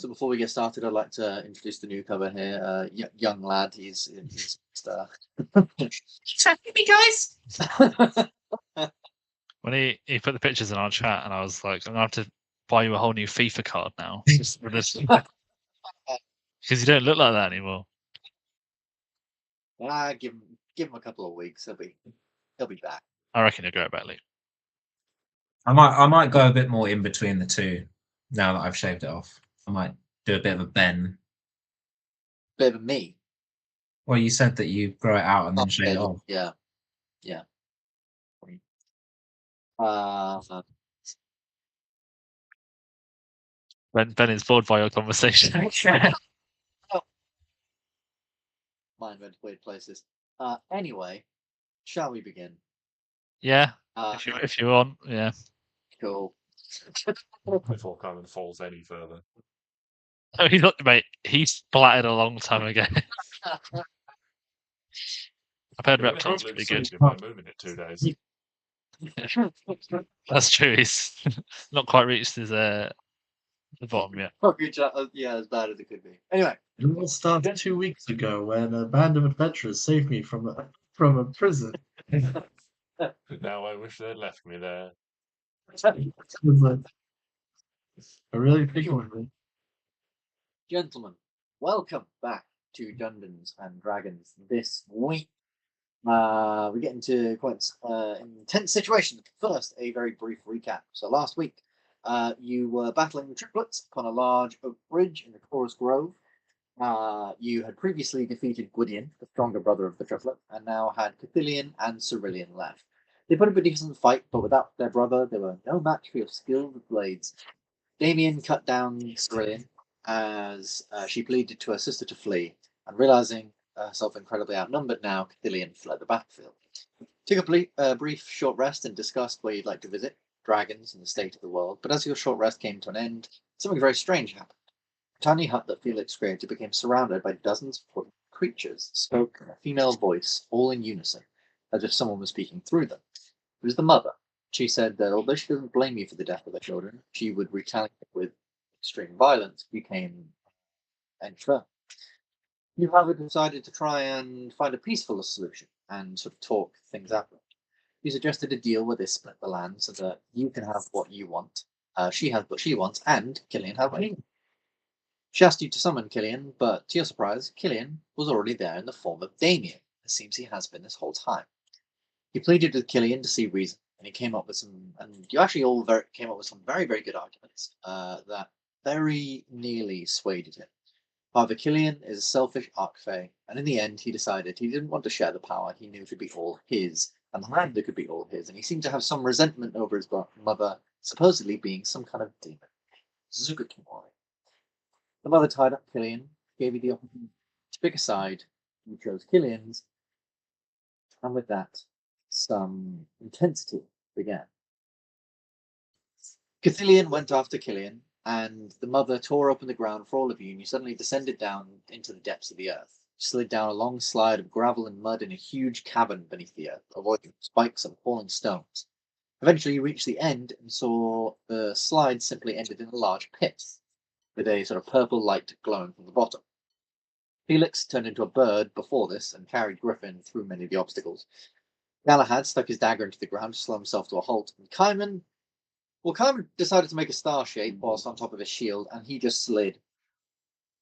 So before we get started, I'd like to introduce the newcomer here, young lad. He's me, guys. When he put the pictures in our chat, and I was like, I'm gonna have to buy you a whole new FIFA card now, just for this, because you don't look like that anymore. Give him a couple of weeks. He'll be back. I reckon he'll go back late. I might go a bit more in between the two now that I've shaved it off. I might do a bit of a Ben. Bit of a me. Well, you said that you grow it out and then shave it off. Yeah. Ben is bored by your conversation. Mine went weird places. Anyway, shall we begin? Yeah. If you want, yeah. Cool. Before Conan falls any further. Oh, mate. He splattered a long time ago. I've heard reptiles pretty good. By moving it 2 days. That's true. He's not quite reached his the bottom yet. Yeah, as bad as it could be. Anyway, it all started 2 weeks ago when a band of adventurers saved me from a prison. Now I wish they'd left me there. It was a really big one. Gentlemen, welcome back to Dungeons and Dragons this week. We get into quite intense situation. First, a very brief recap. So last week, you were battling the triplets upon a large oak bridge in the Chorus Grove. You had previously defeated Gwydion, the stronger brother of the triplet, and now had Killian and Cerulean left. They put up a decent fight, but without their brother, they were no match for your skill with blades. Damien cut down Cerulean as she pleaded to her sister to flee, and realizing herself incredibly outnumbered now, Killian fled the battlefield. Took a brief short rest and discussed where you'd like to visit, dragons and the state of the world, but as your short rest came to an end, something very strange happened. The tiny hut that Felix created became surrounded by dozens of creatures, spoke in a female voice, all in unison, as if someone was speaking through them. It was the mother. She said that although she doesn't blame you for the death of her children, she would retaliate with extreme violence if you came any further. You, however, decided to try and find a peaceful solution and sort of talk things out. You suggested a deal where they split the land so that you can have what you want, she has what she wants, and Killian has what he wants. She asked you to summon Killian, but to your surprise, Killian was already there in the form of Damien. It seems he has been this whole time. You pleaded with Killian to see reason, and he came up with you actually all came up with some very, very good arguments that very nearly swayed him. However, Killian is a selfish archfey, and in the end, he decided he didn't want to share the power he knew could be all his, and the land that could be all his, and he seemed to have some resentment over his mother supposedly being some kind of demon. Zugakimori. The mother tied up Killian, gave you the opportunity to pick a side. You chose Killian's, and with that, some intensity began. Killian went after Killian, and the mother tore open the ground for all of you, and you suddenly descended down into the depths of the earth. You slid down a long slide of gravel and mud in a huge cavern beneath the earth, avoiding spikes and falling stones. Eventually, you reached the end and saw the slide simply ended in a large pit, with a sort of purple light glowing from the bottom. Felix turned into a bird before this and carried Griffin through many of the obstacles. Galahad stuck his dagger into the ground to slow himself to a halt, and Kaiman decided to make a star shape whilst on top of his shield, and he just slid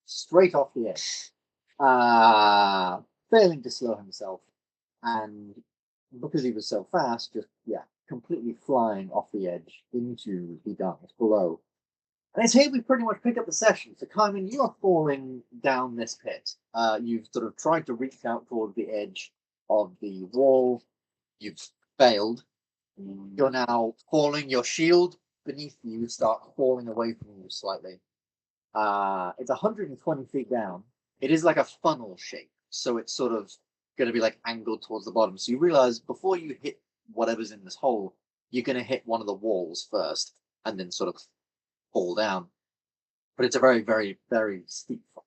straight off the edge, failing to slow himself, and because he was so fast, completely flying off the edge into the darkness below. And it's here we pretty much pick up the session. So, Kaiman, you are falling down this pit. You've sort of tried to reach out toward the edge of the wall. You've failed. You're now falling. Your shield beneath you start falling away from you slightly. It's 120 feet down. It is like a funnel shape, so it's sort of going to be like angled towards the bottom. So you realize before you hit whatever's in this hole, you're going to hit one of the walls first, and then sort of fall down. But it's a very, very, very steep fall.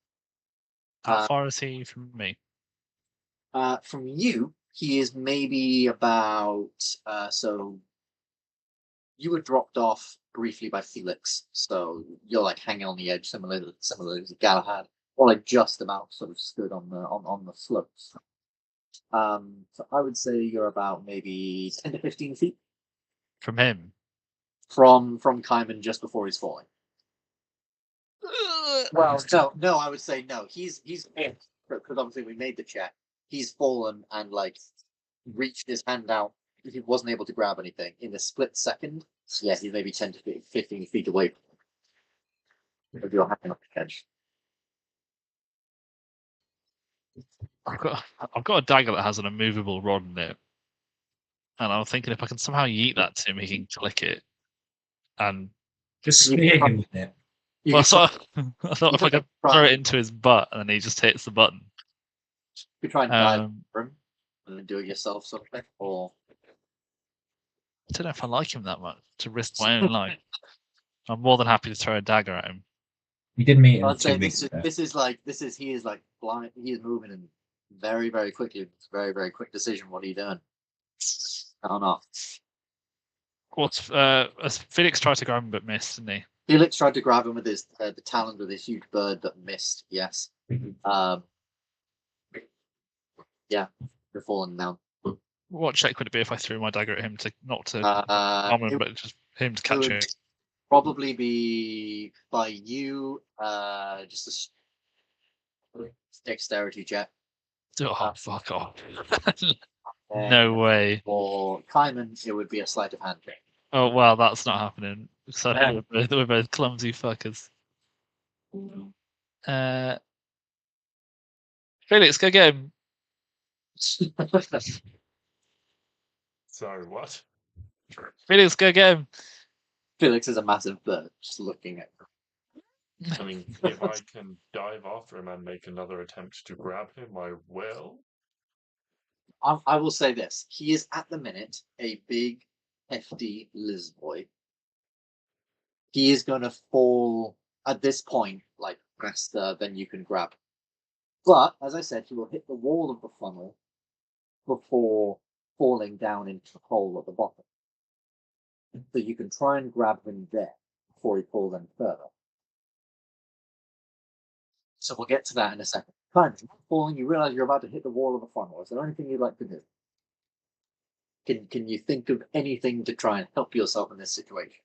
How far is he from me? From you, he is maybe about you were dropped off briefly by Felix, so you're like hanging on the edge, similar to Galahad, or like just about sort of stood on the slopes. So I would say you're about maybe 10 to 15 feet From him. from Kaiman just before he's falling. Well, no, I would say no. He's because obviously we made the check. He's fallen and like reached his hand out. He wasn't able to grab anything in a split second. Yeah, he's maybe 10 to 15 feet away from you. If you're hanging off the edge. I've got a dagger that has an immovable rod in it, and I'm thinking if I can somehow yeet that to him, he can click it. And Just spear him with it. You well, could I thought if I could throw it into his butt and then he just hits the button. try and dive Um, for him and then do it yourself, something. Or I don't know if I like him that much to risk my own life. I'm more than happy to throw a dagger at him. We did meet him I'd say 2 weeks ago. he is like blind. He is moving in very, very quickly. It's a very, very quick decision. What are you doing? I don't know. What's Felix tried to grab him but missed, didn't he? Felix tried to grab him with his the talon with his huge bird, but missed. Yes. Yeah, you're falling down. What check would it be if I threw my dagger at him to not to harm him, It but just him to catch would it? probably be by you. Just a dexterity check. Oh, fuck off! And No way. For Kaiman, it would be a sleight of hand check. Oh well, that's not happening. So we're both clumsy fuckers. Felix, go get him. Sorry, what? Felix, go get him. Felix is a massive bird, just looking at him. I mean, if I can dive after him and make another attempt to grab him, I will. I will say this: he is at the minute a big, hefty lizard boy. He is going to fall at this point, like faster than you can grab. But as I said, he will hit the wall of the funnel before falling down into the hole at the bottom. So you can try and grab him there before he falls any further. So we'll get to that in a second. Kind of falling, you realize you're about to hit the wall of the funnel. Is there anything you'd like to do? Can you think of anything to try and help yourself in this situation?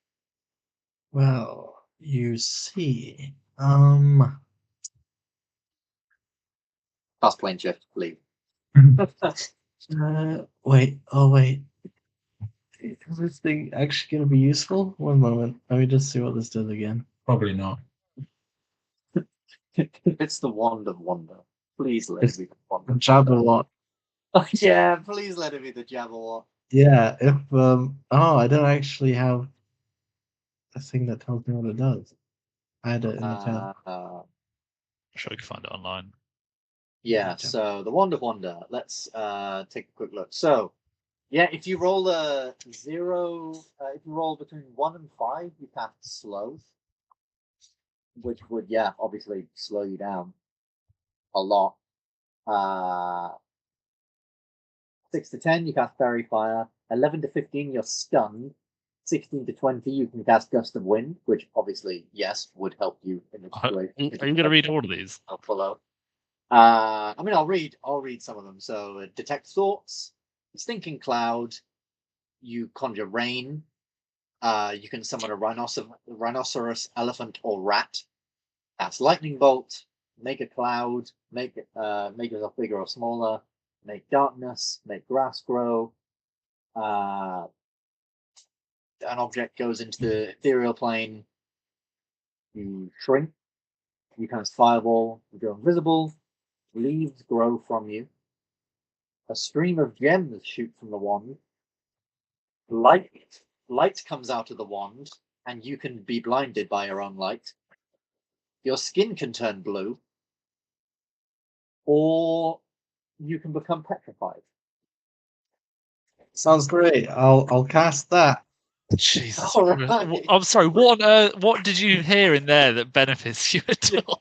Well, you see, Pass plane shift, leave. wait, is this thing actually going to be useful? One moment, let me just see what this does again. Probably not. It's the wand of wonder. Please let it be the wand of Jabberwock. wonder. Yeah, please let it be the Jabberwock. Yeah, if I don't actually have a thing that tells me what it does. I had it in the tab. I'm sure you can find it online. Yeah, so the wand of wonder. Let's take a quick look. So, yeah, if you roll a 0, if you roll between 1 and 5, you cast slow, which would, yeah, obviously slow you down a lot. 6 to 10, you cast fairy fire. 11 to 15, you're stunned. 16 to 20, you can cast gust of wind, which obviously, yes, would help you in the situation. Are you going to read all of these? I'll pull out. I mean, I'll read some of them. So, detect thoughts, stinking cloud. You conjure rain. You can summon a rhinoceros, elephant, or rat. That's lightning bolt. Make a cloud. Make yourself bigger or smaller. Make darkness. Make grass grow. An object goes into the ethereal plane. You shrink. You cast fireball. You go invisible. Leaves grow from you. A stream of gems shoot from the wand. Light comes out of the wand, and you can be blinded by your own light. Your skin can turn blue, or you can become petrified. Sounds great. I'll cast that. Jesus. All Christ. right. I'm sorry. What did you hear in there that benefits you at all?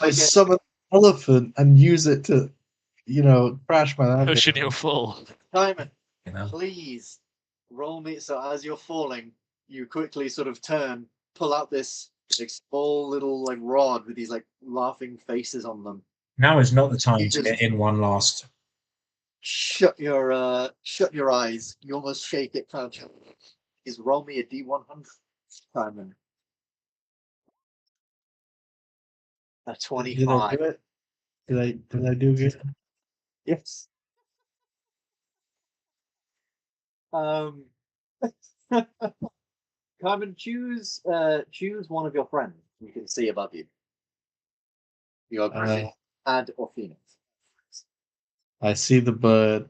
I summon an elephant and use it to, crash my land. Pushing you full. Simon, You know? please roll me. So as you're falling, you quickly sort of turn, pull out this like small little like rod with these like laughing faces on them. Now is not the time You to just- get in one last. Shut your eyes. You almost shake it. Kind of. Is roll me a D100, Simon. A Did I 25. do it? Did I do good? Yes. Carmen, choose one of your friends you can see above you. Your Griffin, Ad, or Phoenix. I see the bird.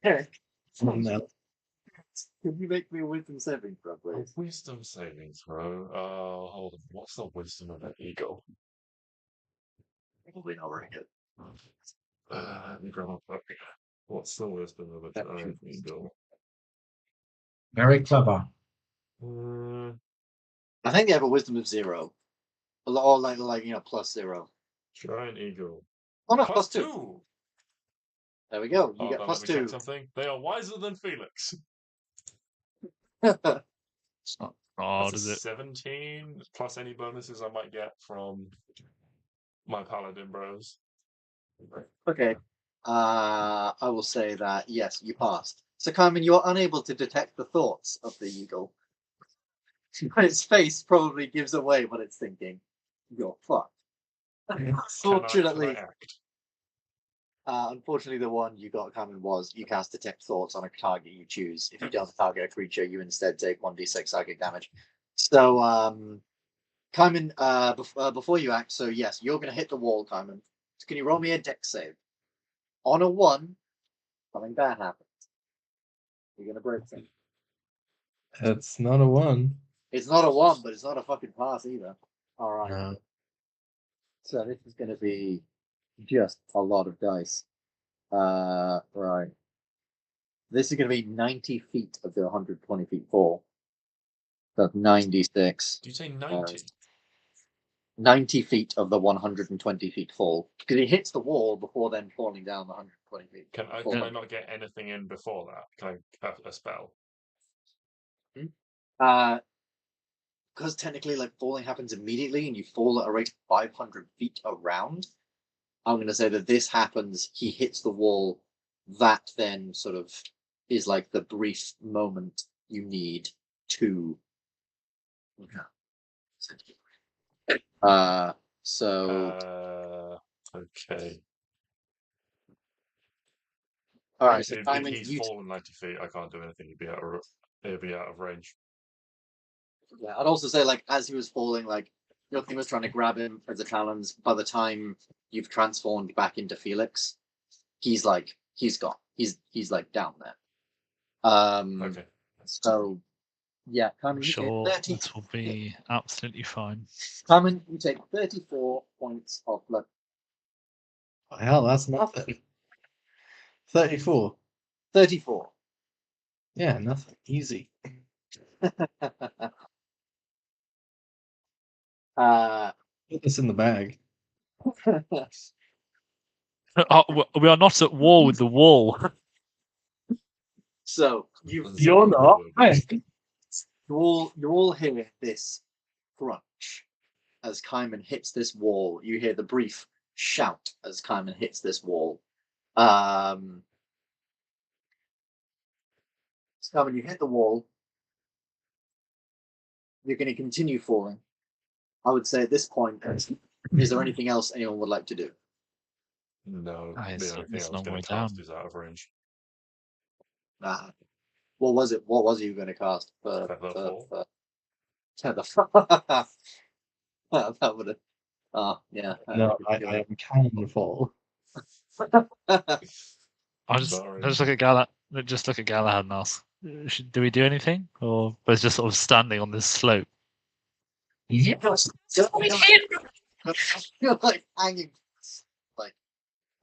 Eric, No. can you make me a wisdom saving throw, A please? wisdom saving throw. Hold on. What's the wisdom of an eagle? Probably not very good. Let me grab my book. What's the wisdom of a giant eagle? Very clever. I think they have a wisdom of 0. Or like plus 0. Giant eagle. Oh no, Plus +2. 2. There we go. You Hold get on, plus let me check 2. something. They are wiser than Felix. It's not hard, That's is a it? 17 plus any bonuses I might get from my paladin bros. Okay. I will say that yes, you passed. So Carmen, you are unable to detect the thoughts of the eagle. But its face probably gives away what it's thinking. You're fucked. Can Unfortunately, I act? Unfortunately, the one you got, Carmen, was you cast detect thoughts on a target you choose. If you don't target a creature, you instead take 1d6 psychic damage. So, Carmen, before you act, so yes, you're going to hit the wall, Carmen. So can you roll me a dex save? On a 1, something bad happens. You're going to break something. It's not a 1. It's not a 1, but it's not a fucking pass either. All right. No. So this is going to be just a lot of dice. Right. This is going to be 90 feet of the 120 feet fall. That's 96. Do you say 90? 90 feet of the 120 feet fall. Because he hits the wall before then falling down the 120 feet. Can I not get anything in before that? Can I have a spell? Because technically, like, falling happens immediately and you fall at a rate of 500 feet around, I'm going to say that this happens, he hits the wall, that then sort of is like the brief moment you need to. So. Okay. All right, so If Simon, he's fallen 90 feet, I can't do anything. He'd be out of range. Yeah, I'd also say, like, as he was falling, like, your thing was trying to grab him as a challenge. By the time you've transformed back into Felix, he's like, he's gone. He's like down there. Okay. So, yeah, Carmen, I'm you sure take 30. this will be absolutely fine. Carmen, you take 34 points of blood. Hell, that's nothing. 34. 34. Yeah, nothing. Easy. Put this in the bag. We are not at war with the wall. So You're not. you all hear this crunch as Kaiman hits this wall. You hear the brief shout as Kaiman hits this wall. So Kaiman, you hit the wall. You're going to continue falling. I would say at this point, is there anything else anyone would like to do? No, I the see, only thing it's I a was long going way to cast down. is out of range. What was it? What was you going to cast for? That would have. Oh yeah. No, I am can fall. I just look at Galahad and ask, do we do anything, or we're just sort of standing on this slope? You're like hanging, like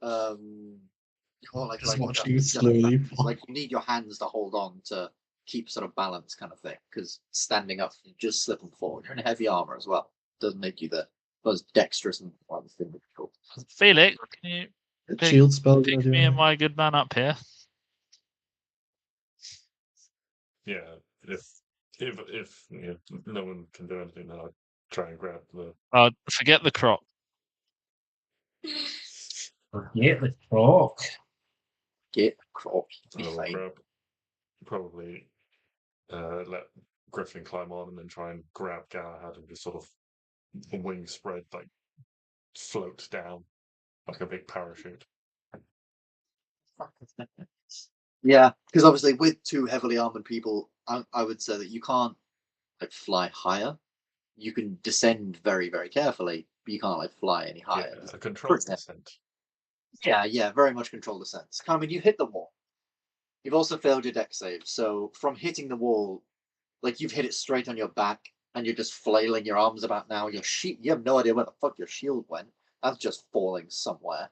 you're like Just watching you slowly fall. like you need your hands to hold on to keep sort of balance, kind of thing. Because standing up, you just slip and fall. You're in heavy armor as well. Doesn't make you the most dexterous and difficult. Felix, can you Shield spell. pick me and my good man up here? yeah, if no one can do anything, then I'll try and grab the. Forget the crop. Forget the talk. Get crop. Be I'll fine. grab. Probably let Griffin climb on and then try and grab Galahad and just sort of wings spread, like float down like a big parachute. Yeah, because obviously with two heavily armored people, I would say that you can't like fly higher. You can descend very, very carefully, but you can't like fly any higher. Yeah, It's a controlled pretty- descent. Yeah, very much control the sense. Carmen, you hit the wall. You've also failed your deck save, so from hitting the wall, like you've hit it straight on your back, and you're just flailing your arms about now. Your shield, you have no idea where the fuck your shield went. That's just falling somewhere.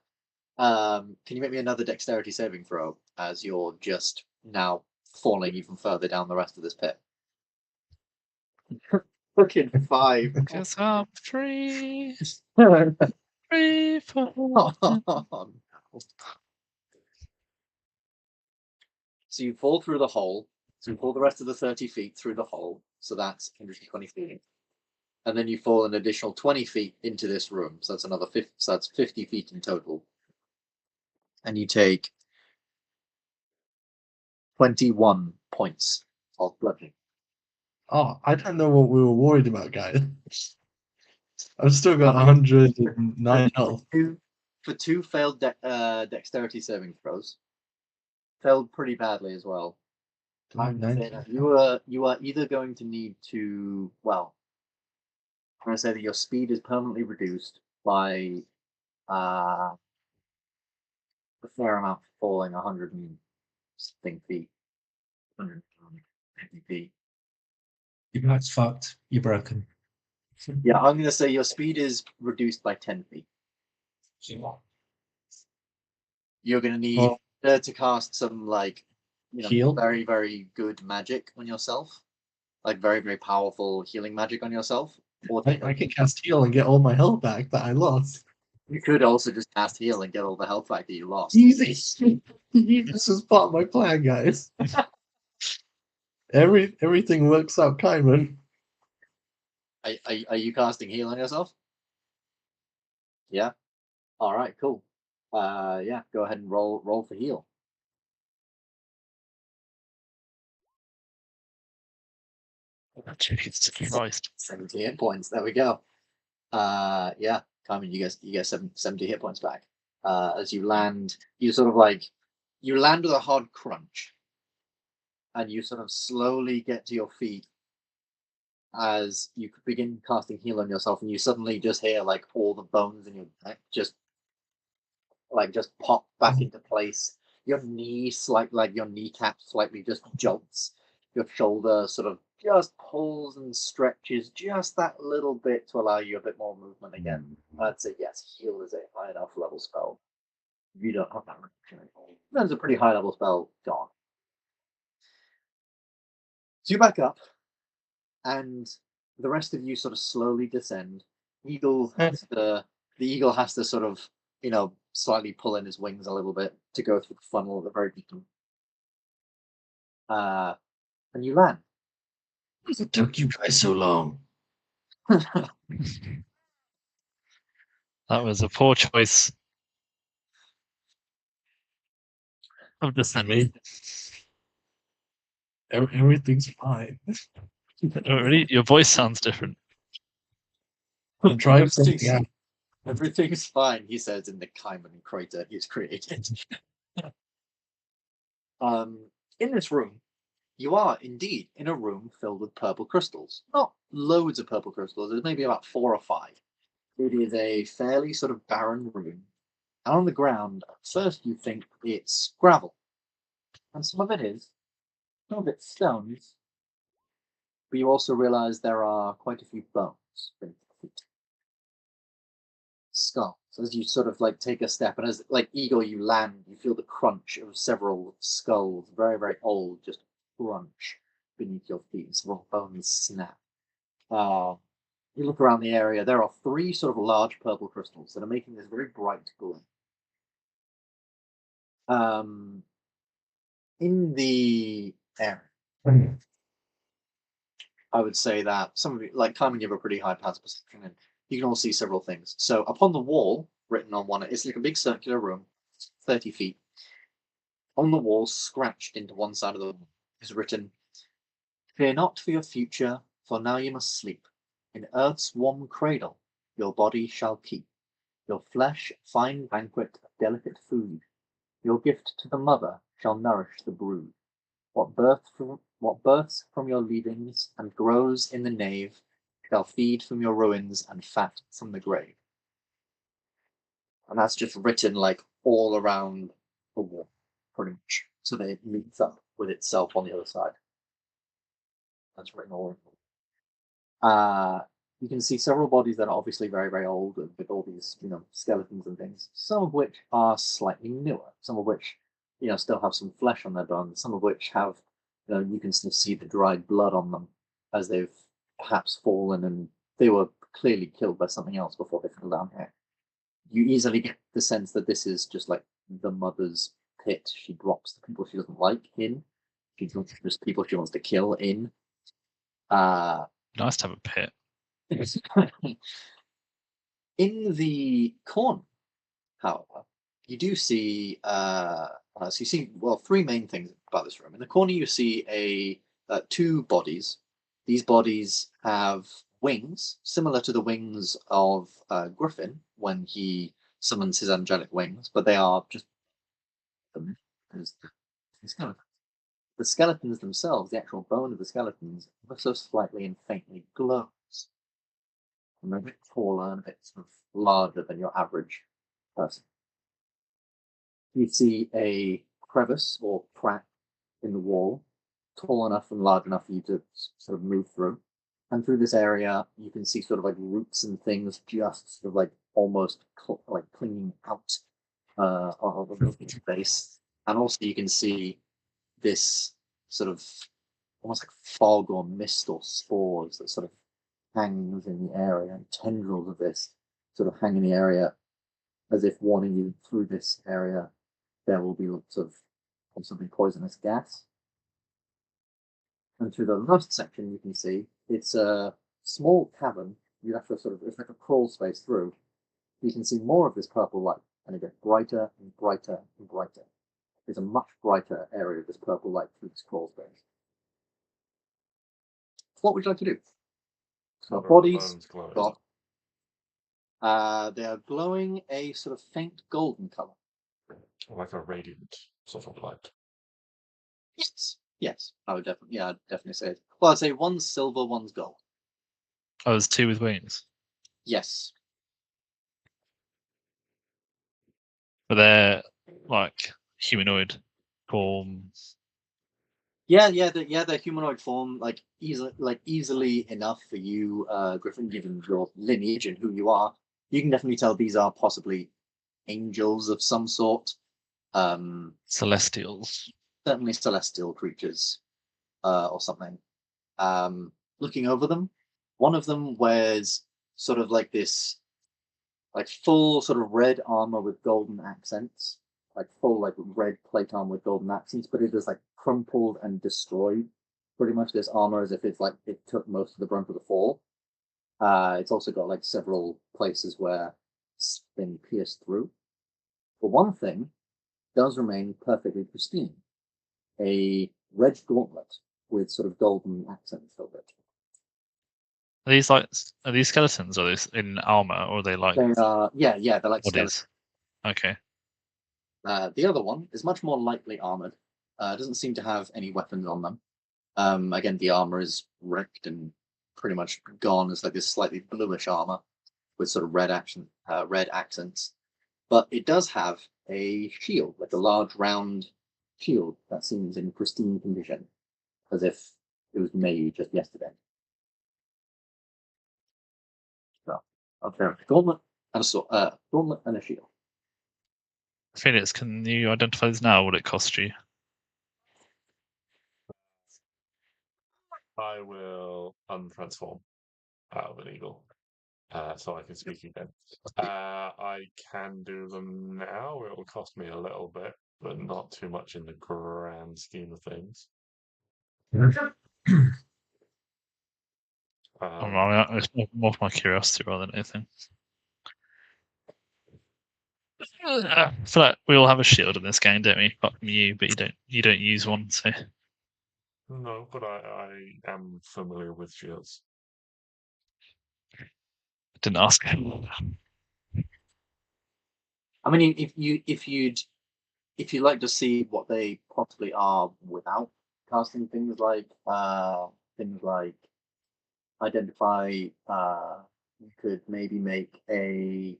Can you make me another dexterity saving throw as you're just now falling even further down the rest of this pit? Fucking 5. Cause I'm free, Oh, free for. no. So you fall through the hole. So you fall the rest of the 30 feet through the hole. So that's 120 feet. And then you fall an additional 20 feet into this room. So that's another 50. So that's 50 feet in total. And you take 21 points of bludgeoning. Oh, I don't know what we were worried about, guys. I've still got 109 health. For two failed dexterity saving throws. Failed pretty badly as well. I'm saying that you are either going to need to, well, I'm going to say that your speed is permanently reduced by a fair amount for falling 100 and something feet, 150 feet. Your back's fucked. You're broken. Yeah, I'm going to say your speed is reduced by 10 feet. You're going to need to cast some Heal? very, very good magic on yourself, like very, very powerful healing magic on yourself. Or I can cast heal and get all my health back that I lost. you could also just cast heal and get all the health back that you lost. Easy. This is part of my plan, guys. Everything works out, Kaiman. Are you casting heal on yourself? Yeah. All right. Cool. Yeah. Go ahead and roll for heal. Jesus Christ. 70 hit points. There we go. Yeah. Carmen, you get 70 hit points back. As you land, you sort of you land with a hard crunch, and you sort of slowly get to your feet as you begin casting heal on yourself, and you suddenly just hear all the bones in your neck just pop back into place. Your knee your kneecap slightly just jolts. Your shoulder sort of just pulls and stretches just that little bit to allow you a bit more movement again. I'd say yes, heal is a high enough level spell. You don't have that much. That's a pretty high level spell gone. So you back up, and the rest of you sort of slowly descend. The eagle has to sort of slightly pull in his wings a little bit to go through the funnel at the very bottom. And you land. It took you guys so long. That was a poor choice of descent. Everything's fine. Really, your voice sounds different. I'm trying something out. Everything's fine, he says in the Kaiman crater he's created. In this room, you are indeed in a room filled with purple crystals. Not loads of purple crystals, there's maybe about 4 or 5. It is a fairly sort of barren room. And on the ground, at first you think it's gravel. And some of it is. Some of it's stones. But you also realize there are quite a few bones beneath the feet. Skulls. As you sort of take a step, and as eagle you land, you feel the crunch of several skulls, very, very old, just crunch beneath your feet, and several bones snap. You look around the area, there are 3 sort of large purple crystals that are making this very bright glow. In the area, I would say that some of you, like Carmen, you have a pretty high passive perception, and you can all see several things. So upon the wall, written on one, it's like a big circular room, 30 feet. On the wall, scratched into one side of the wall, is written, "Fear not for your future, for now you must sleep. In earth's warm cradle, your body shall keep. Your flesh fine banquet of delicate food. Your gift to the mother shall nourish the brood. What births from your leavings and grows in the nave shall feed from your ruins and fat from the grave." And that's just written like all around the wall, pretty much, so that it meets up with itself on the other side. That's written all over. You can see several bodies that are obviously very, very old with all these, skeletons and things. Some of which are slightly newer. Some of which, still have some flesh on their bones. Some of which have, you can still see the dried blood on them as they've perhaps fallen and they were clearly killed by something else before they fell down here. You easily get the sense that this is just like the mother's pit. She drops the people she doesn't like in. She drops just people she wants to kill in. Nice to have a pit. In the corner, however, you do see so you see three main things about this room. In the corner, you see two bodies. These bodies have wings similar to the wings of Griffin when he summons his angelic wings, but they are just the skeletons themselves. The actual bone of the skeletons ever so slightly and faintly glows. And they're a bit taller and a bit sort of larger than your average person. You see a crevice or crack in the wall, tall enough and large enough for you to sort of move through. And through this area, you can see sort of like roots and things just sort of like almost like clinging out of the base. And also you can see this sort of almost like fog or mist or spores that sort of hangs in the area, and tendrils of this sort of hang in the area as if warning you through this area there will be lots of something poisonous gas. And through the last section you can see it's a small cavern. You have to it's like a crawl space through. You can see more of this purple light, and it gets brighter and brighter and brighter. There's a much brighter area of this purple light through this crawl space. What would you like to do? So bodies got they are glowing a sort of faint golden color. Like a radiant sort of light. Yes, I'd definitely say it. Well, I'd say one's silver, one's gold. Oh, there's two with wings. Yes. But they're like humanoid forms. Yeah, they're humanoid form, like easily enough for you, Griffin, given your lineage and who you are. You can definitely tell these are possibly angels of some sort. Celestials. Certainly celestial creatures, or something. Looking over them, one of them wears sort of like this, like full sort of red armor with golden accents, like full like red plate armor with golden accents, but it is like crumpled and destroyed. Pretty much this armor as if it's like it took most of the brunt of the fall. It's also got like several places where it's been pierced through. But one thing does remain perfectly pristine: a red gauntlet with sort of golden accents over it. Are these skeletons? Are they in armor, or are they like? They are, they're like skeletons. Okay. The other one is much more lightly armored. Doesn't seem to have any weapons on them. Again, the armor is wrecked and pretty much gone. It's like this slightly bluish armor with sort of red accents. But it does have a shield, like a large round shield that seems in pristine condition, as if it was made just yesterday. So, a gauntlet and gauntlet and a shield. Felix, can you identify these now? What it cost you? I will untransform out of an eagle, so I can speak again. I can do them now. It will cost me a little bit, but not too much in the grand scheme of things. It's more for my curiosity rather than anything. I feel like we all have a shield in this game, don't we? Apart from you, but you don't use one, so No, but I am familiar with shields. I didn't ask. I mean, if you'd like to see what they possibly are without casting things like identify, you could maybe make maybe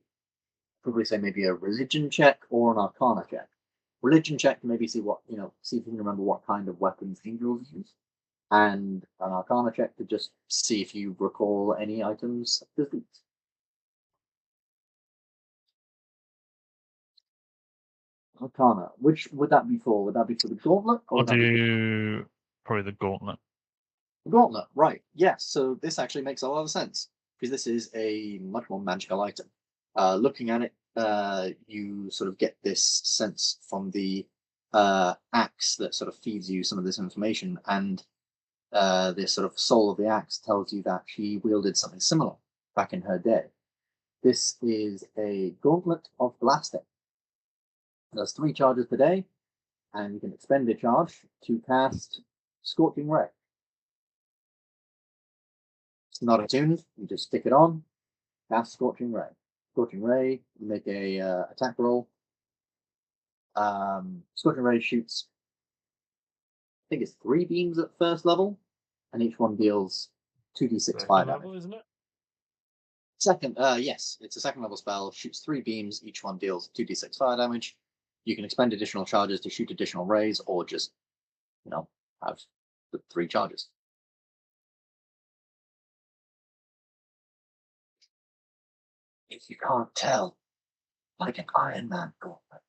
a religion check or an arcana check. Religion check to maybe see if you can remember what kind of weapons angels use, and an arcana check to just see if you recall any items of these. Arcana. Which would that be for? Would that be for the gauntlet? Or I'll do probably the gauntlet. The gauntlet, right. Yes, so this actually makes a lot of sense, because this is a much more magical item. Looking at it, you sort of get this sense from the axe that sort of feeds you some of this information, and this sort of soul of the axe tells you that she wielded something similar back in her day. This is a gauntlet of blasting. It does 3 charges per day, and you can expend a charge to cast Scorching Ray. It's not attuned, you just stick it on, cast Scorching Ray. Scorching Ray, you make a attack roll. Scorching Ray shoots, I think it's 3 beams at first level, and each one deals 2d6 fire damage. Level, isn't it? Second, yes, it's a second level spell, shoots 3 beams, each one deals 2d6 fire damage. You can expend additional charges to shoot additional rays, or just, have the 3 charges. If you can't tell, like an Iron Man gauntlet.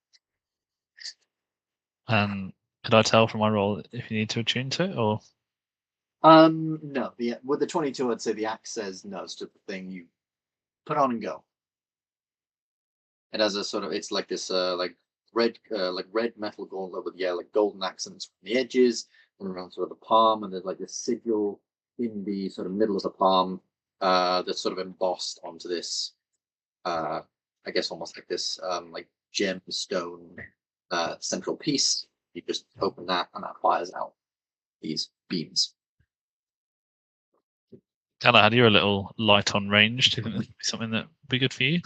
Could I tell from my roll if you need to attune to it, or? No. With the 22, I'd say the axe says no. It's just the thing you put on and go. It has a sort of, it's like this red metal gauntlet with golden accents from the edges and around sort of the palm, and there's like this sigil in the sort of middle of the palm that's sort of embossed onto this. I guess almost like this gemstone central piece. You just open that, and that fires out these beams. Galahad, you're a little light on range. Do you think that'd be something that would be good for you?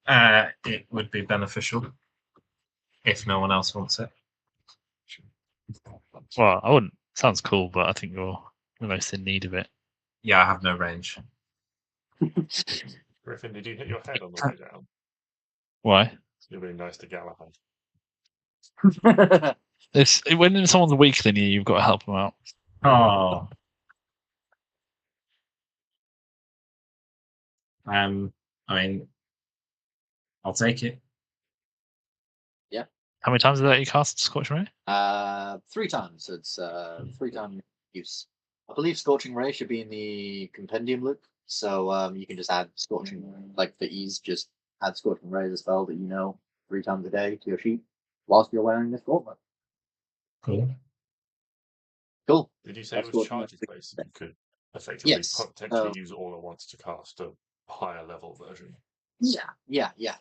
It would be beneficial if no one else wants it. Well, I wouldn't. Sounds cool, but I think you're the most in need of it. Yeah, I have no range. Griffin, did you hit your head on the way down? Why? You're being nice to Galahad. When someone's weaker than you, you've got to help them out. Oh. I mean, I'll take it. Yeah. How many times is that you cast Scorching Ray? 3 times. So it's 3 times use. I believe Scorching Ray should be in the compendium loop, so you can just add Scorching, like for ease, just add Scorching Ray as a spell that 3 times a day to your sheet whilst you're wearing this gauntlet. Cool. Cool. Did you say it was That's charges based? You could effectively Yes. potentially use all at once to cast a higher level version. Yeah.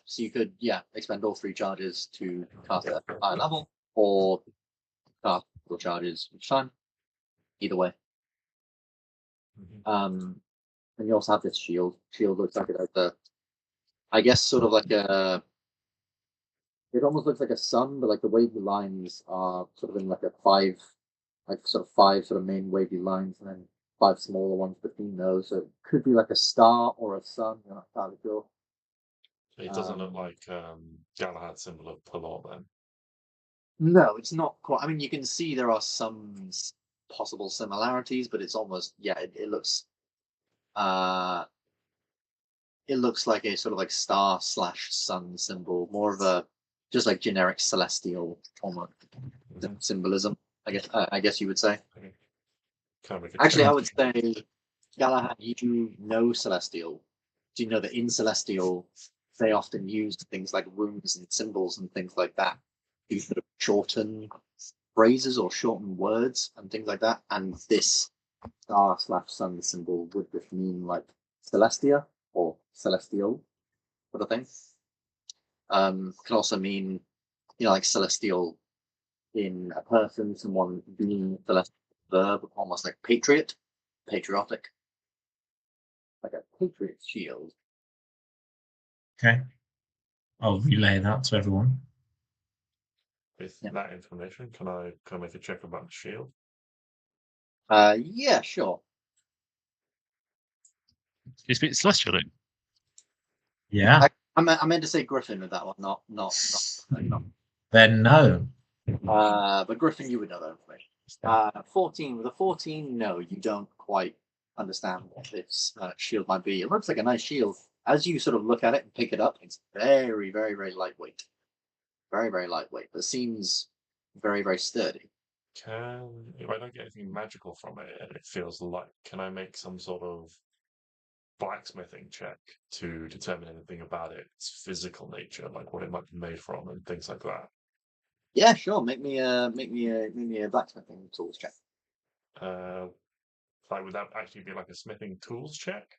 So you could, expend all 3 charges to cast at a higher level, or cast 4 charges each time. Either way. And you also have this shield. Shield looks like it has I guess sort of like it almost looks like a sun, but like the wavy lines are sort of in like a 5 sort of main wavy lines, and then 5 smaller ones between those. So it could be like a star or a sun. You're not entirely sure. It doesn't look like Galahad's symbol of Pelor then. No, it's not quite. I mean, you can see there are some possible similarities, but it's almost it looks like a sort of like star/sun symbol, more of a just like generic celestial almost symbolism. I guess you would say. Actually, I would say, Galahad, you know Celestial. Do you know that in Celestial they often use things like runes and symbols and things like that to sort of shorten phrases or shortened words and things like that. And this star/sun symbol would just mean like Celestia or Celestial sort of thing. Could also mean, like celestial in a person, someone being celestial verb, almost like patriot, patriotic, like a patriot's shield. Okay. I'll relay that to everyone. With Yeah. that information, can I make a check about the shield? Yeah, sure. Do you speak Celestial? Luke? Yeah. I meant to say Griffin with that one, not. Then no. But Griffin, you would know that information. 14 with a 14. No, you don't quite understand what this shield might be. It looks like a nice shield. As you sort of look at it and pick it up, it's very, very, very lightweight. Very, very lightweight, but seems very, very sturdy. If I don't get anything magical from it and it feels light, can I make some sort of blacksmithing check to determine anything about its physical nature, like what it might be made from and things like that? Yeah, sure. Make me a blacksmithing tools check. Would that actually be like a smithing tools check?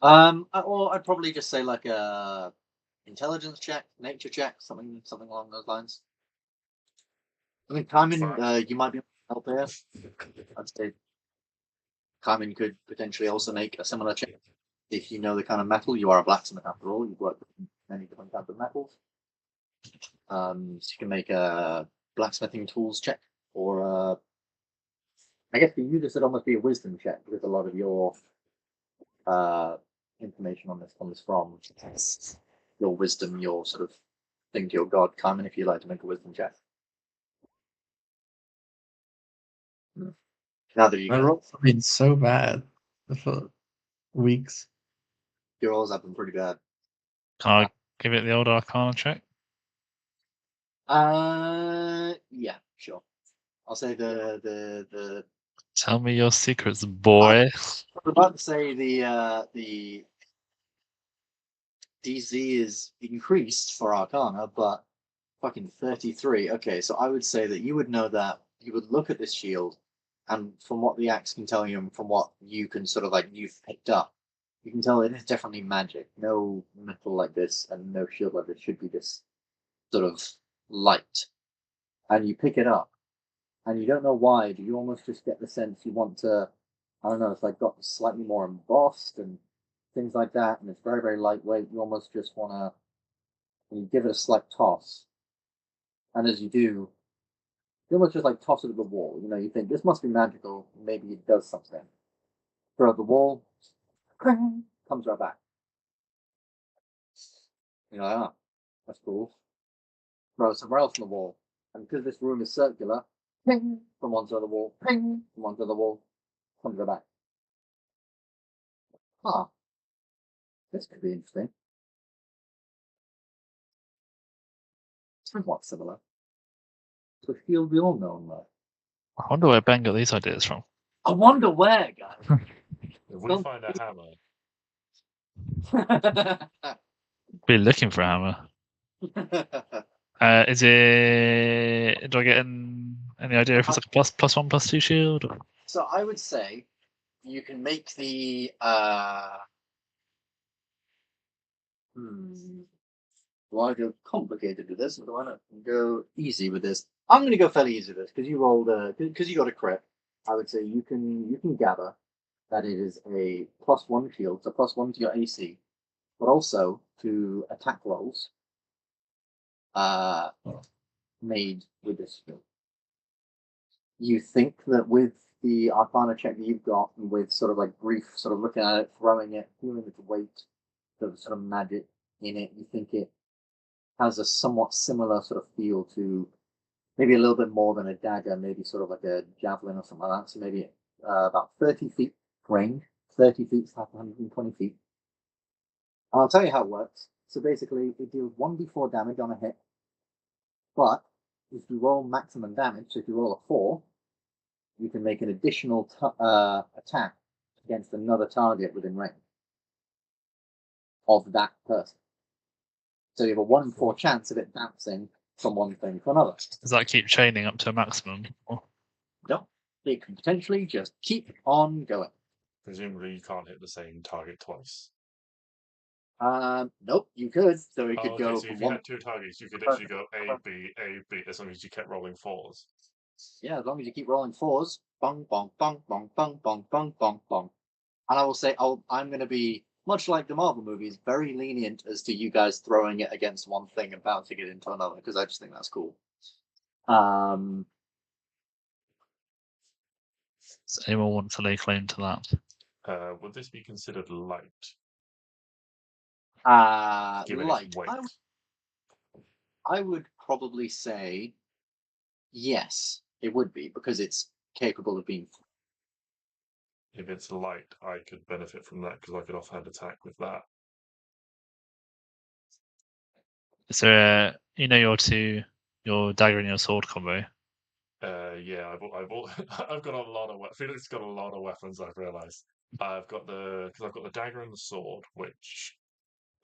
Or I'd probably just say like a intelligence check, nature check, something along those lines. I mean, Carmen, you might be able to help here. I'd say Carmen could potentially also make a similar check if you know the kind of metal. You are a blacksmith after all. You've worked with many different types of metals. So you can make a blacksmithing tools check, or I guess for you this would almost be a wisdom check because a lot of your information on this comes from your wisdom, your sort of thing to your god. Carmen, if you'd like to make a wisdom check. Now that you My rolls have been so bad for weeks. your rolls have been pretty bad. Can I give it the old Arcana check? Yeah, sure. I'll say the Tell me your secrets, boy. I was about to say the DZ is increased for Arcana, but fucking 33. Okay, so I would say that you would know that you would look at this shield, and from what the axe can tell you, and from what you can sort of like you've picked up, you can tell it is definitely magic. No metal like this and no shield like this should be this sort of light. And you pick it up, and you don't know why, but you almost just get the sense you want to. I don't know. It's like got slightly more embossed and things like that, and it's very, very lightweight. You almost just want to. You give it a slight toss, and as you do, you almost just like toss it at the wall. You think this must be magical. Maybe it does something. Throw at the wall, comes right back. You're like, oh, that's cool. Throw it somewhere else on the wall, and because this room is circular, from one side of the wall, from one side of the wall, comes right back. Ah, this could be interesting. Somewhat similar to a field we all know and love. I wonder where Ben got these ideas from. I wonder where, guys. If we find a hammer, Be looking for a hammer. Is it? Do I get any idea if it's like a +1/+2 shield? Or? So I would say you can make the. Do I go complicated with this, or do I not go easy with this? I'm going to go fairly easy with this because you rolled because you got a crit. I would say you can gather that it is a +1 shield, so +1 to your AC, but also to attack rolls. Made with this shield. You think that with the Arcana check that you've got, and with sort of like brief, sort of looking at it, throwing it, feeling its weight, the sort of magic in it, you think it has a somewhat similar sort of feel to maybe a little bit more than a dagger, maybe sort of like a javelin or something like that. So maybe about 30 feet range. 30 feet is like 120 feet. I'll tell you how it works. So basically, it deals 1d4 damage on a hit, but if you roll maximum damage, so if you roll a 4, you can make an additional attack against another target within range of that person. So you have a 1 in 4 chance of it bouncing from one thing to another. Does that keep chaining up to a maximum? No, they can potentially just keep on going. Presumably, you can't hit the same target twice. Nope, you could. So it could Okay, go so from if you one. had two targets, you could literally go A, B, as long as you kept rolling 4s. Yeah, as long as you keep rolling 4s, bong, bong, bong, bong, bong, bong, bong, bong, bong. And I will say, I'm going to be, much like the Marvel movies, very lenient as to you guys throwing it against one thing and bouncing it into another, because I just think that's cool. Does anyone want to lay claim to that? Would this be considered light? Given Light. its weight. I would probably say yes, it would be, because it's capable of being. If it's light, I could benefit from that because I could offhand attack with that. Is there your dagger and your sword combo? Yeah, I've got a lot of Felix got a lot of weapons. I've realised I've got the dagger and the sword, which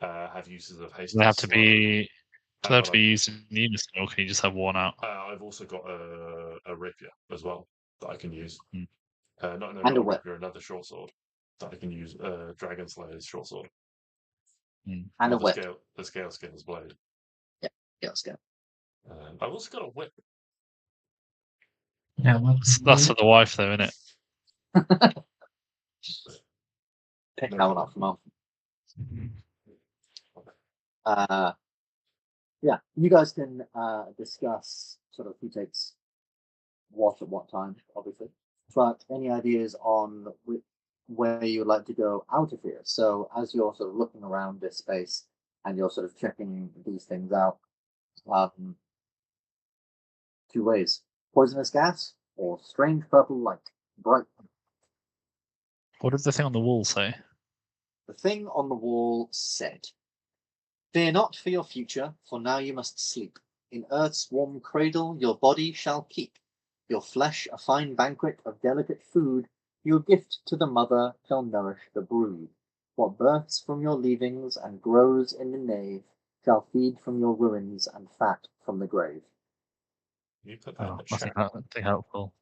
have uses of haste. Do they have to and slow. be? Do they have to be I've- used in unison, or can you just have one out? I've also got a rapier as well that I can use. Mm. And a Not a whip. rapier, another short sword that I can use. Dragon Slayer's short sword. And Or a whip. The scale skinner's blade. Yeah, let's go. I've also got a whip. Yeah, well, That's for the wife, though, isn't it? Pick No that one problem. up from off. Yeah, you guys can discuss sort of who takes what at what time, obviously. But any ideas on where you would like to go out of here? So as you're sort of looking around this space and you're sort of checking these things out, two ways: poisonous gas or strange purple light, bright. What did the thing on the wall say? The thing on the wall said, "Fear not for your future, for now you must sleep. In earth's warm cradle your body shall keep. Your flesh a fine banquet of delicate food, your gift to the mother shall nourish the brood. What births from your leavings and grows in the nave shall feed from your ruins and fat from the grave." You put that in the chat. That'd be helpful.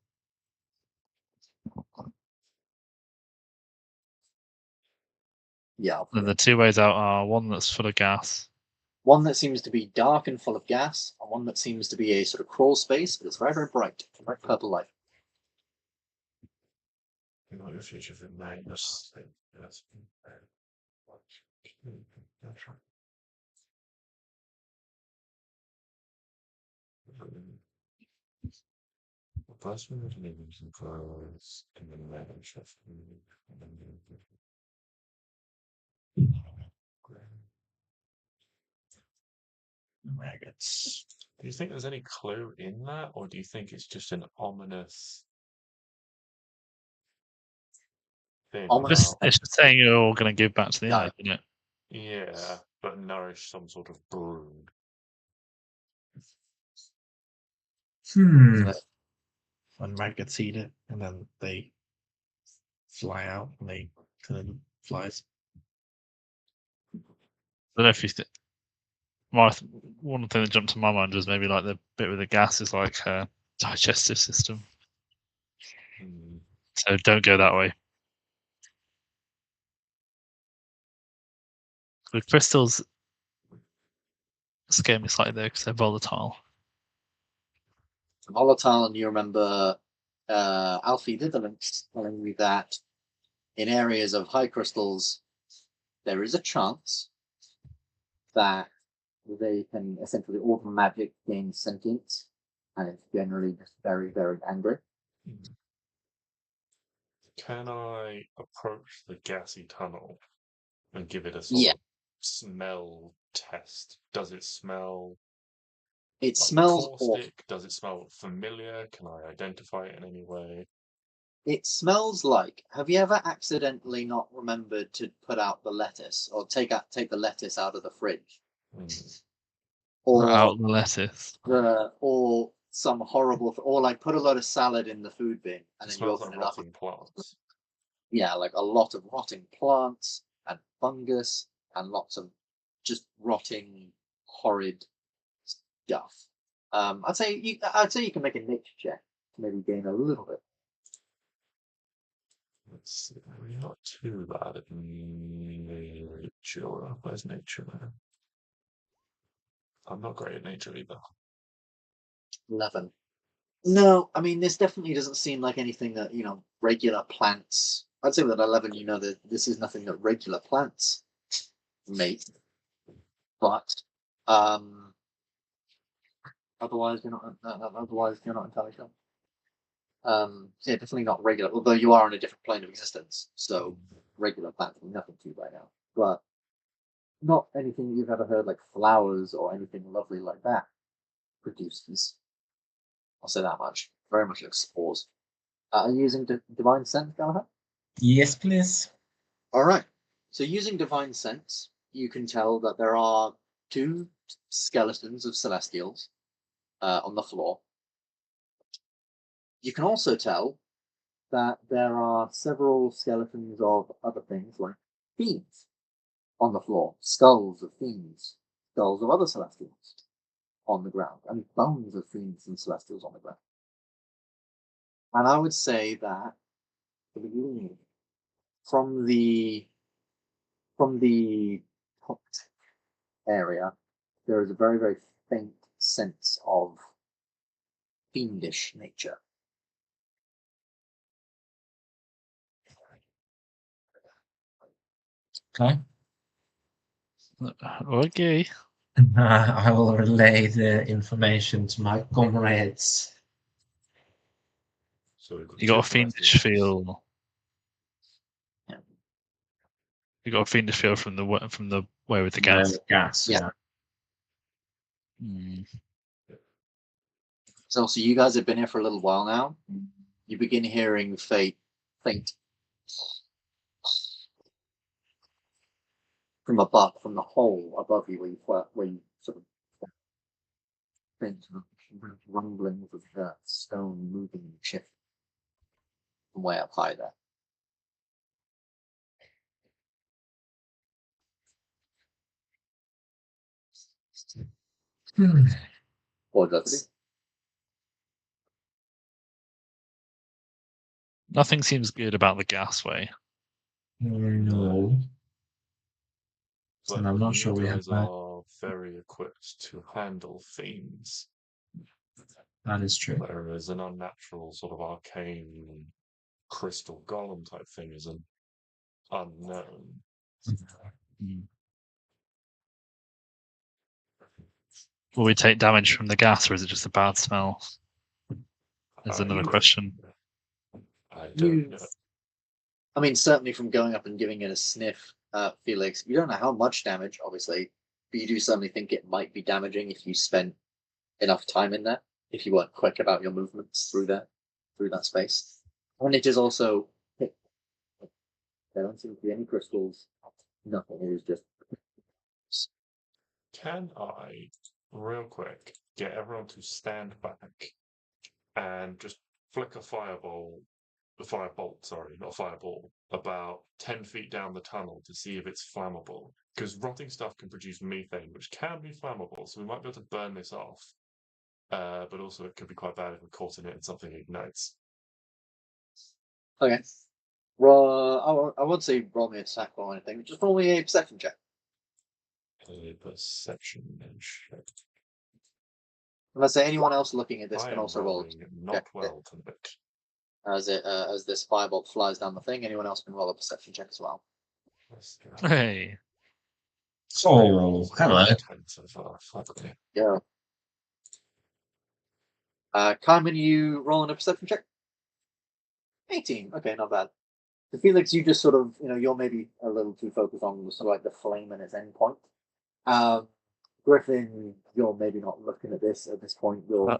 Yeah. The two ways out are one that's full of gas. One that seems to be dark and full of gas, and one that seems to be a sort of crawl space, but it's very, very bright purple light. You know, your future for madness. Yes. First one was leavings and clothes, and then madam chef. Maggots. Do you think there's any clue in that, or do you think it's just an ominous thing? Ominous. about- It's just saying you're all going to give back to the Yeah. earth, isn't it? Yeah, but nourish some sort of brood. When maggots eat it, and then they fly out, and they turn into flies. I don't know if you think. One thing that jumped to my mind was maybe like the bit with the gas is like a digestive system. Hmm. So don't go that way. The crystals scare me slightly though because they're volatile. Volatile, and you remember Alfie Ditherlinks telling me that in areas of high crystals, there is a chance that they can essentially order magic gain sentience, and it's generally just very, very angry. Can I approach the gassy tunnel and give it a sort of smell test? Does it smell It like smells awful. caustic? Does it smell familiar? Can I identify it in any way? It smells like. Have you ever accidentally not remembered to put out the lettuce or take the lettuce out of the fridge, Or or out the lettuce. or some horrible, or like put a lot of salad in the food bin and It then you smells open like it up? rotting plants. Yeah, like a lot of rotting plants and fungus and lots of just rotting, horrid stuff. I'd say you can make a nature check to maybe gain a little bit. Let's see. We're not too bad at nature. Where's nature there? I'm not great at nature either. 11. No, I mean this definitely doesn't seem like anything that regular plants. I'd say with 11, that this is nothing that regular plants make. But otherwise you're not entirely sure. So yeah, definitely not regular. Although you are on a different plane of existence, so regular plants mean nothing to you right now. But not anything you've ever heard like flowers or anything lovely like that produces. I'll say that much. Very much like spores. Are you using divine sense, Galahad? Yes, please. All right. So using divine sense, you can tell that there are 2 skeletons of celestials on the floor. You can also tell that there are several skeletons of other things like fiends on the floor, skulls of fiends, skulls of other celestials on the ground, and bones of fiends and celestials on the ground. And I would say that from the top area, there is a very, very faint sense of fiendish nature. Okay. Okay. I will relay the information to my comrades. So we've got You got a 2 fiendish celestials. feel. Yeah. You got a fiendish feel from the way with the gas. Gas. Yeah. Hmm. So you guys have been here for a little while now. You begin hearing faint from above, from the hole above you, where you sort of faint rumblings of the stone moving and shifting from way up high there. What does it? Nothing seems good about the gasway. No. But And I'm not sure you we have guys that. are very equipped to handle fiends. That is true. Whereas an unnatural sort of arcane crystal golem type thing is an unknown. Will we take damage from the gas, or is it just a bad smell? There's another I- question. I don't know. I mean, certainly from going up and giving it a sniff, Felix, you don't know how much damage, obviously, but you do certainly think it might be damaging if you spent enough time in there, if you weren't quick about your movements through that space. And it is also, there don't seem to be any crystals, nothing, it is just. Can I, real quick, get everyone to stand back and just flick a firebolt, sorry, not a fireball, about 10 feet down the tunnel to see if it's flammable? Because rotting stuff can produce methane, which can be flammable, so we might be able to burn this off. But also it could be quite bad if we're caught in it and something ignites. Okay. Well, I won't say roll me an attack or anything, just roll me a perception check. A perception check. Unless anyone else looking at this I can am also roll. rolling not well tonight. As this firebolt flies down the thing, anyone else can roll a perception check as well. Hey. Oh, hello. Yeah. Carmen, you rolling a perception check? 18. Okay, not bad. So Felix, you just sort of, you're maybe a little too focused on sort of like the flame and its end point. Griffin, you're maybe not looking at this at this point. I'm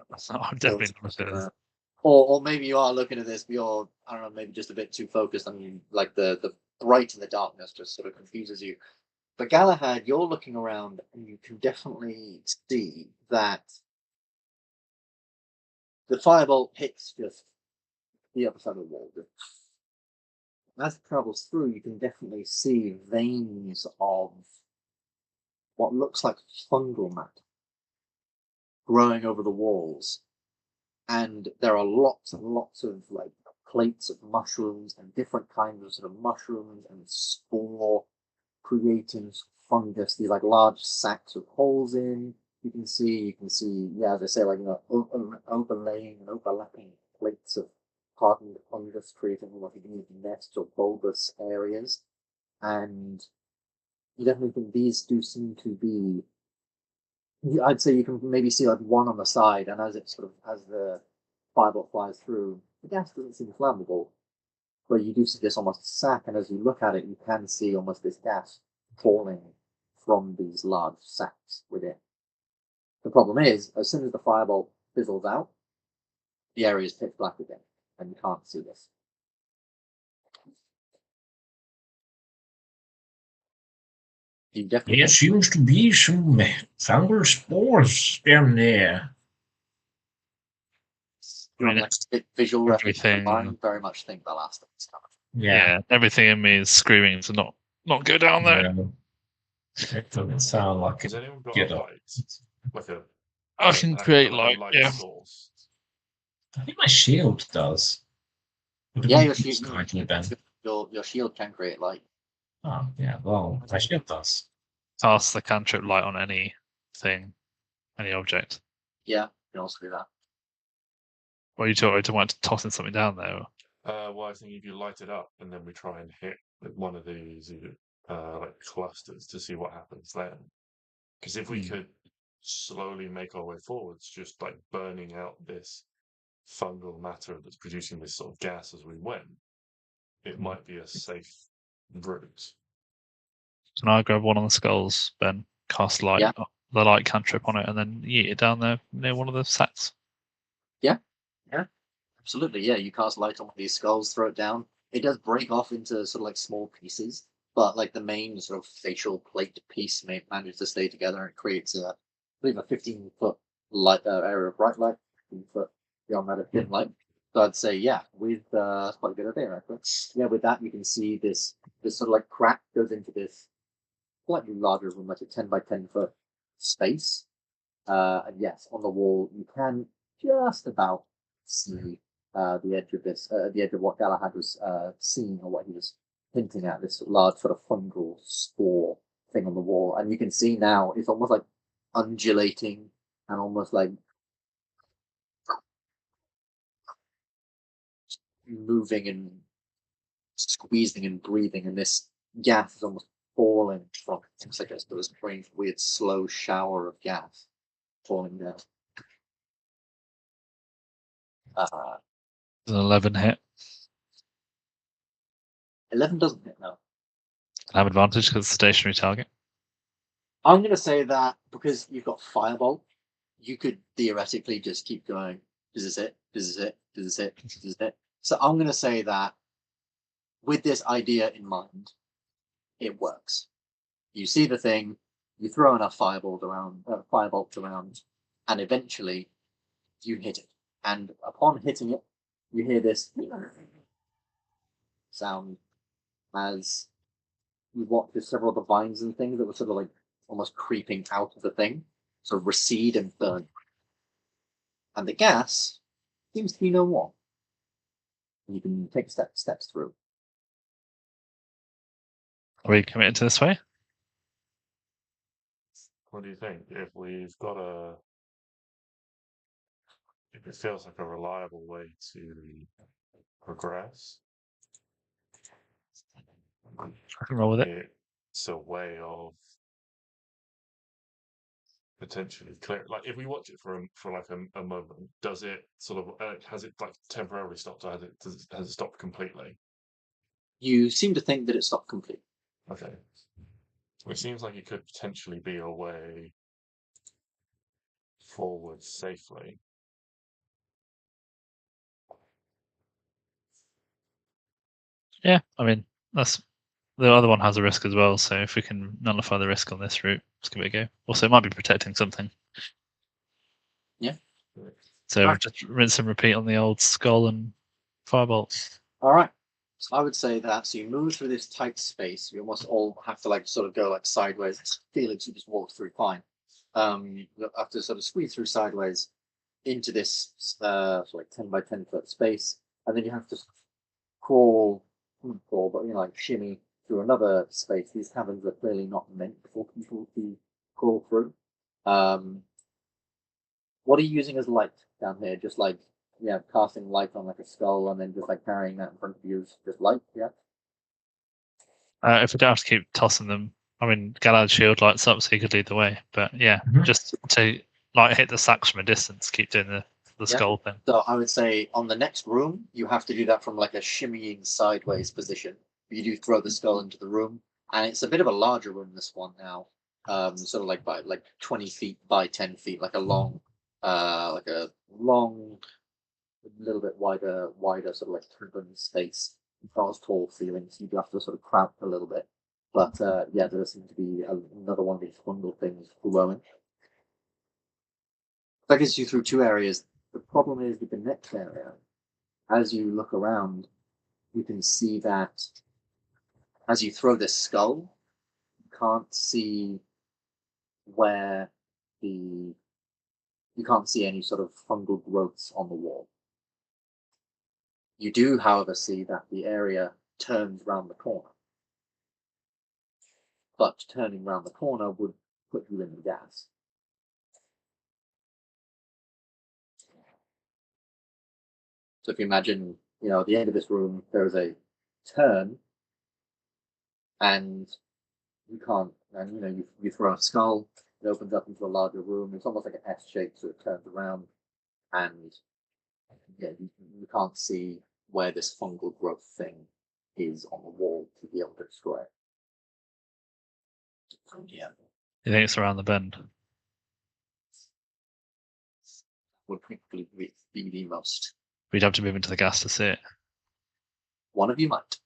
definitely not looking at this. Or maybe you are looking at this, but you're, I don't know, maybe just a bit too focused on like the bright and the darkness just sort of confuses you. But Galahad, you're looking around and you can definitely see that the firebolt hits just the other side of the wall. As it travels through, you can definitely see veins of what looks like fungal matter growing over the walls, and there are lots and lots of like plates of mushrooms and different kinds of sort of mushrooms and spore creating fungus. These like large sacks with holes in. You can see, yeah, they say like overlaying and overlapping plates of hardened fungus, creating like these nests or bulbous areas. And you definitely think these do seem to be. I'd say you can maybe see like one on the side, and as the firebolt flies through, the gas doesn't seem flammable, but you do see this almost sack, and as you look at it, you can see almost this gas falling from these large sacks within. The problem is, as soon as the firebolt fizzles out, the area is pitch black again, and you can't see this. You definitely There seems to be some fungal spores down there. Visual reference to everything. mine, very much think the last of it's coming. Yeah, everything in me is screaming to not go down there. It doesn't sound like Has it. anyone got Get a up. light? Like a I can create like light. a Yeah. source? I think my shield does. Would it Yeah, be your shield, slightly then? your shield can create light. Oh, yeah, well, my shield does. Cast the cantrip light on anything, any object. Yeah, you can also do that. Or you talking about tossing something down there? Well, I think if you light it up and then we try and hit one of these like clusters to see what happens then. Because if we could slowly make our way forwards, just like burning out this fungal matter that's producing this sort of gas as we went, it might be a safe route. Can I grab one of the skulls, Ben? Cast light, Yeah. the light cantrip on it, and then yeet it down there near one of the sacks. Absolutely, yeah. You cast light on one of these skulls, throw it down. It does break off into sort of like small pieces, but like the main sort of facial plate piece manages to stay together, and it creates I believe a 15-foot light area of bright light, 15-foot beyond that of dim light. So I'd say, yeah, with that's quite a good idea, actually. Yeah, with that you can see this sort of like crack goes into this slightly larger room, like a 10 by 10-foot space. And yes, on the wall you can just about see the edge of this, the edge of what Galahad was seeing, or what he was hinting at, this large sort of fungal spore thing on the wall. And you can see now it's almost like undulating and almost like moving and squeezing and breathing, and this gas is almost falling from it. It's like there's this weird slow shower of gas falling down. There's an 11 hit. 11 doesn't hit now. I have advantage because it's a stationary target. I'm going to say that because you've got Firebolt, you could theoretically just keep going. Is this it? Is this it? Is this it? Is this it? So I'm going to say that with this idea in mind, it works. You see the thing, you throw enough firebolts around, and eventually you hit it. And upon hitting it, you hear this sound as you watch as several of the vines and things that were sort of like almost creeping out of the thing sort of recede and burn. And the gas seems to be no more. And you can take steps through. Are we committed to this way? What do you think? If it feels like a reliable way to progress, I can roll with it. it's a way of potentially clear. Like if we watch it for like a moment, does it sort of has it like temporarily stopped, or has it stopped completely? You seem to think that it stopped completely. Okay, which seems like it could potentially be a way forward safely. Yeah, I mean, that's the other one has a risk as well, so if we can nullify the risk on this route, let's give it a go. Also, it might be protecting something. Yeah. So Right. just rinse and repeat on the old skull and firebolts. All right. So I would say that. So you move through this tight space. You almost all have to like sort of go like sideways. Felix, you just walk through fine. you'll have to sort of squeeze through sideways into this sort of like 10 by 10 foot space, and then you have to crawl, not crawl, but like shimmy through another space. These caverns are clearly not meant for people to crawl through. What are you using as light down here? Just like casting light on like a skull and then just like carrying that in front of you is just light, yeah? If we don't have to keep tossing them, I mean, Galahad's shield lights up, so he could lead the way. But yeah, just to like hit the sacks from a distance, keep doing the skull thing. So I would say on the next room, you have to do that from like a shimmying sideways position. You do throw the skull into the room, and it's a bit of a larger room. This one now, sort of like by like 20 feet by 10 feet, like a long, a little bit wider sort of like turban space. Not as tall ceilings, you do have to sort of crouch a little bit. But yeah, there seems to be another one of these fungal things glowing. That gets you through two areas. The problem is with the next area, as you look around, you can see that as you throw this skull, you can't see where you can't see any sort of fungal growths on the wall. You do, however, see that the area turns round the corner. But turning round the corner would put you in the gas. So if you imagine, at the end of this room, there is a turn, and you can't, and you throw a skull, it opens up into a larger room. It's almost like an S shape, so it turns around, and you can't see where this fungal growth thing is on the wall to be able to destroy it. Yeah. You think it's around the bend? Would probably be the most. We'd have to move into the gas to see it. One of you might.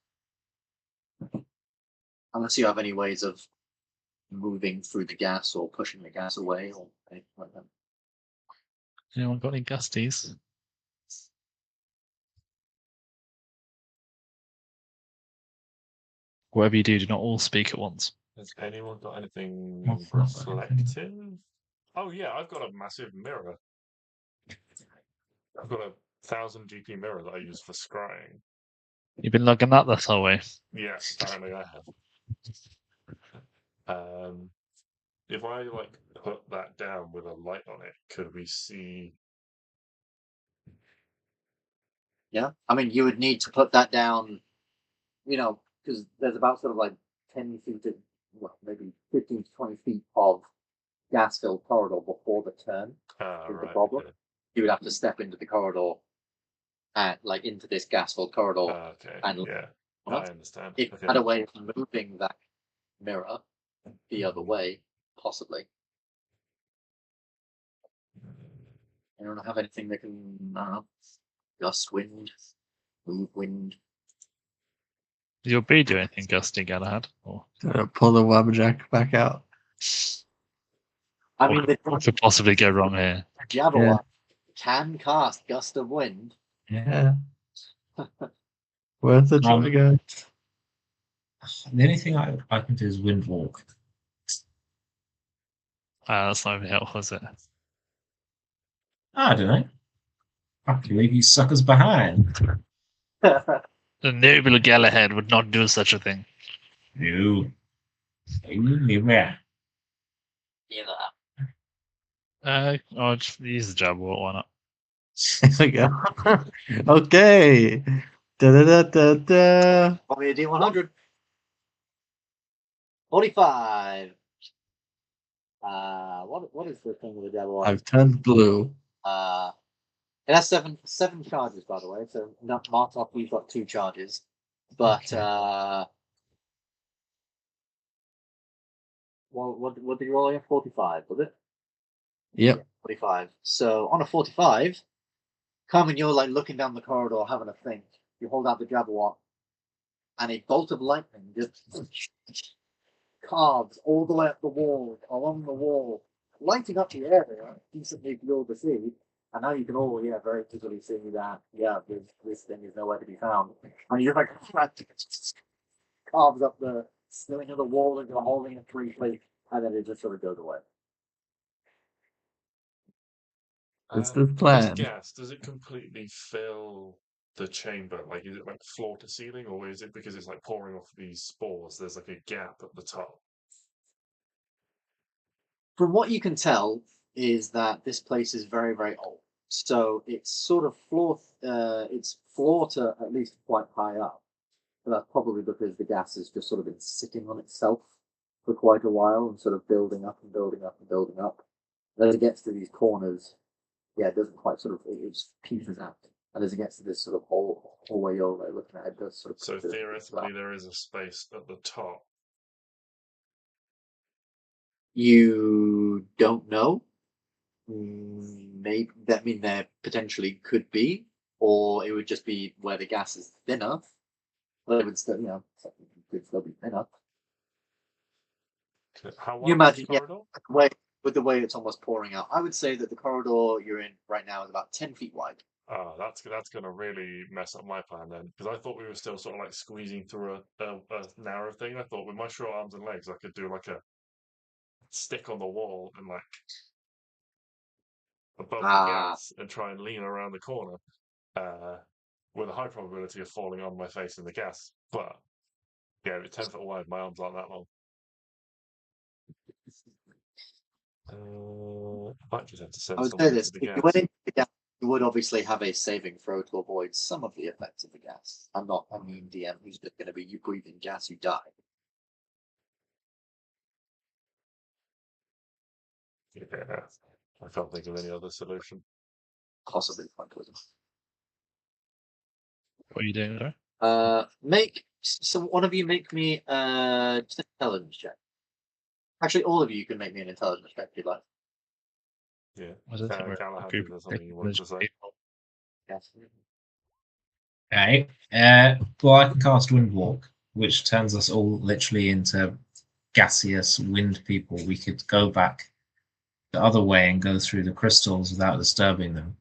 Unless you have any ways of moving through the gas or pushing the gas away or anything like that. Anyone got any gusties? Whatever you do not all speak at once. Has anyone got anything I've not got reflective? Oh yeah, I've got a massive mirror. I've got a 1000 GP mirror that I use for scrying. You've been lugging that this whole way. Yes, apparently I have. If I put that down with a light on it, could we see? Yeah, I mean, you would need to put that down, because there's about sort of like 10 feet to, maybe 15 to 20 feet of gas-filled corridor before the turn. Is the problem. Okay. You would have to step into the corridor and into this gas-filled corridor. Okay. And yeah, I understand. if you had a way of moving that mirror the other way, possibly. I don't have anything that can, gust wind, move wind. Does your bee do anything gusty, Galahad? Or Pull the wabberjack back out. I mean, what could possibly go wrong here? Jabberwock can cast gust of wind. Yeah. Worth a try, guys. The only thing I can do is wind walk. That's not even helpful, is it? I don't know. I can leave you suckers behind. The noble Galahad would not do such a thing. No. Never. I'll just use the Jabberwock, why not? There we go. Okay. Da-da-da-da-da. Probably a D100. 45. What is the thing with the Jabberwock? I've turned blue. It has seven charges, by the way. So Martok, we've got 2 charges, but what did you roll here? 45, was it? Yep. Yeah, 45. So on a 45, Carmen, you're looking down the corridor, having a think. You hold out the Jabberwock, and a bolt of lightning just carves all the way up the wall, along the wall, lighting up the area, decently below the sea. And now you can all, very easily see that, this thing is nowhere to be found. And you're carves up the ceiling of the wall into a hole in it briefly, and then it just sort of goes away. It's the This plan. gas, does it completely fill the chamber? Like, is it like floor to ceiling, or is it because it's like pouring off these spores? There's like a gap at the top. From what you can tell, is that this place is very, very old. So it's sort of it's floor to at least quite high up. But that's probably because the gas has just sort of been sitting on itself for quite a while and sort of building up and building up and building up. And as it gets to these corners, yeah, it doesn't quite sort of it just peters out. And as it gets to this sort of hallway you're looking at, it does sort of. So theoretically, there is a space at the top. You don't know. Maybe that mean there potentially could be, or it would just be where the gas is thinner. But it would still, could still be thinner. How wide You imagine, is the corridor? With the way it's almost pouring out, I would say that the corridor you're in right now is about 10 feet wide. Oh, that's going to really mess up my plan then, because I thought we were still sort of like squeezing through a narrow thing. I thought with my short arms and legs, I could do like a stick on the wall and like above the gas and try and lean around the corner with a high probability of falling on my face in the gas. But yeah, it's 10 foot wide. My arms aren't that long. I might just have to send I would someone say this: into the if you gas. went into the gas, you would obviously have a saving throw to avoid some of the effects of the gas. I'm not a mean DM who's just going to be you breathing gas, you die. Yeah, I can't think of any other solution. Possibly point poison. What are you doing there? One of you make me just an intelligence check. Actually, all of you can make me an intelligence check if you'd like. Yeah. I don't think we're a Galahad, group is there of something you want to say? Yes. Okay. Well, I can cast Windwalk, which turns us all literally into gaseous wind people. We could go back the other way and go through the crystals without disturbing them,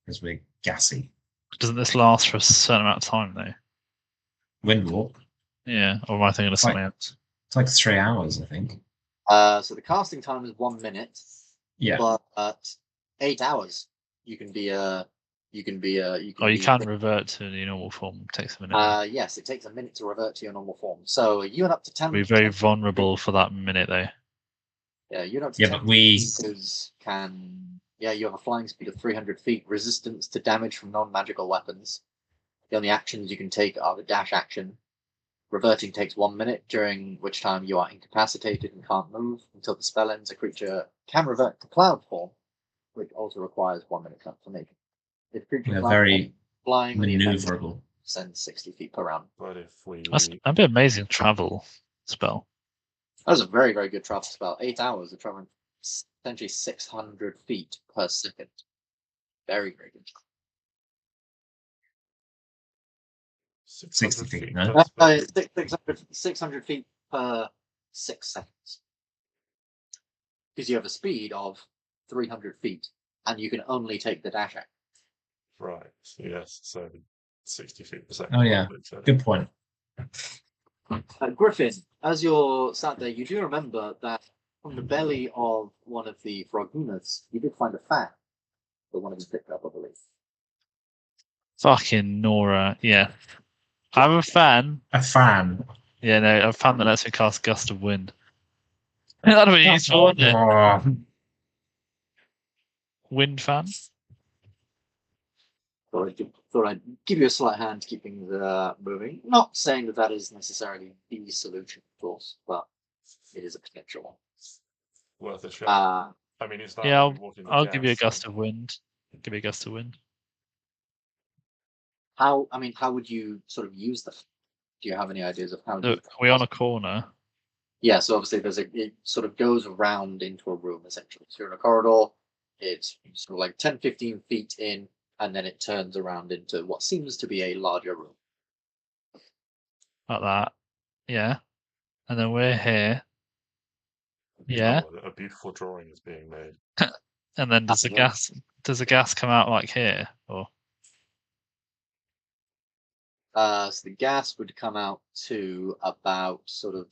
because we're gassy. Doesn't this last for a certain amount of time though? Windwalk. Yeah, or am I thinking of something else? It's like 3 hours, I think. So the casting time is 1 minute. Yeah. But at 8 hours, you can be a. You can revert to the normal form. It takes a minute. Yes, it takes a minute to revert to your normal form. So you and up to 10. We're very vulnerable for that minute though. Yeah, you're up to 10 but we can. Yeah, you have a flying speed of 300 feet, resistance to damage from non-magical weapons. The only actions you can take are the dash action. Reverting takes 1 minute, during which time you are incapacitated and can't move. Until the spell ends, a creature can revert to cloud form, which also requires 1 minute transformation. If creature very flying maneuverable. Send 60 feet per round. But if we That'd be an amazing travel spell. That was a very, very good travel spell. 8 hours of traveling essentially 600 feet per second. Very, very good. 60 feet, no? 600 feet per 6 seconds. Because you have a speed of 300 feet, and you can only take the dash action. Right. Yes. So 60 feet per second. Oh yeah. Good point. Griffin, as you're sat there, you do remember that from the belly of one of the froghunas, you did find a fan that one of them picked up, I believe. Fucking Nora, yeah. I have a fan. A fan. Yeah, no, a fan that lets me cast Gust of Wind. That'd be useful, wouldn't it? Wind fan? Thought I'd give you a slight hand to keep things moving. Not saying that that is necessarily the solution, of course, but it is a potential one. Worth a shot. I mean, it's that. Yeah, I'll give you a Gust of Wind. Give me a Gust of Wind. How would you sort of use that? Do you have any ideas of how? Look, are we on a corner? Yeah, so obviously it sort of goes around into a room essentially. So you're in a corridor, it's sort of like 10, 15 feet in, and then it turns around into what seems to be a larger room. Like that. Yeah. And then we're here. Yeah. Oh, a beautiful drawing is being made. And then does the gas come out like here? Or so the gas would come out to about sort of.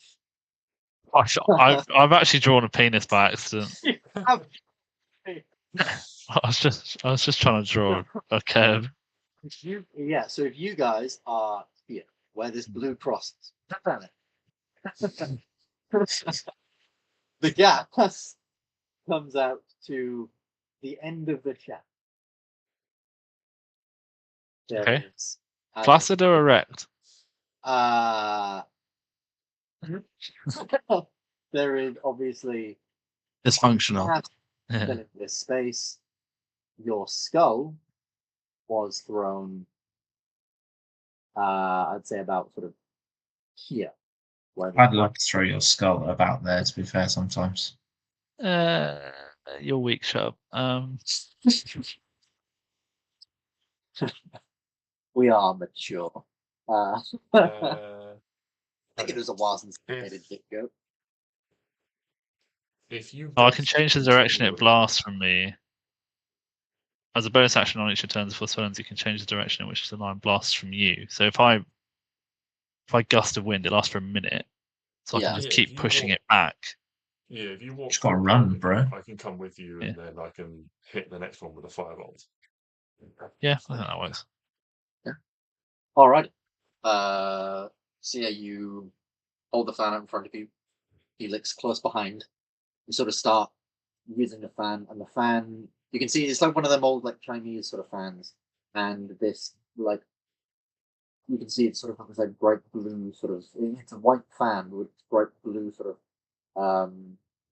I've actually drawn a penis by accident. I was just trying to draw a curve. So if you guys are here, where this blue cross is, the gap comes out to the end of the shaft. There Okay. is, Flaccid or erect? there is obviously Dysfunctional. half Yeah. filling this space. Your skull was thrown, I'd say about sort of here. Where I'd love to throw your skull about there, to be fair, sometimes. You're weak, shut up. we are mature. I think it was a while since I made a dick joke. If you Oh, I can gust change the direction it continually- blasts from me. As a bonus action on each of turns for turns, you can change the direction in which the line blasts from you. So if I gust of wind, it lasts for a minute. So I Yeah. can just Yeah, keep if you pushing walk- it back. Yeah, if you walk, Just gotta through a run, building, bro. I can come with you, Yeah. and then I can hit the next one with a firebolt. Yeah, I think that works. All right. So yeah, you hold the fan out in front of you. Felix close behind. You sort of start using the fan, and the fan you can see it's like one of them old like Chinese sort of fans, and this like you can see it's sort of has like bright blue sort of it's a white fan with bright blue sort of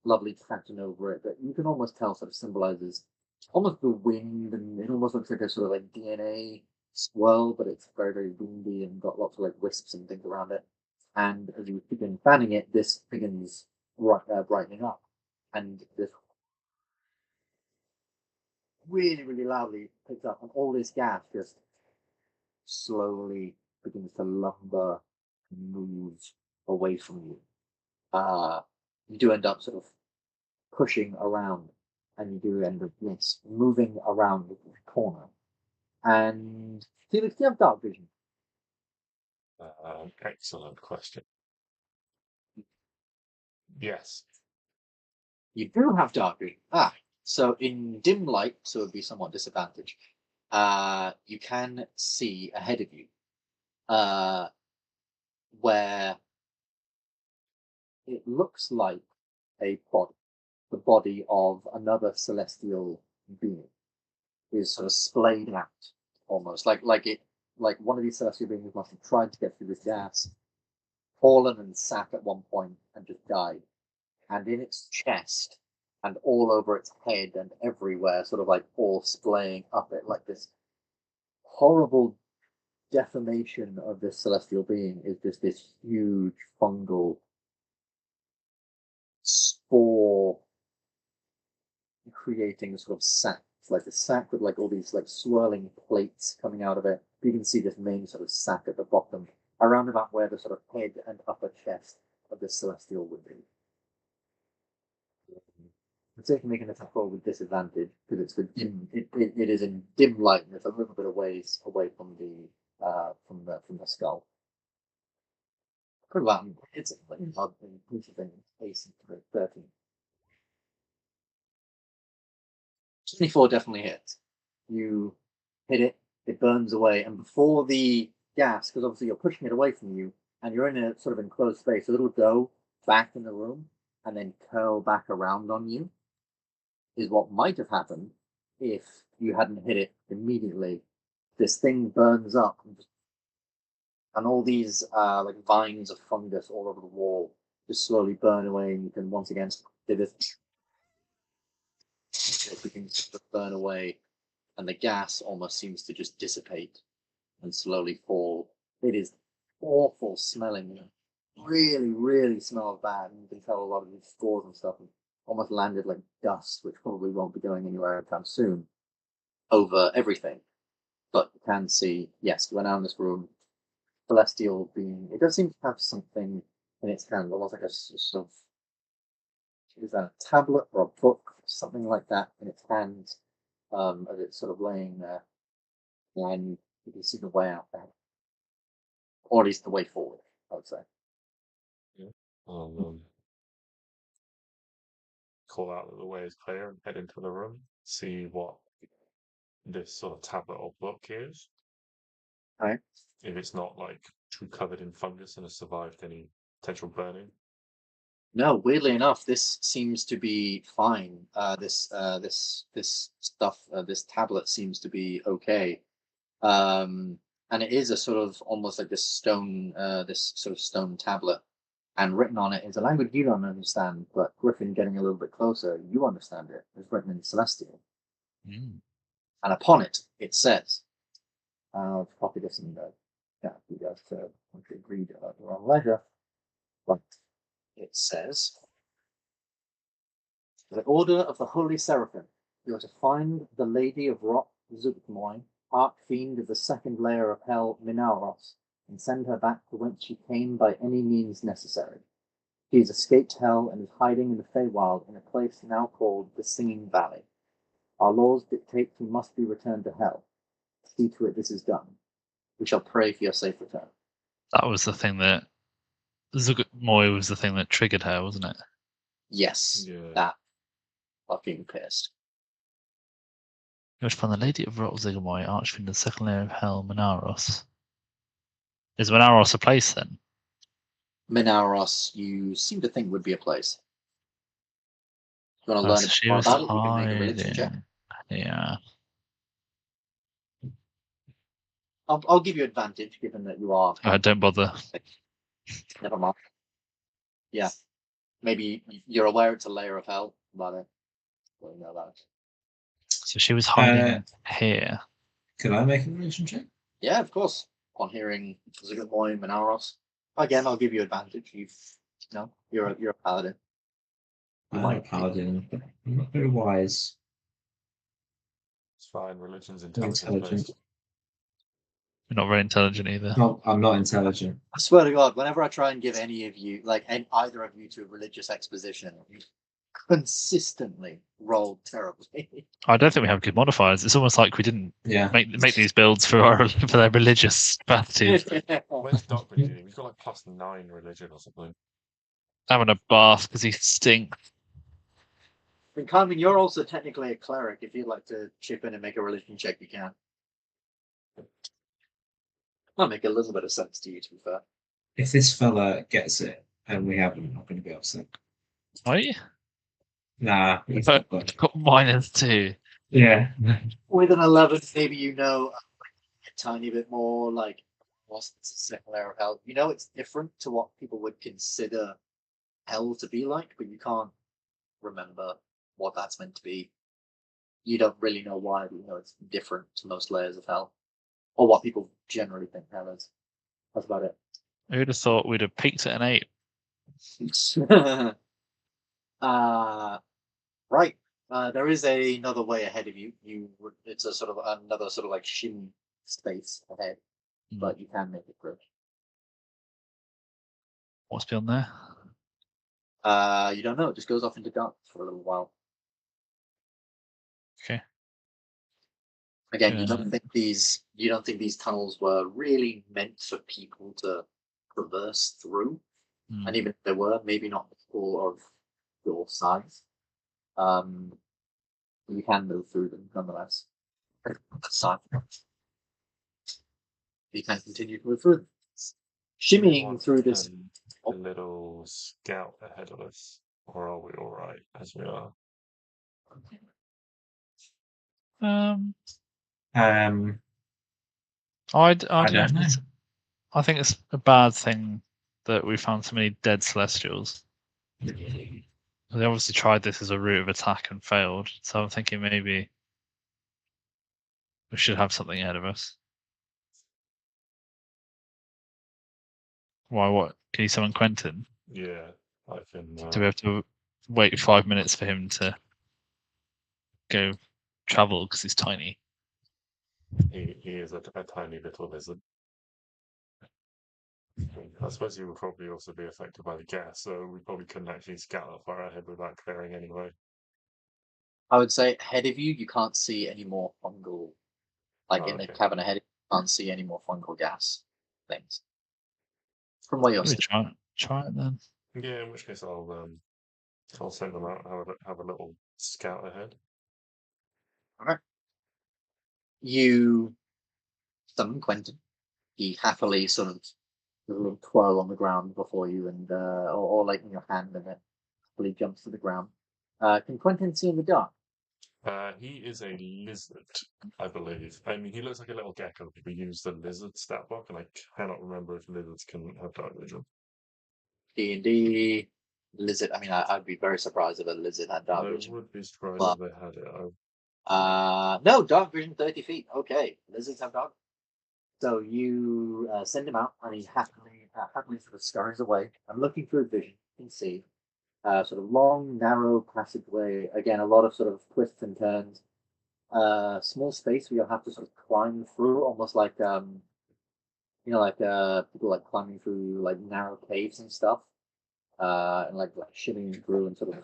lovely pattern over it that you can almost tell sort of symbolizes almost the wind, and it almost looks like a sort of like DNA swirl, but it's very, very windy and got lots of like wisps and things around it. And as you begin fanning it, this begins brightening up, and this really, really loudly picks up, and all this gas just slowly begins to lumber and move away from you. You do end up sort of pushing around, and you do end up yes, moving around the corner. And Felix, do you have dark vision? Excellent question. Yes. You do have dark vision. So in dim light, so it would be somewhat disadvantaged. You can see ahead of you, where it looks like a body, the body of another celestial being, is sort of splayed out, almost like one of these celestial beings must have tried to get through this gas, fallen and sat at one point and just died. And in its chest and all over its head and everywhere, sort of like all splaying up it, like this horrible deformation of this celestial being is just this huge fungal spore creating sort of sac. It's like a sac with like all these like swirling plates coming out of it. You can see this main sort of sac at the bottom, around about where the sort of head and upper chest of this celestial would be. It's taking making an attack roll with disadvantage because it's the dim. It is in dim light and it's a little bit of ways away from the skull. Pretty well, it's like hard thing. AC 13. 24 definitely hits. You hit it, it burns away, and before the gas, because obviously you're pushing it away from you, and you're in a sort of enclosed space, so it'll go back in the room and then curl back around on you. Is what might have happened if you hadn't hit it immediately. This thing burns up, and all these like vines of fungus all over the wall just slowly burn away, and you can once again it begins to burn away, and the gas almost seems to just dissipate and slowly fall. It is awful smelling, really, really smells bad, and you can tell a lot of these spores and stuff almost landed like dust, which probably won't be going anywhere anytime soon, over everything. But you can see, yes, when out in this room, celestial being, it does seem to have something in its hand, almost like a sort of, is that a tablet or a book, something like that in its hands, as it's sort of laying there, and you can see the way out there, or at least the way forward, I would say. Call out that the way is clear and head into the room. see what this sort of tablet or book is. Right. If it's not like covered in fungus and has survived any potential burning. No, weirdly enough, this seems to be fine. This stuff, this tablet seems to be okay. And it is a sort of almost like this sort of stone tablet, and written on it is a language you don't understand, but Griffin, getting a little bit closer, you understand it. It's written in Celestial, and upon it, it says, "I'll copy this in the chat. You guys can read at your own leisure." But it says, "The Order of the Holy Seraphim. You are to find the Lady of Rot Zugmoy, Archfiend of the second layer of Hell, Minauros, and send her back to whence she came by any means necessary. She has escaped Hell and is hiding in the Feywild in a place now called the Singing Valley. Our laws dictate she must be returned to Hell. See to it this is done. We shall pray for your safe return." That was the thing that Zugmoy was the thing that triggered her, wasn't it? Yes, Yeah. that fucking pissed. You have to find the Lady of Rot Zugmoy, Archfiend of the second layer of Hell, Minauros. Is Minauros a place then? Minauros, you seem to think would be a place. If you want to learn a So bit she more was about it, you can make a religion check. hiding. Yeah. I'll give you advantage, given that you are. Don't bother. Never mind. Yeah, maybe you're aware it's a layer of hell, but what do you know about it? So she was hiding here. Can I make a religion check? Yeah, of course. On hearing Zugmoy and Minauros, again, I'll give you advantage. You're a paladin. You I'm might a paladin, but I'm not very wise. It's fine. Religion's Intelligent. intelligence based. You're not very intelligent either. No, I'm not intelligent. I swear to God, whenever I try and give any of you, either of you, to a religious exposition, you consistently roll terribly. I don't think we have good modifiers. It's almost like we didn't Yeah. make these builds for their religious attitude. Where's Doc reading? He's got like +9 religion or something. Having a bath because he stinks. And Carmen, you're also technically a cleric. If you'd like to chip in and make a religion check, you can. Might make a little bit of sense to you, to be fair. If this fella gets it and we haven't, I'm not going to be upset. Are you? Nah. I've got -2. Yeah. With an 11, maybe you know a tiny bit more, like, what's the second layer of hell. You know it's different to what people would consider hell to be like, but you can't remember what that's meant to be. You don't really know why, but you know it's different to most layers of hell, or what people generally think hell is. That's about it. Who would have thought we'd have peaked at an 8? Right. There is another way ahead of you. It's a sort of another sort of like shim space ahead, but you can make it through. What's beyond there? You don't know. It just goes off into darkness for a little while. Okay. Again, you don't think these tunnels were really meant for people to traverse through, and even if they were, maybe not all of your size. You can move through them nonetheless. That's fine. You can continue to move through them. Shimmying through this. A little scout ahead of us, or are we all right as we are? I don't know. I think it's a bad thing that we found so many dead celestials. They obviously tried this as a route of attack and failed, so I'm thinking maybe we should have something ahead of us. Why? What? Can you summon Quentin? Yeah, I can. Do we have to wait 5 minutes for him to go travel because he's tiny? He is a tiny little lizard. I suppose he would probably also be affected by the gas, so we probably couldn't actually scout that far ahead without clearing anyway. I would say ahead of you, you can't see any more fungal. In the cavern ahead, you can't see any more fungal gas things. From where you're sitting. Try it then. Yeah, in which case I'll send them out, have a little scout ahead. Okay. You summon Quentin. He happily sort of a little twirl on the ground before you, and or like in your hand, and then happily jumps to the ground. Can Quentin see in the dark? He is a lizard, I believe. I mean, he looks like a little gecko. We use the lizard stat block, and I cannot remember if lizards can have dark vision. D&D lizard. I mean, I'd be very surprised if a lizard had dark I vision. would be surprised But- if they had it. No, dark vision 30 feet. Okay, lizards have dark. So you send him out, and he happily sort of scurries away. I'm looking through his vision. You can see sort of long, narrow passageway. Again, a lot of sort of twists and turns. Small space where you'll have to sort of climb through, almost like like people like climbing through like narrow caves and stuff, and like shimmying through and sort of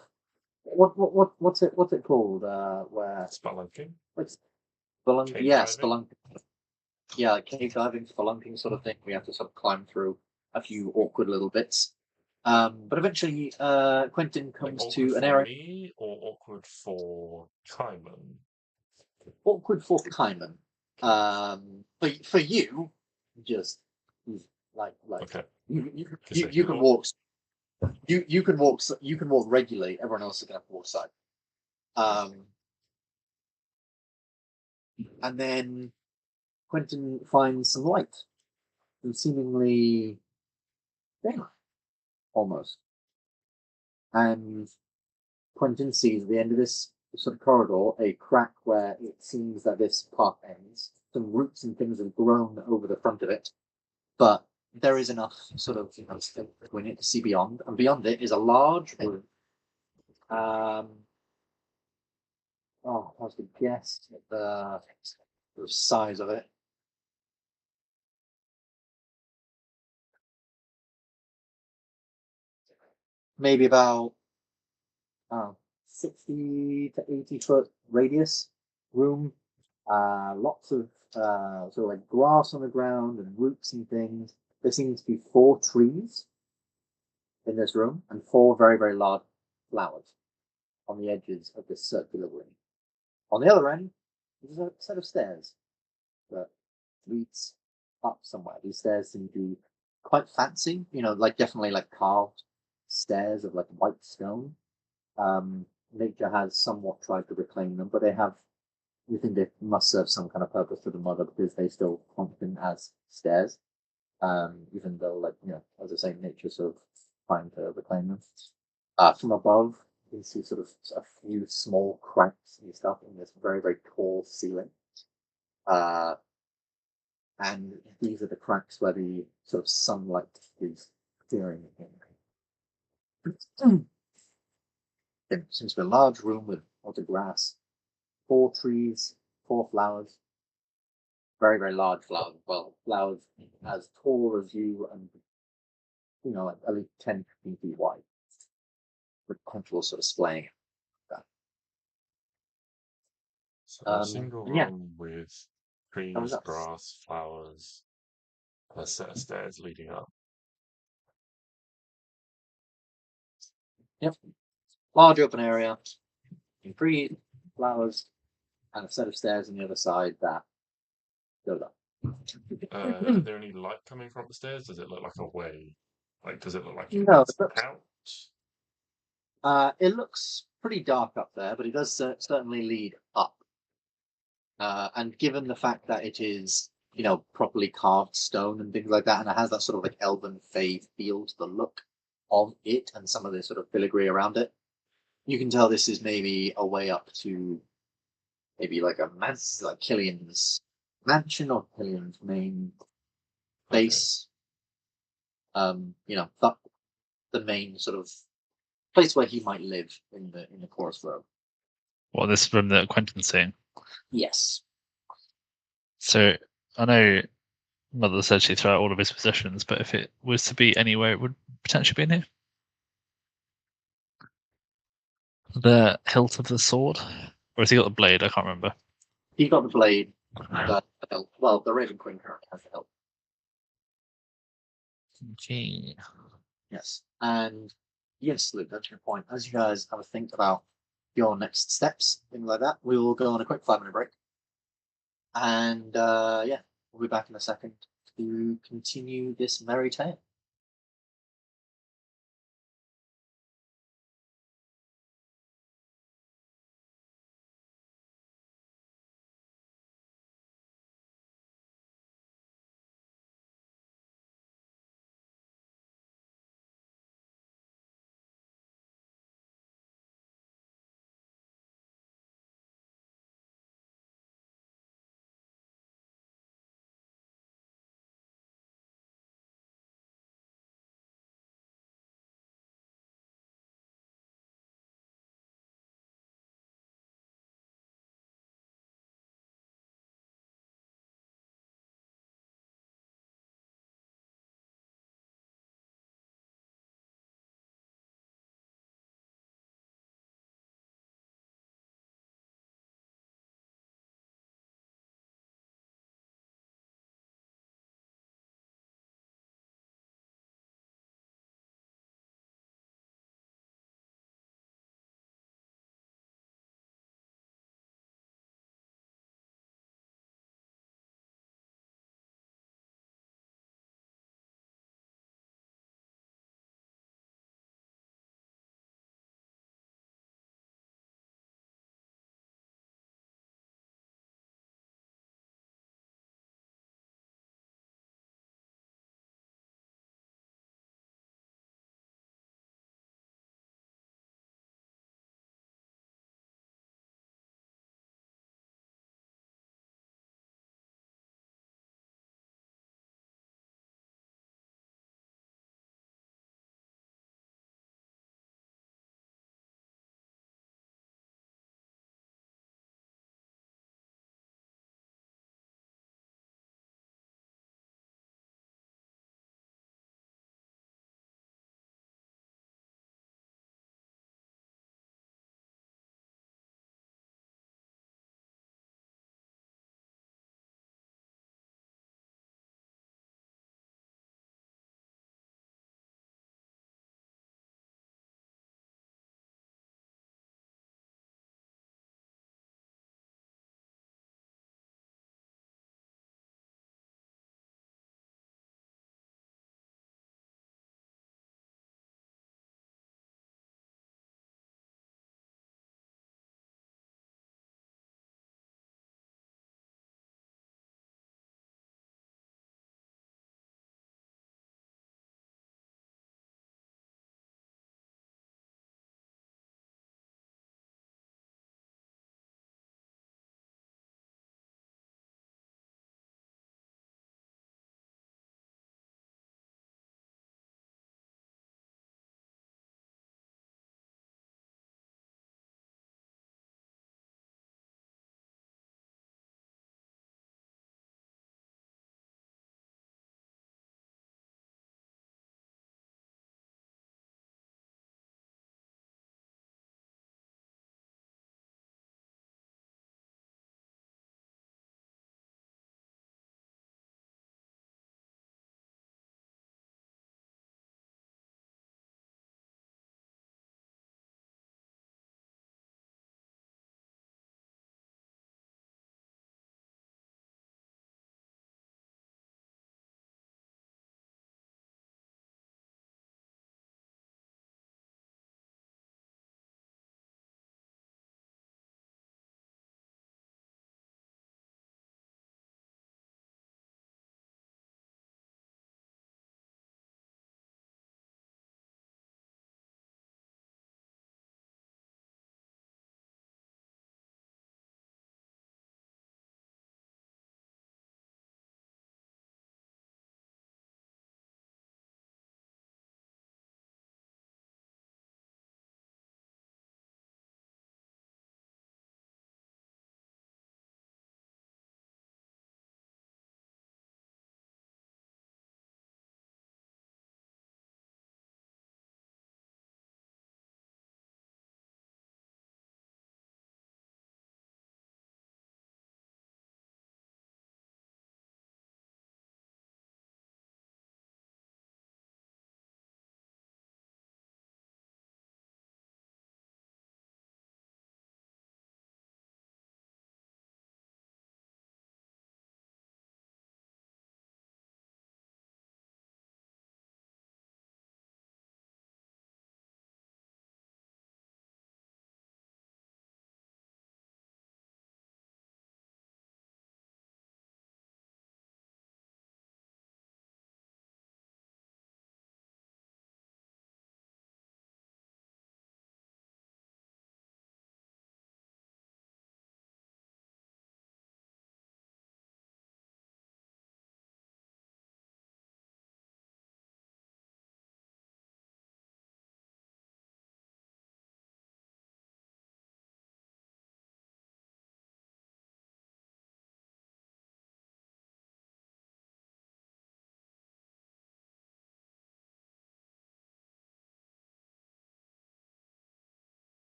what's it called? Where Spelunking? what's spelunking? Cave Yeah, diving? spelunking. Yeah, like cave diving, spelunking sort of thing. We have to sort of climb through a few awkward little bits. But eventually, Quentin Like comes awkward to an for area me or awkward for Kaiman? awkward for Kaiman. For you, just like Okay. you can walk. You can walk. You can walk regularly. Everyone else is going to have to walk side. And then Quentin finds some light, and seemingly daylight, almost. And Quentin sees at the end of this sort of corridor a crack where it seems that this path ends. Some roots and things have grown over the front of it, but there is enough sort of space between it to see beyond. And beyond it is a large room. Oh, I was to guess at the size of it. Maybe about 60 to 80 foot radius room. Lots of sort of like grass on the ground and roots and things. There seems to be 4 trees in this room and 4 very, very large flowers on the edges of this circular room. On the other end, there's a set of stairs that leads up somewhere. These stairs seem to be quite fancy, like definitely like carved stairs of like white stone. Nature has somewhat tried to reclaim them, but we think they must serve some kind of purpose to the mother because they still function as stairs. Even though, like, as I say, nature sort of trying to reclaim them. From above, you can see sort of a few small cracks and stuff in this very, very tall ceiling. And these are the cracks where the sort of sunlight is peering in. It seems to be a large room with lots of grass, 4 trees, 4 flowers, very, very large flowers. Well, flowers as tall as you and, like at least 10, 15 feet wide, with contour sort of splaying. So a single yeah. room with That was trees, us. grass, flowers, a set of stairs leading up. Yep. Large open area, trees, flowers, and a set of stairs on the other side that goes up. Is there any light coming from the stairs? Does it look like a way? Like, does it look like No, it's out? It looks pretty dark up there, but it does certainly lead up. And given the fact that it is, properly carved stone and things like that, and it has that sort of like elven fey feel to the look of it and some of the sort of filigree around it, you can tell this is maybe a way up to maybe like like Killian's mansion or Killian's main base. The main sort of place where he might live in the chorus row. What, this room that Quentin's seeing? Yes. So I know Mother said she threw out all of his possessions, but if it was to be anywhere, it would potentially be in here. The hilt of the sword, or has he got the blade? I can't remember. He got the blade. Well, the Raven Queen currently has the hilt. Okay. Yes. And yes, Luke, that's your point. As you guys have a think about your next steps, things like that. We will go on a quick 5-minute break. And yeah, we'll be back in a second to continue this merry tale.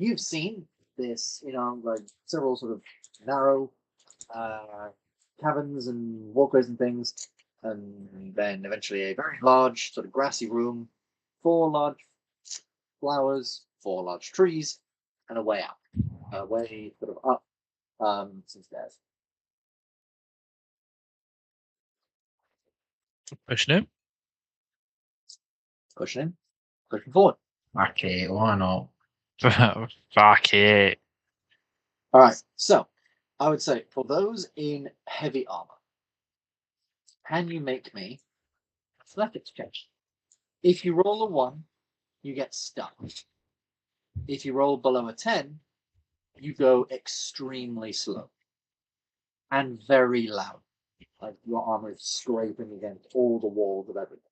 you've seen this, like several sort of narrow caverns and walkways and things, and then eventually a very large sort of grassy room, 4 large flowers, 4 large trees, and a way out, a way sort of up some stairs. Pushing him. Pushing forward. Okay, why not? Fuck it. All right, so I would say for those in heavy armor, can you make me athletics check? If you roll a 1, you get stuck. If you roll below a 10, you go extremely slow and very loud. Like your armor is scraping against all the walls of everything.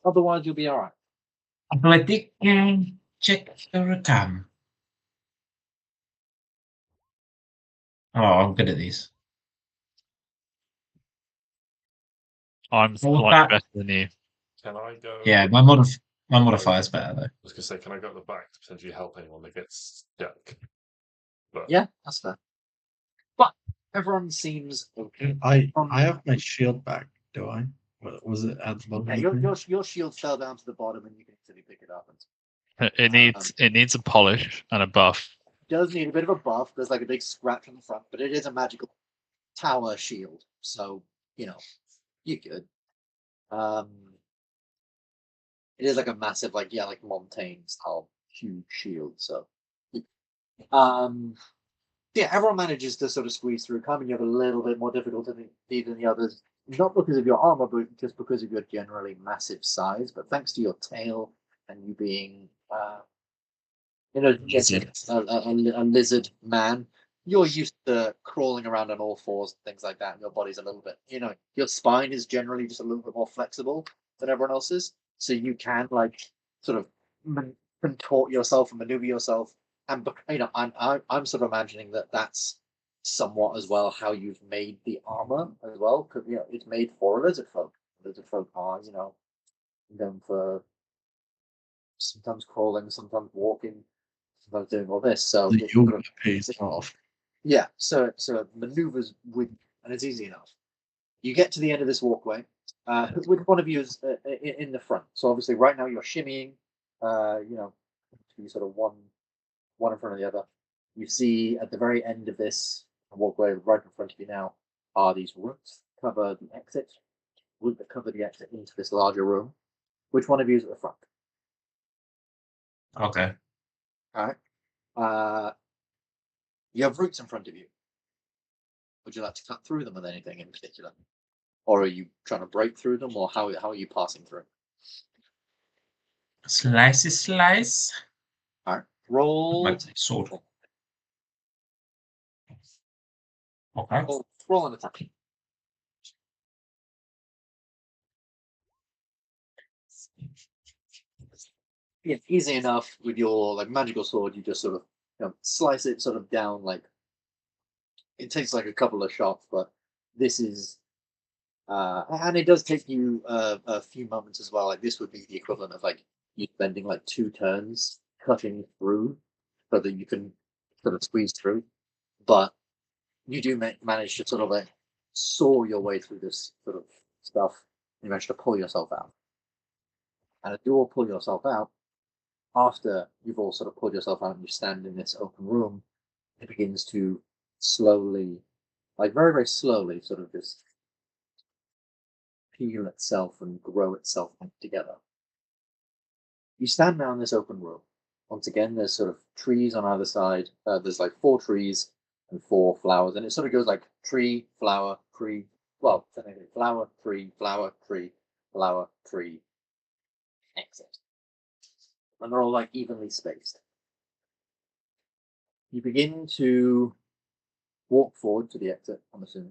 Otherwise, you'll be all right. Athletic check your cam. Oh, I'm good at these. I'm What was slightly that? better than you. Can I go? Yeah, my modifier's better though. I was gonna say, can I go at the back to potentially help anyone that gets stuck? But Yeah, that's fair. But everyone seems okay. I have my shield back. Do I? Was it at the bottom? Yeah, of the your shield fell down to the bottom, and you can easily pick it up. It needs a polish and a buff. Does need a bit of a buff. There's like a big scratch on the front, but it is a magical tower shield, so you're good. It is like a massive, like Montaigne style huge shield. So, yeah, everyone manages to sort of squeeze through. Carmen, you have a little bit more difficulty than the others, not because of your armor, but just because of your generally massive size. But thanks to your tail and you being, just a lizard man, you're used to crawling around on all fours and things like that. And your body's a little bit, your spine is generally just a little bit more flexible than everyone else's, so you can like sort of contort yourself and maneuver yourself. And I'm sort of imagining that that's somewhat as well how you've made the armor as well, because it's made for lizard folk. Lizard folk are known for sometimes crawling, sometimes walking, sometimes doing all this. So The yoga pays off. yeah, so maneuvers with, and it's easy enough. You get to the end of this walkway. Which one of you is in the front? So obviously, right now you're shimmying. You sort of one in front of the other. You see at the very end of this walkway, right in front of you now, are these roots cover the exit. Wood that cover the exit into this larger room. Which one of you is at the front? Okay. All right. You have roots in front of you. Would you like to cut through them with anything in particular? Or are you trying to break through them, or how are you passing through? Slice. All right. Roll. My sword. Okay. Roll an attack. Yeah, easy enough with your like magical sword. You just sort of slice it sort of down. Like it takes like a couple of shots, but this is and it does take you a few moments as well. Like this would be the equivalent of like you spending like 2 turns cutting through so that you can sort of squeeze through. But you do manage to sort of like saw your way through this sort of stuff. You manage to pull yourself out, and as you all pull yourself out, after you've all sort of pulled yourself out and you stand in this open room, it begins to slowly, like very, very slowly, sort of just peel itself and grow itself back together. You stand now in this open room. Once again, there's sort of trees on either side. There's like 4 trees and 4 flowers, and it sort of goes like tree, flower, tree. Well, technically, flower, tree, flower, tree, flower, tree, exit. And they're all like evenly spaced. You begin to walk forward to the exit, I'm assuming.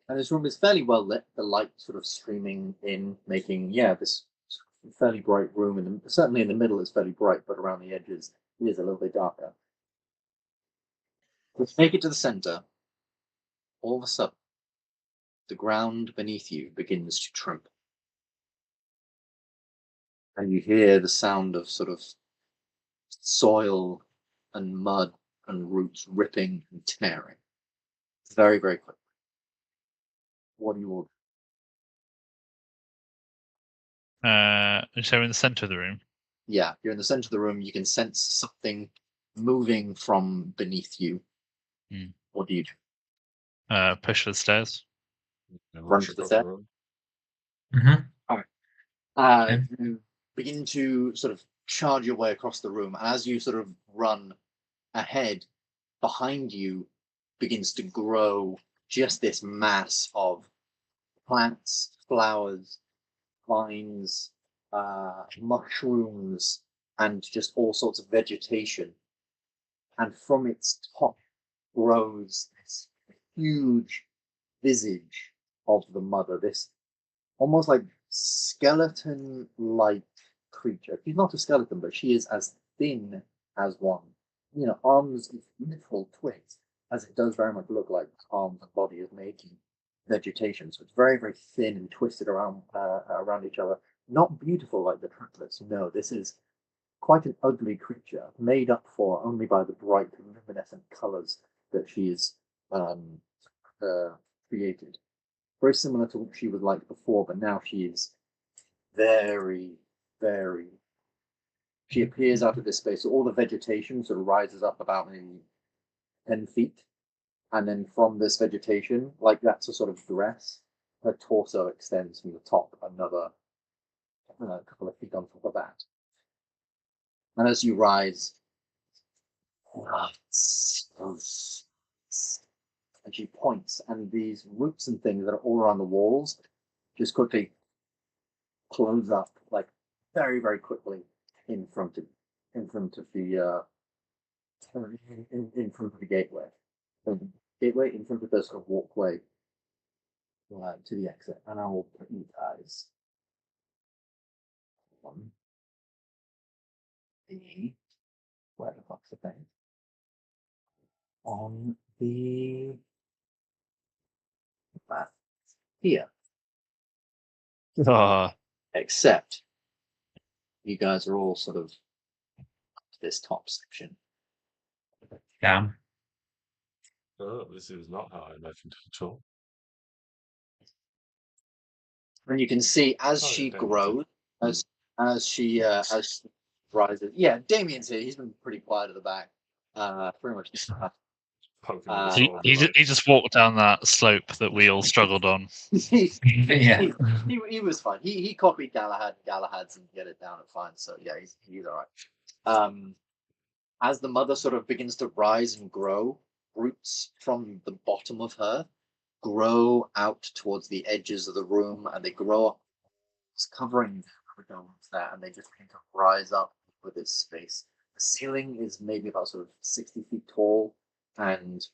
And this room is fairly well lit, the light sort of streaming in, making, this fairly bright room. And certainly in the middle is fairly bright, but around the edges it is a little bit darker. To make it to the center, all of a sudden, the ground beneath you begins to tremble. and you hear the sound of sort of soil and mud and roots ripping and tearing very, very quickly. What do you all do? So in the center of the room. Yeah, you're in the center of the room. You can sense something moving from beneath you. What do you do? Push the stairs. Run to the across stairs? room. You begin to sort of charge your way across the room. As you sort of run ahead, behind you begins to grow just this mass of plants, flowers, vines, mushrooms, and just all sorts of vegetation. And from its top grows this huge visage of the mother, this almost like skeleton-like creature. She's not a skeleton, but she is as thin as one. You know, arms and little twigs, as it does very much look like arms and body is making vegetation. So it's very, very thin and twisted around around each other. Not beautiful like the triplets. No, this is quite an ugly creature, made up for only by the bright luminescent colours that she is created. Very similar to what she was like before, but now she is very, very. She appears out of this space. So all the vegetation sort of rises up about maybe 10 feet. And then from this vegetation, like that's a sort of dress, her torso extends from the top another couple of feet on top of that. And as you rise, and she points, and these roots and things that are all around the walls just quickly close up, like very, very quickly in front of the in front of the gateway. The gateway in front of the sort of walkway to the exit, and I will put you guys on the where the fuck's the thing? On the map here. Oh, Except you guys are all sort of up to this top section. Damn. Oh, this is not how I imagined it at all. And you can see as Oh, yeah, she Damien's grows, as she rises. Yeah, Damien's here. He's been pretty quiet at the back. Pretty much. Poking with a he, sword, he, like, he just walked down that slope that we all struggled on. Yeah. he was fine. He copied Galahad's and get it down at fine. So yeah, he's all right. As the mother sort of begins to rise and grow, roots from the bottom of her grow out towards the edges of the room, and they grow up, covering the domes there, and they just begin to rise up with this space. The ceiling is maybe about sort of 60 feet tall, and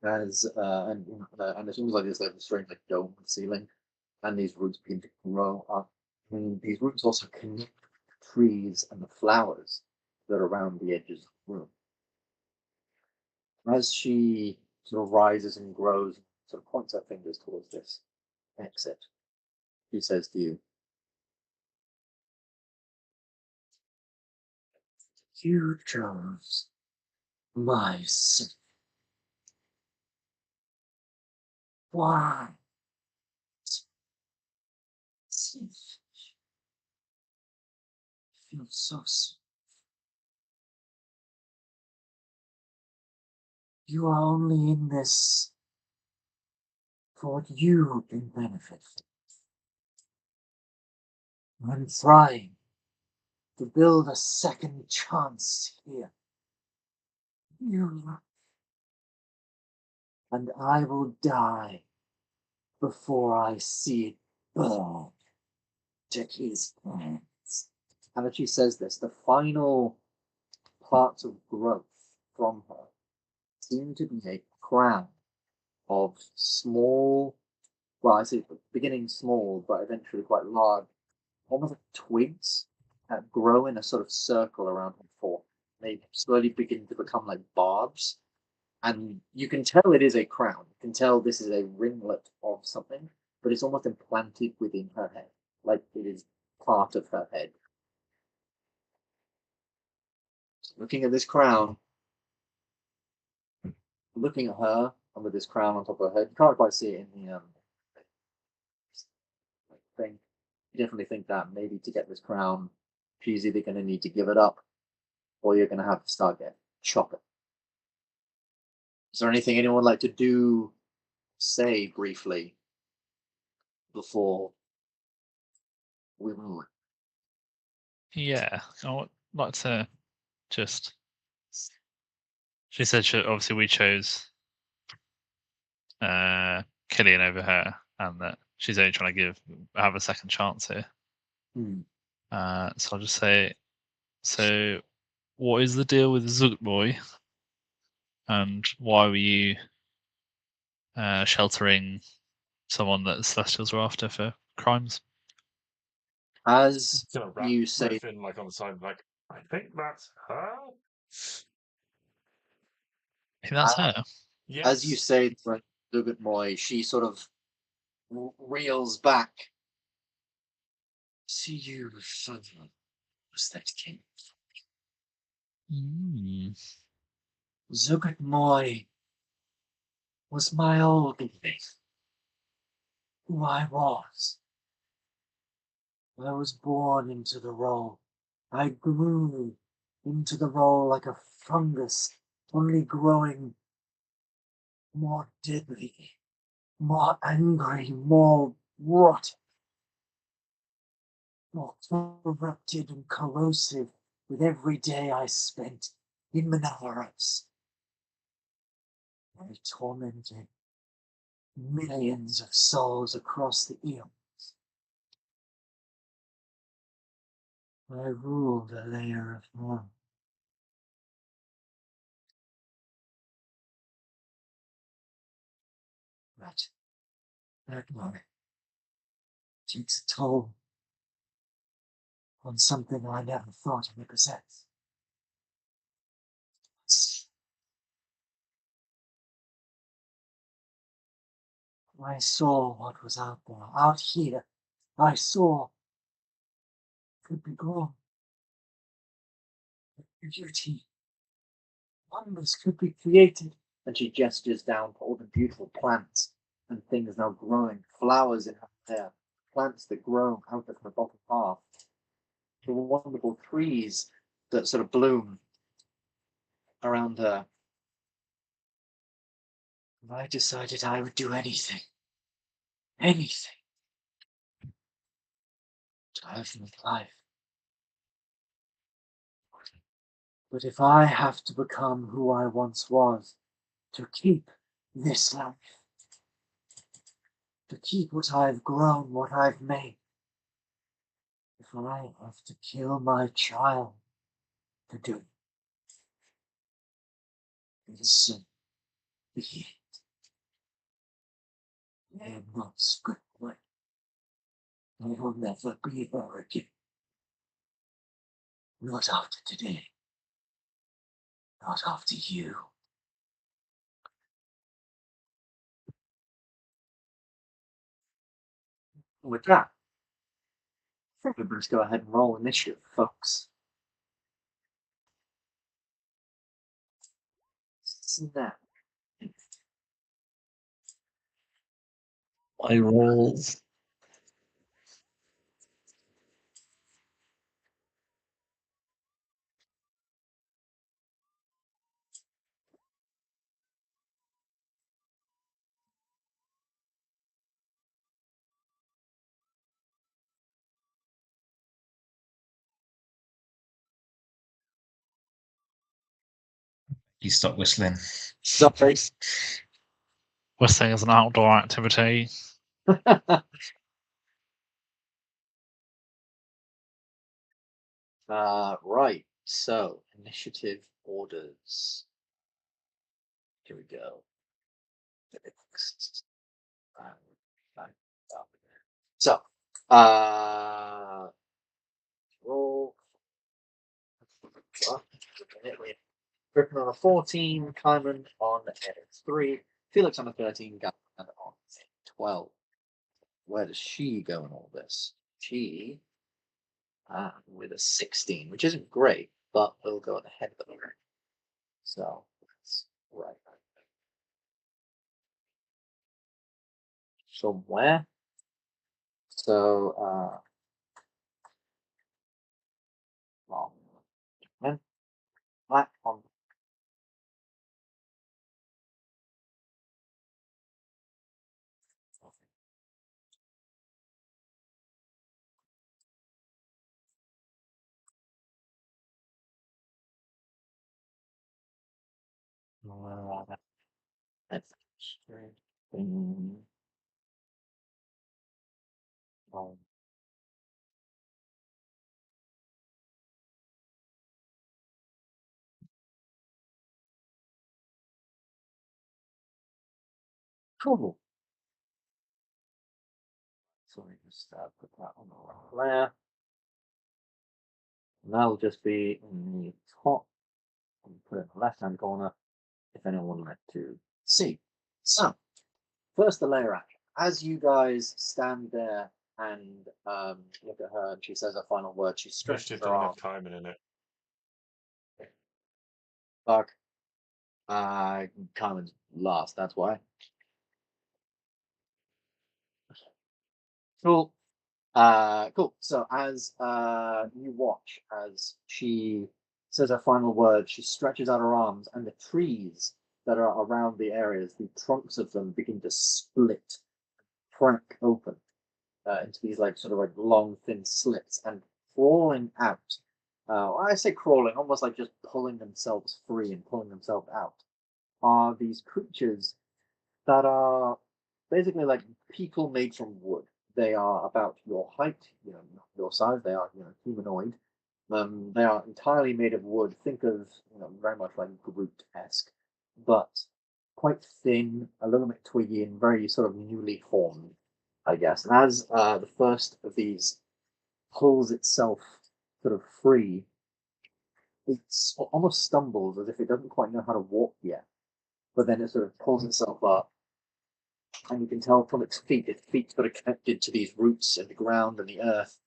and it seems like there's like a strange like dome ceiling, and these roots begin to grow up. And these roots also connect the trees and the flowers that are around the edges of the room. As she sort of rises and grows, sort of points her fingers towards this exit, she says to you, "You chose my son. Why? I feel so sorry. You are only in this for what you can benefit from. I'm trying to build a second chance here. You and I will die before I see it burn to his hands." And as she says this, the final parts of growth from her seem to be a crown of small, well, I say beginning small, but eventually quite large, almost like twigs that grow in a sort of circle around her fork. They slowly begin to become like barbs. And you can tell it is a crown. You can tell this is a ringlet of something, but it's almost implanted within her head. Like it is part of her head. Looking at this crown, looking at her, and with this crown on top of her head, you can't quite see it in the thing. You definitely think that maybe to get this crown, she's either going to need to give it up, or you're going to have to start getting chopping. Is there anything anyone would like to do, say briefly, before we move? Yeah, I would like to just. She said obviously we chose Killian over her, and that she's only trying to have a second chance here. So I'll just say, so what is the deal with Zugboy, and why were you sheltering someone that the Celestials were after for crimes? As Gonna wrap you say, Griffin like on the side, like I think that's her. I think that's her. Yes. as you say, Dugutmoy, she sort of reels back. See you, son. Was that king? Zugutmoy was my old life. Who I was. I was born into the role. I grew into the role like a fungus, only growing more deadly, more angry, more rotten, more corrupted and corrosive with every day I spent in Manaros. I tormented millions of souls across the eons. I ruled a layer of hell. But that one takes a toll on something I never thought I would possess. I saw what was out there, out here. I saw could be grown. Beauty, wonders could be created. And she gestures down to all the beautiful plants and things now growing, flowers in her hair, plants that grow out of her bottom half, the wonderful trees that sort of bloom around her. And I decided I would do anything to have my life. But if I have to become who I once was, to keep this life, to keep what I've grown, what I've made, if I have to kill my child to do it, then so be it. I am not Scriptwood. I will never be her again. Not after today. Not after you. With that, let's go ahead and roll initiative, folks. Snap. I rolls. You stop whistling. Sorry. Whistling is an outdoor activity. Right, so initiative orders. Here we go. So, roll. Griffin on a 14, Kaiman on a 3, Felix on a 13, Galahad on a 12. Where does she go in all this? She with a 16, which isn't great, but we'll go ahead of her. So that's right. Somewhere. So wrong. Black on. That's straight. Cool. So we just put that on the right layer. And that'll just be in the top. And put it in the left-hand corner if anyone would like to see. So, first the layer action. As you guys stand there and look at her and she says her final word, she stretches her arm. Timing in it. Fuck. Carmen's last, that's why. Cool. Cool. So as you watch as she says her final word, she stretches out her arms, and the trees that are around the areas, the trunks of them begin to split, crack open into these like sort of like long, thin slits, and crawling out. I say crawling, almost like just pulling themselves free and pulling themselves out, are these creatures that are basically like people made from wood. They are about your height, your size. They are, humanoid. They are entirely made of wood. Think of, very much like Groot-esque, but quite thin, a little bit twiggy, and very sort of newly formed, I guess. And as the first of these pulls itself sort of free, it almost stumbles as if it doesn't quite know how to walk yet. But then it sort of pulls itself up, and you can tell from its feet sort of connected to these roots in the ground and the earth.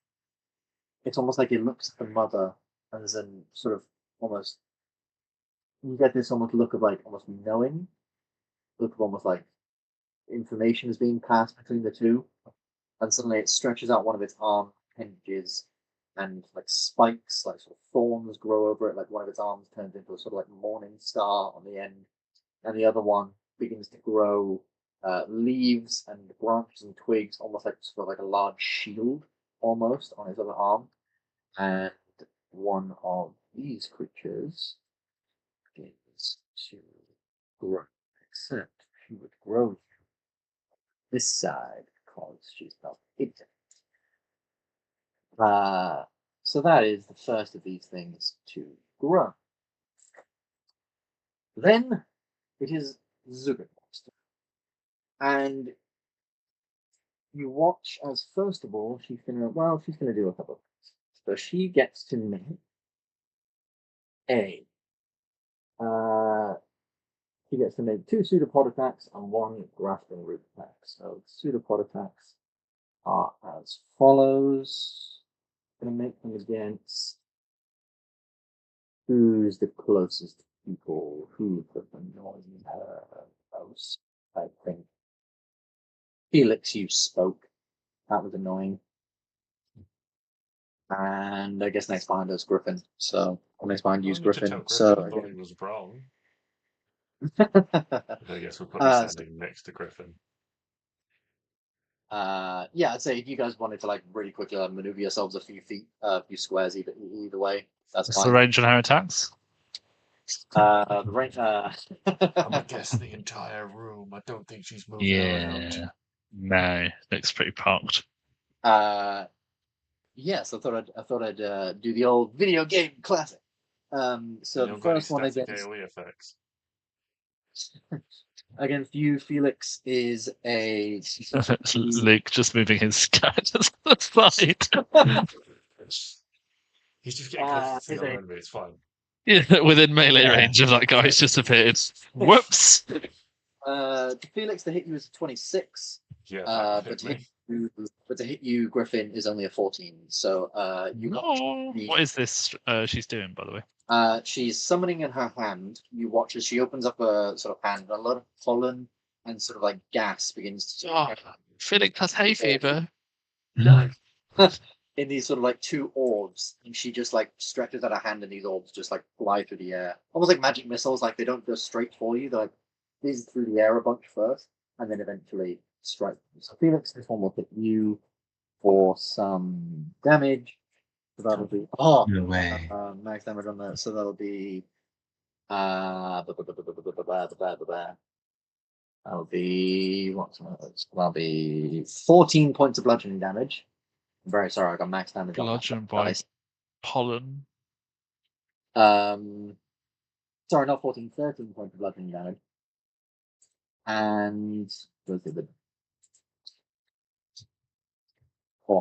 It's almost like it looks at the mother as in sort of almost, you get this almost look of like almost knowing, look of almost like information is being passed between the two, and suddenly it stretches out one of its arm appendages, and like spikes, like sort of thorns grow over it, like one of its arms turns into a sort of like morning star on the end, and the other one begins to grow leaves and branches and twigs, almost like sort of like a large shield almost on his other arm. And one of these creatures begins to grow, except she would grow this side because she's not hidden. So that is the first of these things to grow. Then it is Zugger. And you watch as, first of all, she's gonna do a couple of things. So she gets to make she gets to make 2 pseudopod attacks and 1 grasping root attack. So pseudopod attacks are as follows. I'm gonna make them against who's the closest people, who could annoy her most, I think. Felix, you spoke. That was annoying. And I guess next behind us Griffin. So next behind you is Griffin. So I thought he was wrong. I guess we're probably standing next to Griffin. Yeah, I'd say if you guys wanted to like really quickly maneuver yourselves a few feet, a few squares either way, that's What's fine. the range on her attacks? The range. I'm gonna guess the entire room. I don't think she's moving around. No, looks pretty parked. Yes, I thought I'd do the old video game classic. So the first one against AoE effects. against you, Felix, is a Luke just moving his scat to the side. He's just getting close to the enemy. It's fine. Yeah, within melee range of that guy, he's just appeared. Whoops. Felix, to hit you is 26. Yeah, but that to hit hit me. you, but to hit you, Griffin is only a 14. So you got No. What is this she's doing, by the way? she's summoning in her hand. You watch as she opens up a sort of hand, and a lot of pollen and sort of like gas begins to Oh, Felix has hay fever. No. in these sort of like two orbs, and she just like stretches out her hand, and these orbs just like fly through the air, almost like magic missiles. Like they don't go straight for you; they're like these through the air a bunch first, and then eventually strike you. So Felix, this one will hit you for some damage. So that'll be No way. max damage on that. So that'll be that'll be what's that? That'll be 14 points of bludgeoning damage. I'm very sorry, I got max damage on that Bludgeoned by dice. pollen. Sorry, not 14, 13 points of bludgeoning damage. And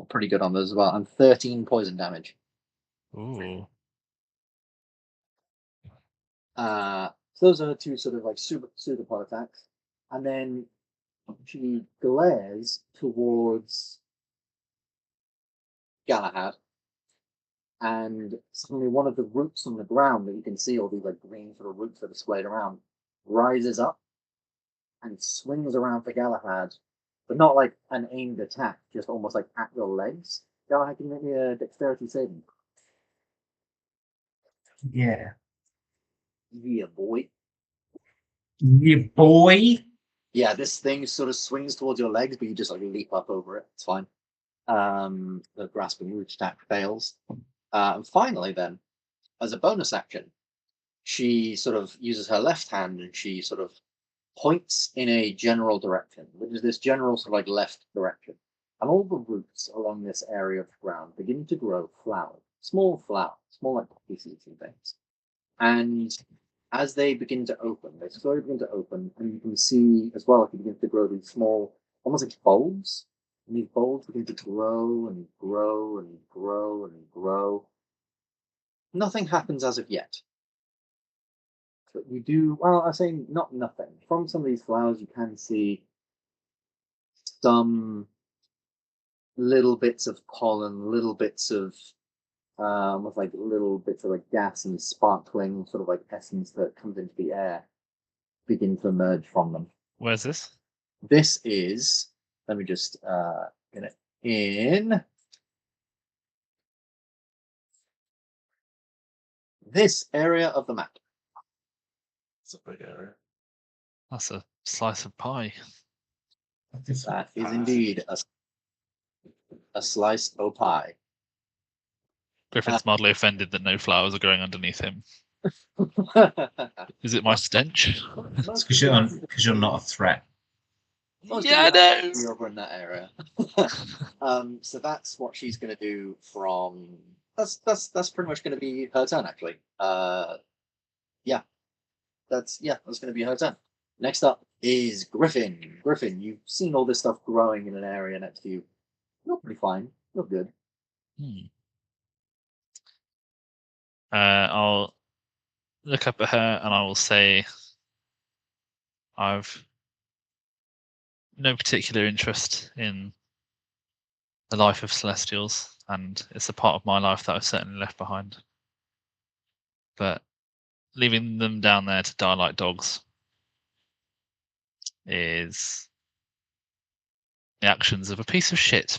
pretty good on those as well. And 13 poison damage. Ooh. So those are two sort of like pseudopod attacks. And then she glares towards Galahad. And suddenly one of the roots on the ground that you can see, all these like green sort of roots that are splayed around, rises up and swings around for Galahad, but not like an aimed attack, just almost like at your legs. Galahad, can you make me a dexterity saving? Yeah. Yeah, boy. Yeah, boy. Yeah, this thing sort of swings towards your legs, but you just like leap up over it. It's fine. The grasping root attack fails. And finally, then, as a bonus action, she sort of uses her left hand and she sort of points in a general direction, which is this general sort of like left direction. And all the roots along this area of the ground begin to grow flowers, small like pieces and things. And as they begin to open, they slowly begin to open, and you can see as well, if you begin to grow these small, almost like bulbs, and these bulbs begin to grow and grow and grow and grow. Nothing happens as of yet. But you do, well, I say not nothing. From some of these flowers, you can see some little bits of pollen, little bits of almost like little bits of like gas and sparkling sort of like essence that comes into the air begin to emerge from them. Where's this? This is, let me just get it in. This area of the map. It's a big area. That's a slice of pie. That is indeed a slice of pie. Griffin's mildly offended that no flowers are growing underneath him. Is it my stench? It's because you're not a threat. Yeah, I know. You're over in that area. So that's what she's going to do from. That's pretty much going to be her turn, actually. That's going to be her turn. Next up is Griffin. Griffin, you've seen all this stuff growing in an area next to you. You're pretty fine. You're good. I'll look up at her and I will say, I've no particular interest in the life of Celestials, and it's a part of my life that I've certainly left behind. But leaving them down there to die like dogs is the actions of a piece of shit.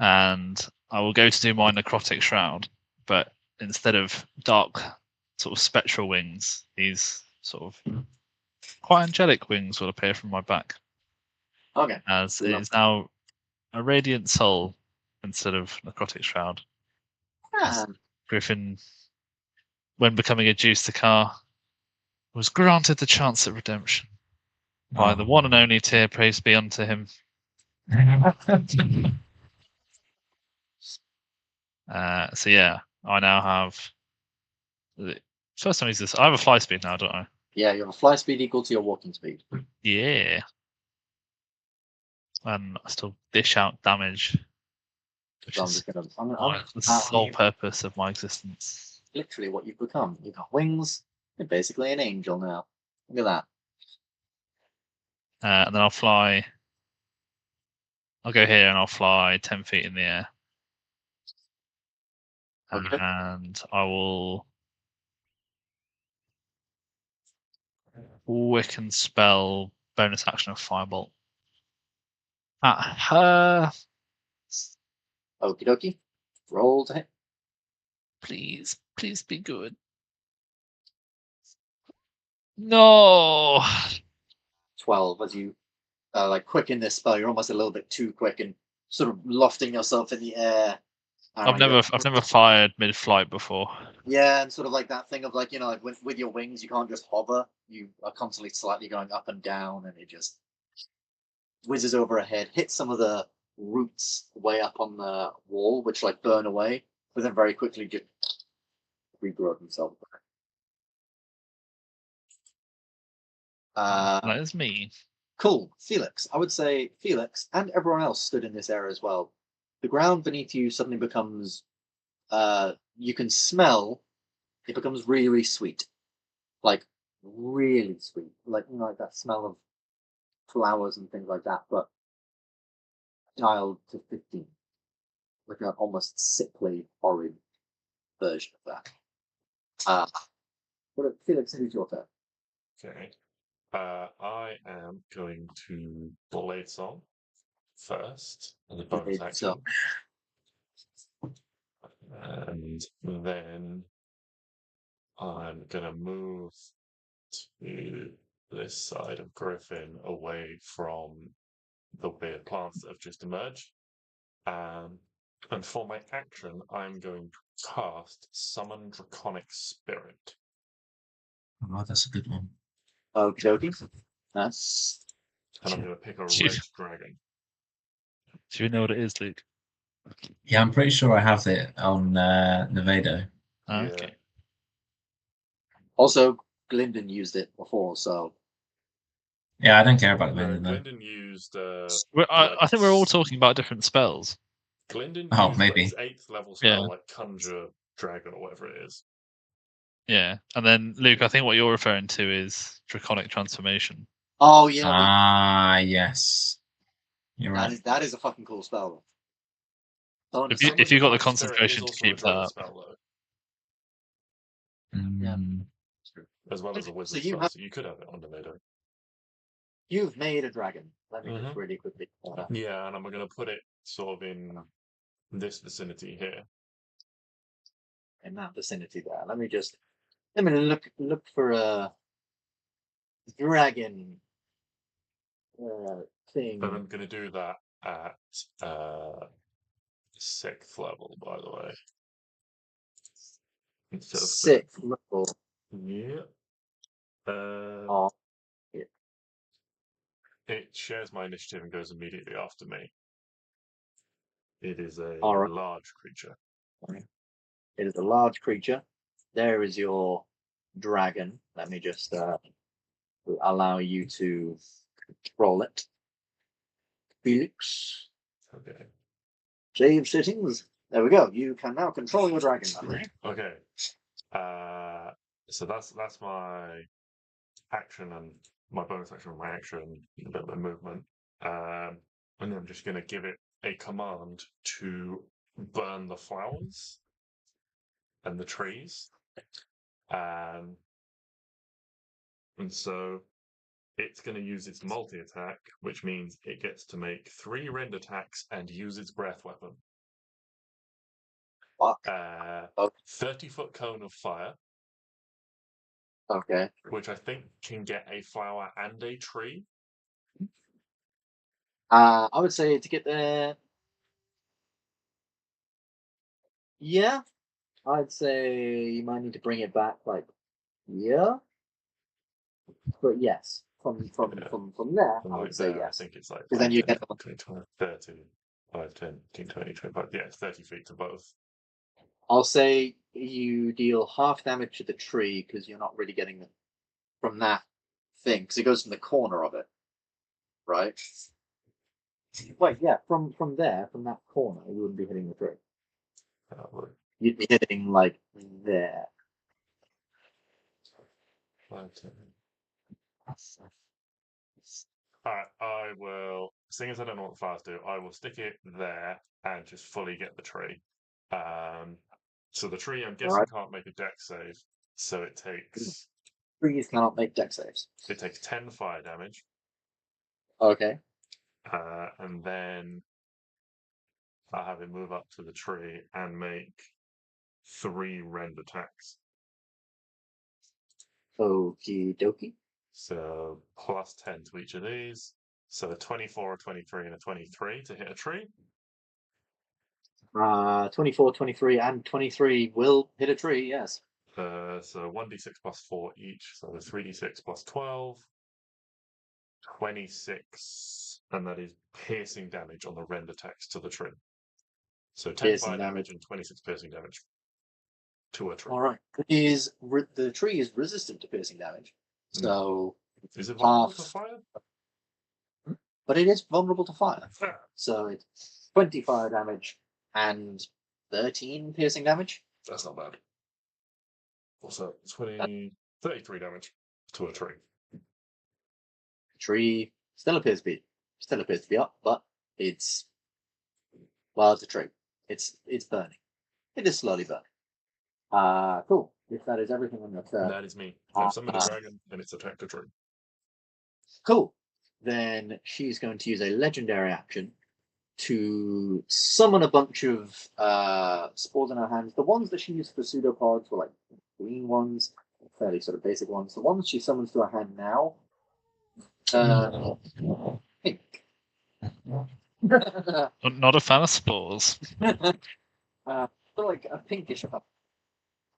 And I will go to do my necrotic shroud, but instead of dark sort of spectral wings, these sort of quite angelic wings will appear from my back. Okay. As it is now a radiant soul instead of necrotic shroud. Griffin, when becoming a Justicar, was granted the chance at redemption by the one and only tier, praise be unto him. So yeah, I now have. First time I use this, I have a fly speed now, don't I? Yeah, you have a fly speed equal to your walking speed. Yeah. And I still dish out damage, which So is the I'm sole purpose of my existence. literally what you've become. You've got wings. You're basically an angel now. Look at that. And then I'll fly I'll go here and I'll fly 10 feet in the air. Okay. And I will Wiccan spell bonus action of Firebolt at her. Okie dokie. Roll to hit. Please be good. No. 12 as you like quicken this spell. You're almost a little bit too quick and sort of lofting yourself in the air. I've never fired mid-flight before. Yeah, and sort of like that thing of like, like with your wings, you can't just hover. You are constantly slightly going up and down, and it just whizzes over ahead, hits some of the roots way up on the wall, which like burn away, but then very quickly just regrow themselves back. That is me. Cool. Felix. I would say Felix and everyone else stood in this area as well. The ground beneath you suddenly becomes, you can smell, it becomes really, really sweet. Like, really sweet. Like, like that smell of flowers and things like that, but dialed to 15. Like an almost sickly, horrid version of that. But Felix, who's your turn? Okay. I am going to Blade Song first as a bonus action. And then I'm going to move to this side of Griffin away from the weird plants that have just emerged. And for my action, I'm going to cast Summon Draconic Spirit. Oh, that's a good one. Okie dokie. That's. And I'm going to pick a Phew. red dragon. Do you know what it is, Luke? Yeah, I'm pretty sure I have it on Nevado. Okay. Also, Glyndon used it before, so. Yeah, I don't care about No, Nevado though. Glyndon used. I think we're all talking about different spells. Glyndon Oh, used maybe. his 8th level spell, Yeah. like Conjure Dragon or whatever it is. Yeah, and then Luke, I think what you're referring to is Draconic Transformation. Oh, yeah. Ah, yes. You're right. That is a fucking cool spell. If you got the Draconic Spirit concentration is to also a keep dragon that up. spell, though, Yeah. as well as a wizard So spell, so you could have it on Nevado. You've made a dragon. Let me just Mhm. really quickly. Yeah, and I'm going to put it sort of in this vicinity here. In that vicinity there. Let me look for a dragon thing. And I'm going to do that at 6th level, by the way. Instead of 6th level. Yeah. Oh, yeah. It shares my initiative and goes immediately after me. It is a All right. large creature. It is a large creature. There is your dragon. Let me just allow you to control it. Felix. Okay. Save settings. There we go. You can now control your dragon. Okay. So that's my action and my bonus action and my action, a bit of movement. And then I'm just going to give it a command to burn the flowers and the trees. And so it's going to use its multi-attack, which means it gets to make 3 rend attacks and use its breath weapon. Fuck. 30-foot cone of fire. Okay. Which I think can get a flower and a tree. I would say to get there. Yeah. I'd say you might need to bring it back like here. But yes, from there, I would say yes. I think it's like Because then you 10, get 20, 30, 5, 10, 15, 20, 25. Yeah, it's 30 feet to both. I'll say you deal half damage to the tree because you're not really getting it from that thing because it goes from the corner of it, right? Wait, yeah, from there, from that corner, you wouldn't be hitting the tree. You'd be hitting like there. 5, 10. Alright, I will. Seeing as I don't know what the fires do, I will stick it there and just fully get the tree. So the tree, I'm guessing, Alright. can't make a dex save, so it takes Trees cannot make dex saves. 10 fire damage, Okay. and then I'll have him move up to the tree and make 3 rend attacks. Okie dokie. So plus 10 to each of these. So a 24, a 23, and a 23 to hit a tree. 24, 23, and 23 will hit a tree, yes. So 1d6 plus 4 each. So 3d6 plus 12. 26. And that is piercing damage on the rend attacks to the tree. So 10 Piercing fire damage. damage and 26 piercing damage to a tree. Alright. The tree is resistant to piercing damage. So Is it vulnerable to half- fire? but it is vulnerable to fire. Ah, So it's 20 fire damage and 13 piercing damage. that's not bad. Also, 33 damage to a tree. The tree still appears to be up, but it's a tree. It's burning. It is slowly burning. Cool. If that is everything on your turn. That is me. I've summoned a dragon and it's attacked a tree. Cool. Then she's going to use a legendary action to summon a bunch of spores in her hands. The ones that she used for pseudopods were like green ones, fairly sort of basic ones. The ones she summons to her hand now, pink. Not a fan of spores. So like a pinkish color.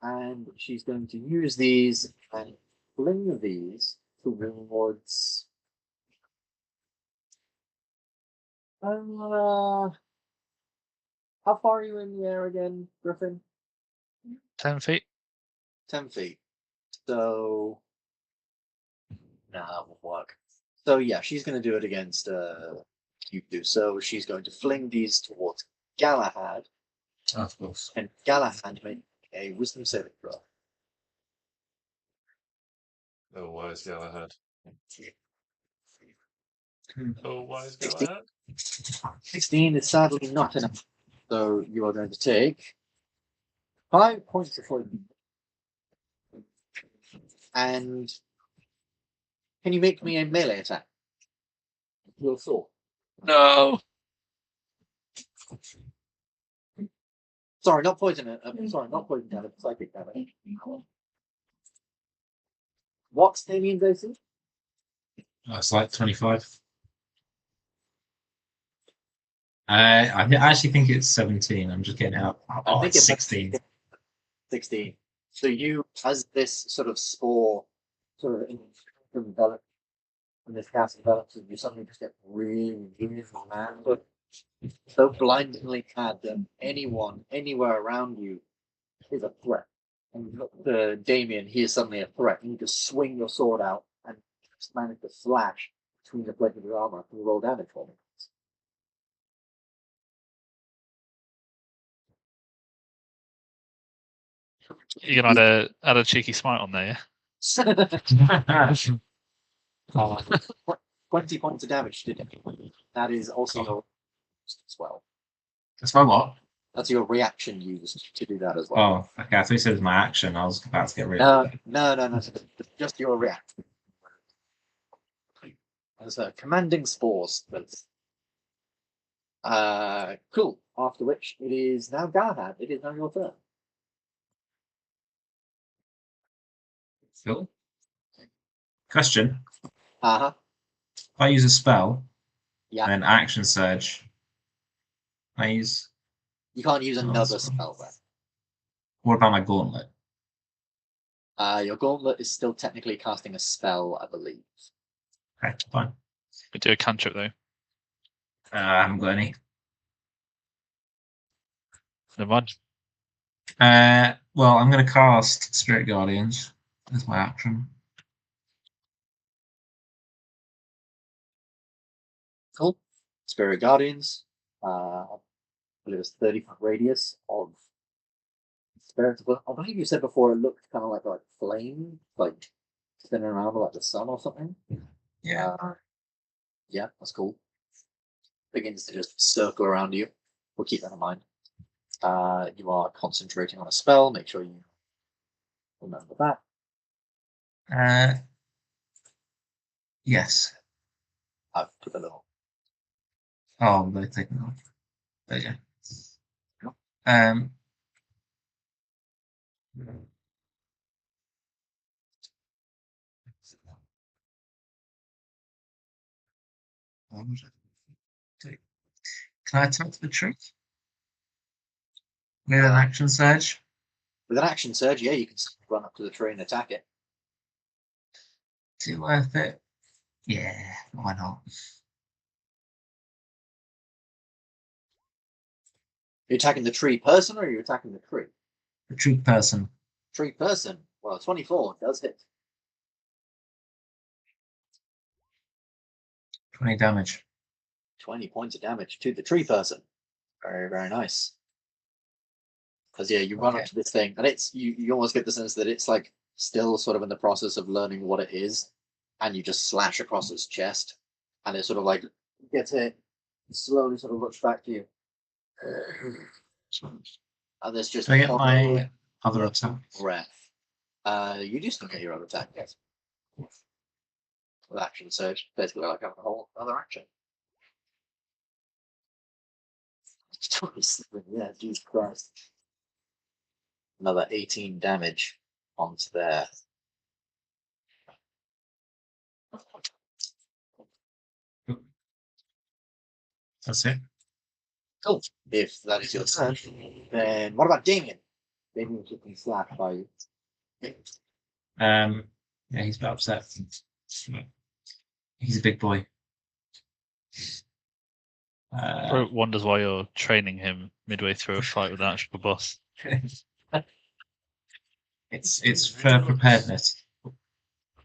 And she's going to use these and fling these towards. How far are you in the air again, Griffin? 10 feet. 10 feet. So. Nah, that won't work. So yeah, she's going to do it against you two. So she's going to fling these towards Galahad. Of course. And Galahad make a wisdom saving throw. Oh, wise Galahad. Hmm. Oh, wise 16. Galahad. 16 is sadly not enough. So you are going to take 5 points of poison. And can you make me a melee attack? Your sword. No. Sorry, not poison. Sorry, not poison damage. Psychic damage. What's Damien's AC? It's like 25. I actually think it's 17. I'm just getting out. Oh, think it's it might- 16. 16. So you, as this sort of spore sort of envelops, and this cast develops, and you suddenly just get really, really mad. So blindingly mad that anyone, anywhere around you is a threat. And you look to Damien, he is suddenly a threat. And you just swing your sword out and just manage to slash between the plates of your armor and roll damage for me. You're gonna add a cheeky smite on there, yeah? 20 points of damage did it. That is also your as well. That's my what? That's your reaction used to do that as well. Oh, okay. I thought you said it was my action. I was about to get rid of it. No. Just your reaction. As a commanding spores. Cool. After which it is now Galahad. It is now your turn. Cool. Question. Uh-huh. If I use a spell, Yeah. and then action surge, I use. You can't use another spell then. What about my gauntlet? Your gauntlet is still technically casting a spell, I believe. Okay, fine. We do a cantrip though. I haven't got any. Never mind. Well, I'm going to cast Spirit Guardians as my action. Cool. Spirit Guardians. I believe it's 30-foot radius of spirits. I believe you said before it looked kind of like flame, like spinning around like the sun or something. Yeah. Yeah, that's cool. Begins to just circle around you. We'll keep that in mind. You are concentrating on a spell. Make sure you remember that. Yes. I've put a little. Oh, they're taking off. There you go. Can I attack the tree? With an action surge? With an action surge, yeah, you can run up to the tree and attack it. Is it worth it? Yeah, why not? Are you attacking the tree person or are you attacking the tree? The tree person. Tree person. Well, 24 does hit. 20 damage. 20 points of damage to the tree person. Very, very nice. Because yeah, you run up to this thing, and it's you almost get the sense that it's like still sort of in the process of learning what it is, and you just slash across its chest, and it sort of like gets hit, slowly sort of looks back to you. And there's just Do I get my other attack? breath. You do still get your other attack, yes. With action surge, basically like having a whole other action. Yeah, Jesus Christ. Another 18 damage onto there. That's it. Cool. If that is your turn, then what about Damien? Damien's just been slapped by you. Yeah, he's a bit upset. He's a big boy. Bro wonders why you're training him midway through a fight with an actual boss. It's for preparedness.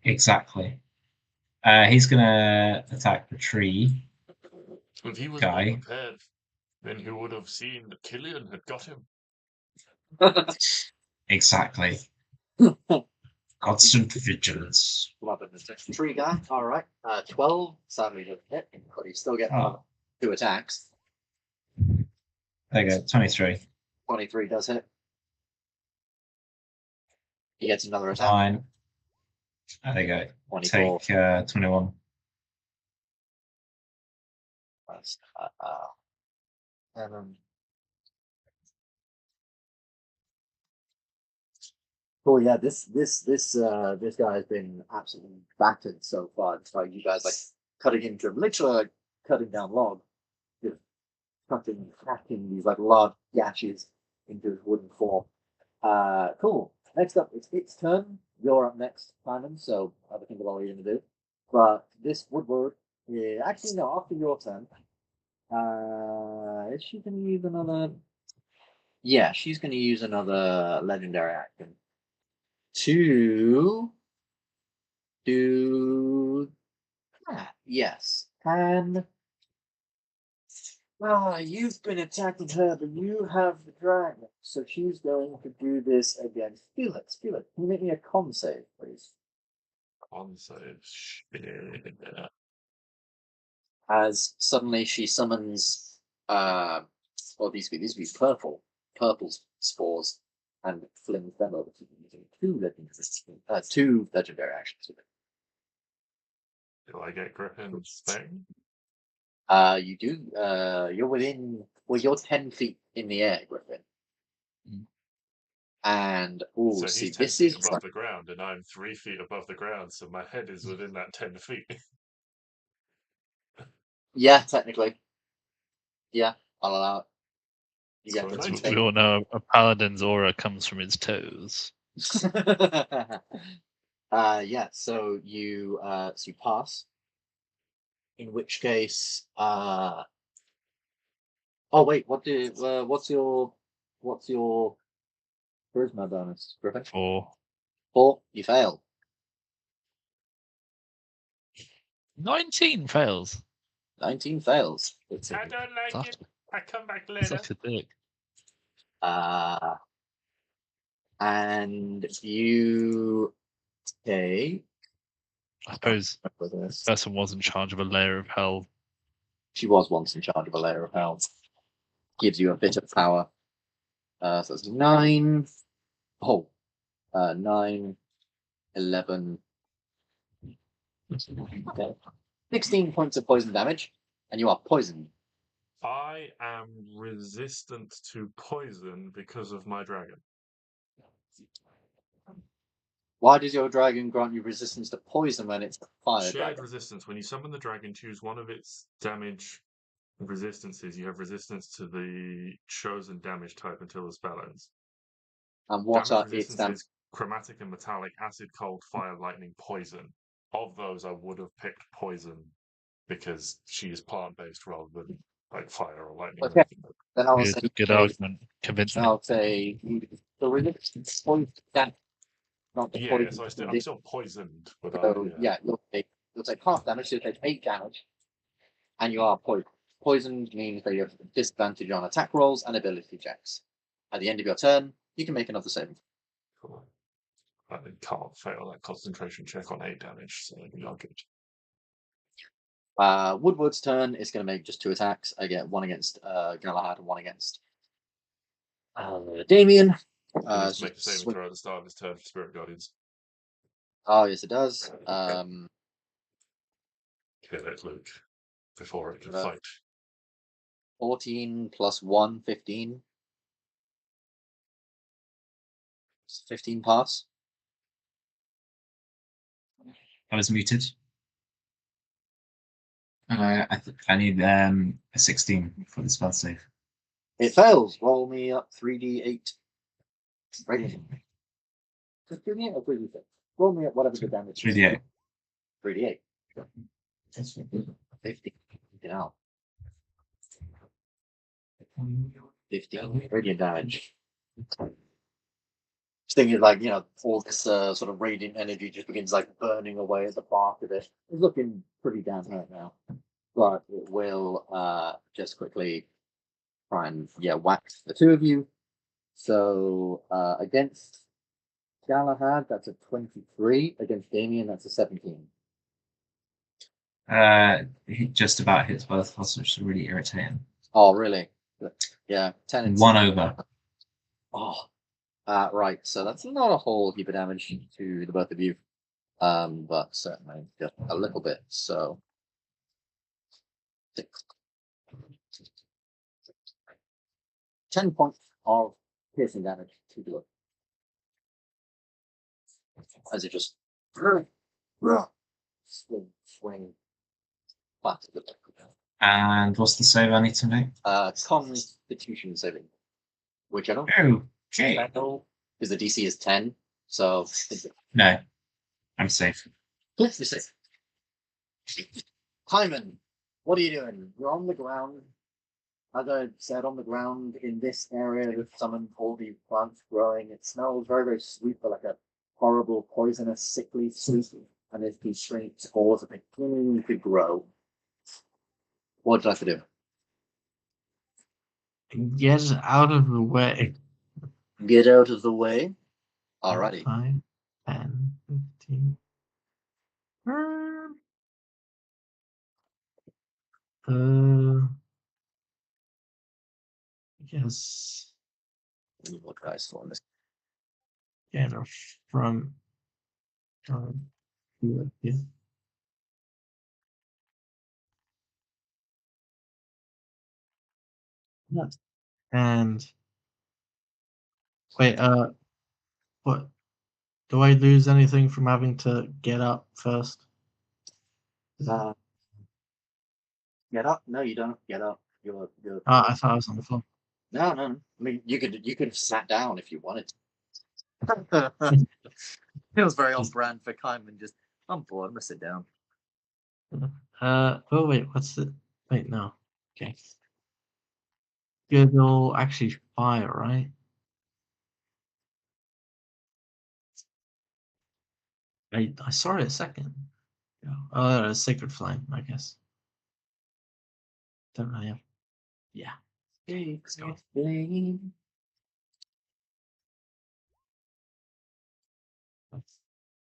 Exactly. He's gonna attack the tree. If he was Guy. more prepared, then he would have seen that Killian had got him. Exactly. Constant vigilance. Tree guy, alright. 12, sadly doesn't hit, but you still get 2 attacks. There you go, 23. 23 does hit. He gets another attack. 9. There you go. 24. Take 21. That's, oh yeah, this guy has been absolutely battered so far. Despite you guys like cutting into him, literally like cutting down log, just cracking these like large gashes into his wooden form. Cool. Next up, it's its turn. You're up next, Simon. So have a think about what you're gonna do. But this woodward, yeah, actually no. After your turn, is she gonna use another? Yeah, she's gonna use another legendary action to do that. Yes. And you've been attacking her, but you have the dragon. So she's going to do this against Felix. Felix, can you make me a con save, please? Con save. Shit. As suddenly she summons these would be purple spores and flings them over to you using two legendary actions. Do I get Griffin's thing? You do. You're within. Well, you're 10 feet in the air, Griffin. And So see, he's 10 this feet is above the ground, and I'm 3 feet above the ground, so my head is within that 10 feet. yeah, technically. Yeah, I'll allow it. You get So the nice. We all know a paladin's aura comes from his toes. yeah. So you pass. In which case, oh wait, what's your charisma bonus, Griffin? 4. 4. You fail. 19 fails. 19 fails. I don't like it. I come back later. Such a dick. And you take I suppose with this. the person was in charge of a layer of hell. She was once in charge of a layer of hell. Gives you a bit of power. So it's 9. Oh, 9, 11. Okay. 16 points of poison damage, and you are poisoned. I am resistant to poison because of my dragon. Why does your dragon grant you resistance to poison when it's a fire Shared dragon? resistance. When you summon the dragon, choose one of its damage resistances. You have resistance to the chosen damage type until the spell ends. And what Damage are its resistance damage? is chromatic and metallic, acid, cold, fire, lightning, poison. Of those, I would have picked poison because she is plant-based rather than like fire or lightning. Okay. Then I will Good, say, good argument. Convince me. I'll say the resistance point damage, not the Yeah, poison. so I'm condition. still poisoned, but So yeah, you'll take half damage. So you take 8 damage, and you are poisoned. Poisoned means that you have disadvantage on attack rolls and ability checks. At the end of your turn, you can make another saving. Cool. I can't fail that concentration check on 8 damage, so we are good. Woodward's turn is going to make just 2 attacks. I get 1 against Galahad and 1 against Damien. He needs to make a just saving throw at the start of his turn for Spirit Guardians. Oh yes, it does. Kill it, Luke, before it can Uh, fight. 14 plus 1, 15. 15 pass. I was muted. I need a 16 for the spell save. It fails. Roll me up 3d8. Radiant. Just 3d8 or 3d6? Roll me up whatever the damage is. 3d8. 3d8. 50. Get out. 15 radiant damage. Just thinking like, all this sort of radiant energy just begins like burning away at the bark of it. It's looking pretty damn hurt now. But it will just quickly try and whack the 2 of you. So against Galahad, that's a 23. Against Damien, that's a 17. He just about hits both of us, which is really irritating. Oh, really? Yeah, 10 and 1 over. Oh, right. So that's not a whole heap of damage to the both of you, but certainly just a little bit. So 6. 10 points of piercing damage to the as it just swing back to the And what's the save I need to make? Constitution saving, which I don't Okay. know because the DC is 10. So No, I'm safe. you're safe. Hyman, what are you doing? You're on the ground. As I said, on the ground in this area, we've summoned all these plants growing. It smells very, very sweet, but like a horrible, poisonous, sickly sweet. And there's these strange spores are beginning to grow. What would you like to do? Get out of the way. Get out of the way. Alrighty. 5, 10, 15. I guess. What dice for this? Yeah, no, from yeah. And wait, what? Do I lose anything from having to get up first? Get up? No, you don't. Get up. You're. I thought I was on the floor. No. I mean, you could have sat down if you wanted to. It was very on brand for Kyman. Just, I'm bored. I'm gonna sit down. Oh wait, what's the? Wait, no. Okay. Good old actually fire, right? I saw it a second. Oh, a sacred flame, I guess. Don't really have. Yeah. Let's go.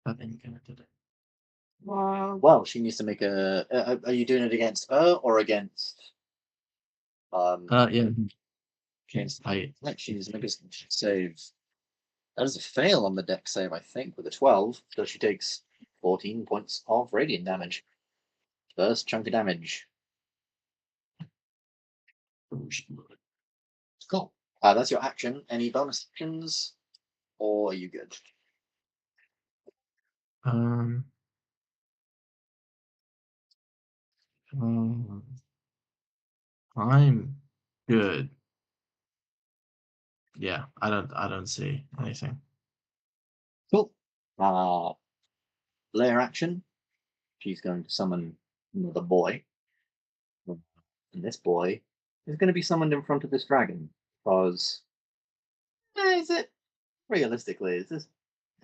That ain't gonna do it. Well, she needs to make a. Are you doing it against her or against? Yeah. Against height. She needs to make a save. That is a fail on the deck save, I think, with a 12. So she takes 14 points of radiant damage. First chunk of damage. Cool. That's your action. Any bonus actions? Or are you good? I'm good. Yeah, I don't see anything. Cool. Layer action. She's going to summon another boy. And this boy is going to be summoned in front of this dragon. Because is it realistically, is this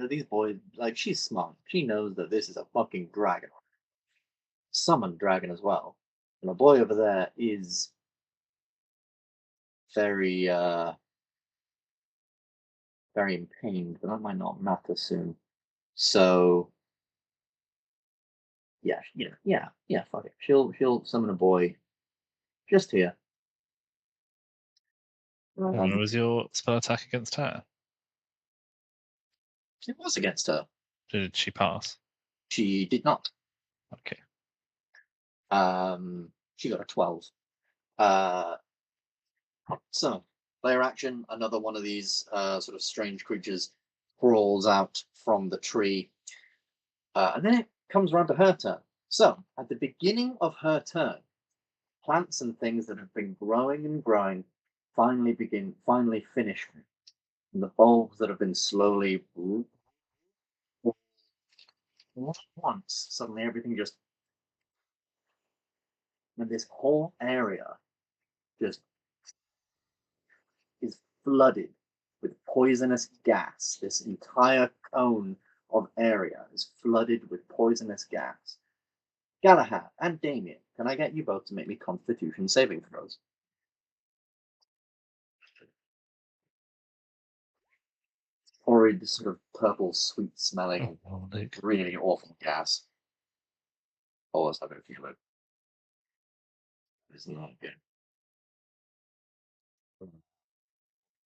these boys like she's smart. She knows that this is a fucking dragon. Summoned dragon as well. And the boy over there is very very in pain, but that might not matter soon. So yeah, fuck it. She'll summon a boy just here. What was your spell attack against her? It was against her. Did she pass? She did not. Okay. She got a 12. So, player action, another one of these sort of strange creatures crawls out from the tree. And then it comes around to her turn. So, at the beginning of her turn, plants and things that have been growing and growing finally finish. And the bulbs that have been slowly once, suddenly everything just, and this whole area just is flooded with poisonous gas. This entire cone of area is flooded with poisonous gas. Galahad and Damien, can I get you both to make me Constitution saving throws? Horrid, sort of purple, sweet-smelling, really awful gas. Always have a feeling. It's not good.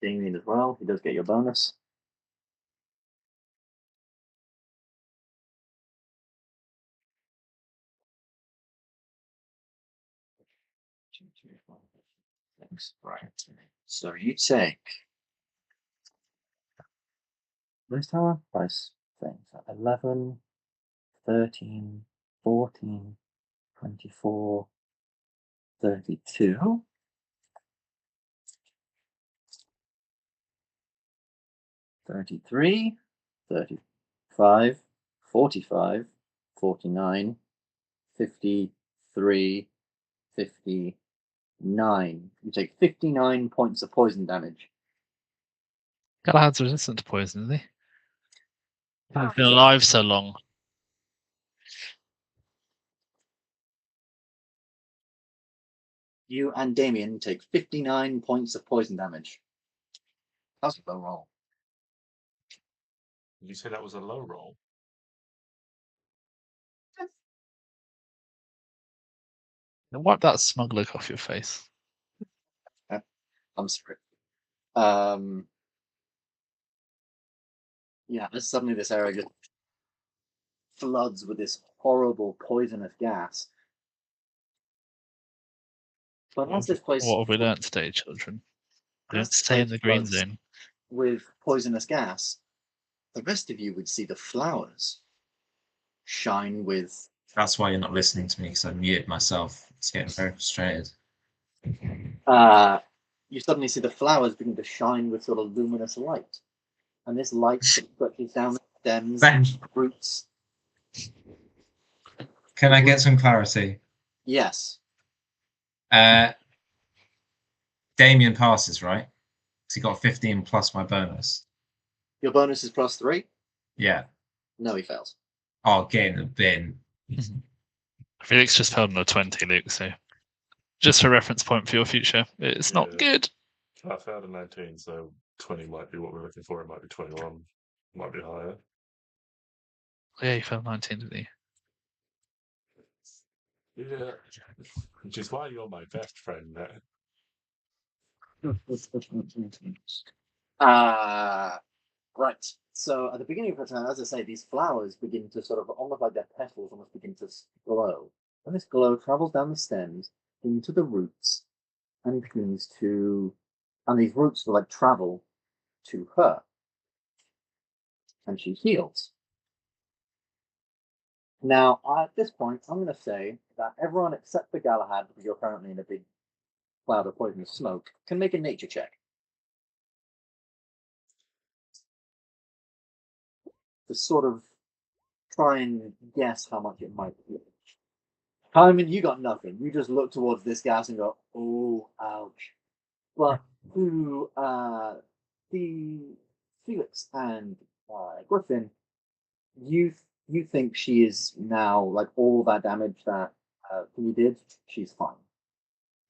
Damien as well. He does get your bonus. Thanks. Right. So you take this tower price things 11, 13, 14, 24, 32. 33, 35, 45, 49, 53, 59. You take 59 points of poison damage. Galahad's resistant to poison, isn't he? I've been alive so long. You and Damien take 59 points of poison damage. That's a low roll. Did you say that was a low roll? Now wipe that smug look off your face. I'm sorry. Yeah, suddenly this area just floods with this horrible poisonous gas. But as this place, What have we learnt today, children? Don't stay in the green zone. With poisonous gas, the rest of you would see the flowers shine with. That's why you're not listening to me, because I muted myself. It's getting very frustrated. You suddenly see the flowers begin to shine with sort of luminous light. And this light stretches down the stems, roots. Can I get some clarity? Yes. Damien passes, right? Because he got 15 plus my bonus. Your bonus is +3? Yeah. No, he fails. Oh, get in the bin. Felix just failed on a 20, Luke, so just a reference point for your future. It's not good. I failed a 19, so 20 might be what we're looking for. It might be 21. Might be higher. Yeah, you failed 19, didn't you? Yeah. Which is why you're my best friend now. Right. So at the beginning of her turn, as I say, these flowers begin to sort of, almost like their petals, almost begin to glow. And this glow travels down the stems into the roots and begins to, and these roots will like travel to her, and she heals. Now, at this point, I'm going to say that everyone except for Galahad, because you're currently in a big cloud of poisonous smoke, can make a nature check. To sort of try and guess how much it might be. Hyman, you got nothing. You just look towards this gas and go, oh, ouch. But to the Felix and Griffin, you think she is now, like, all that damage that you did, she's fine.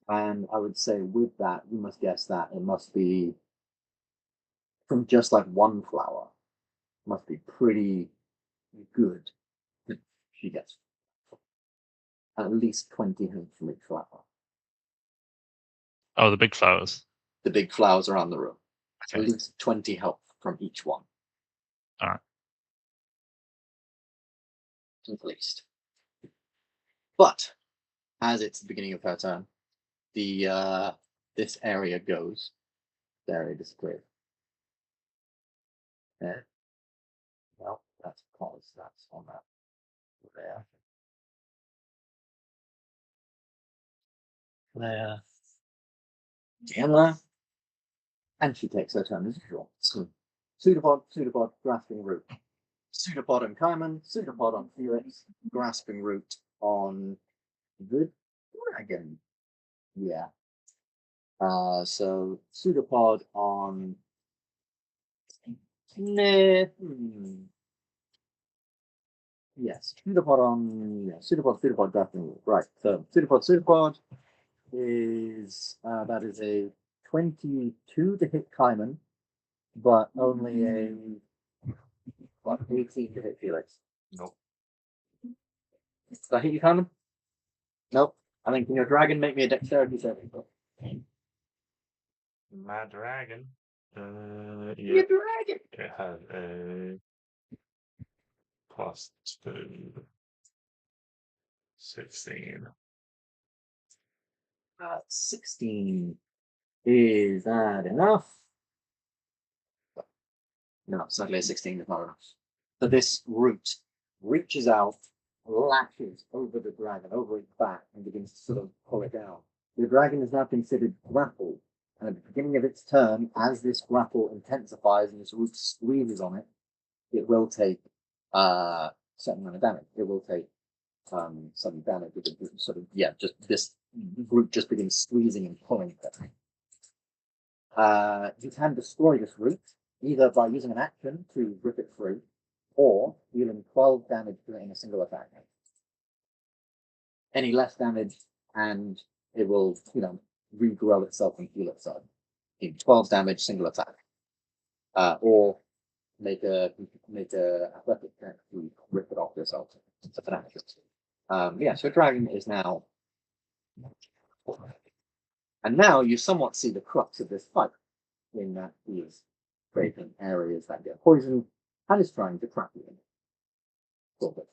And I would say with that, you must guess that it must be from just like one flower. Must be pretty good. She gets at least 20 health from each flower. Oh, the big flowers. The big flowers around the room. Okay. At least 20 health from each one. All right. At least. But as it's the beginning of her turn, the this area goes. The area disappears. There. Well, that's because that's on that there. There. Gemma. And she takes her turn as usual. So, pseudopod, grasping root. Pseudopod on Kaiman, pseudopod on Felix, grasping root on the dragon. Yeah. So pseudopod on. Yes, pseudopod on. Yeah, pseudopod, grasping root. Right. So pseudopod is that is a 22 to hit Kaiman, but only a 18 to hit Felix. Nope. Did I hit you, Kaiman? Nope. I think, can your dragon make me a dexterity saving throw? My dragon. Yeah. Your dragon! It has a +2. 16. 16. Is that enough? No, sadly a 16 is not enough. So this root reaches out, lashes over the dragon, over its back, and begins to sort of pull it down. The dragon is now considered grappled, and at the beginning of its turn, as this grapple intensifies and this root squeezes on it, it will take a certain amount of damage. It will take some damage with it, sort of, yeah, just this root just begins squeezing and pulling it. You can destroy this root either by using an action to rip it free, or dealing 12 damage to it in a single attack. Any less damage, and it will, regrow itself and heal itself. 12 damage, single attack, or make a athletic check to rip it off yourself. It's an action. So dragon is now, and now you somewhat see the crux of this fight, in that he is creating areas that get poisoned and is trying to trap you in. Sort of.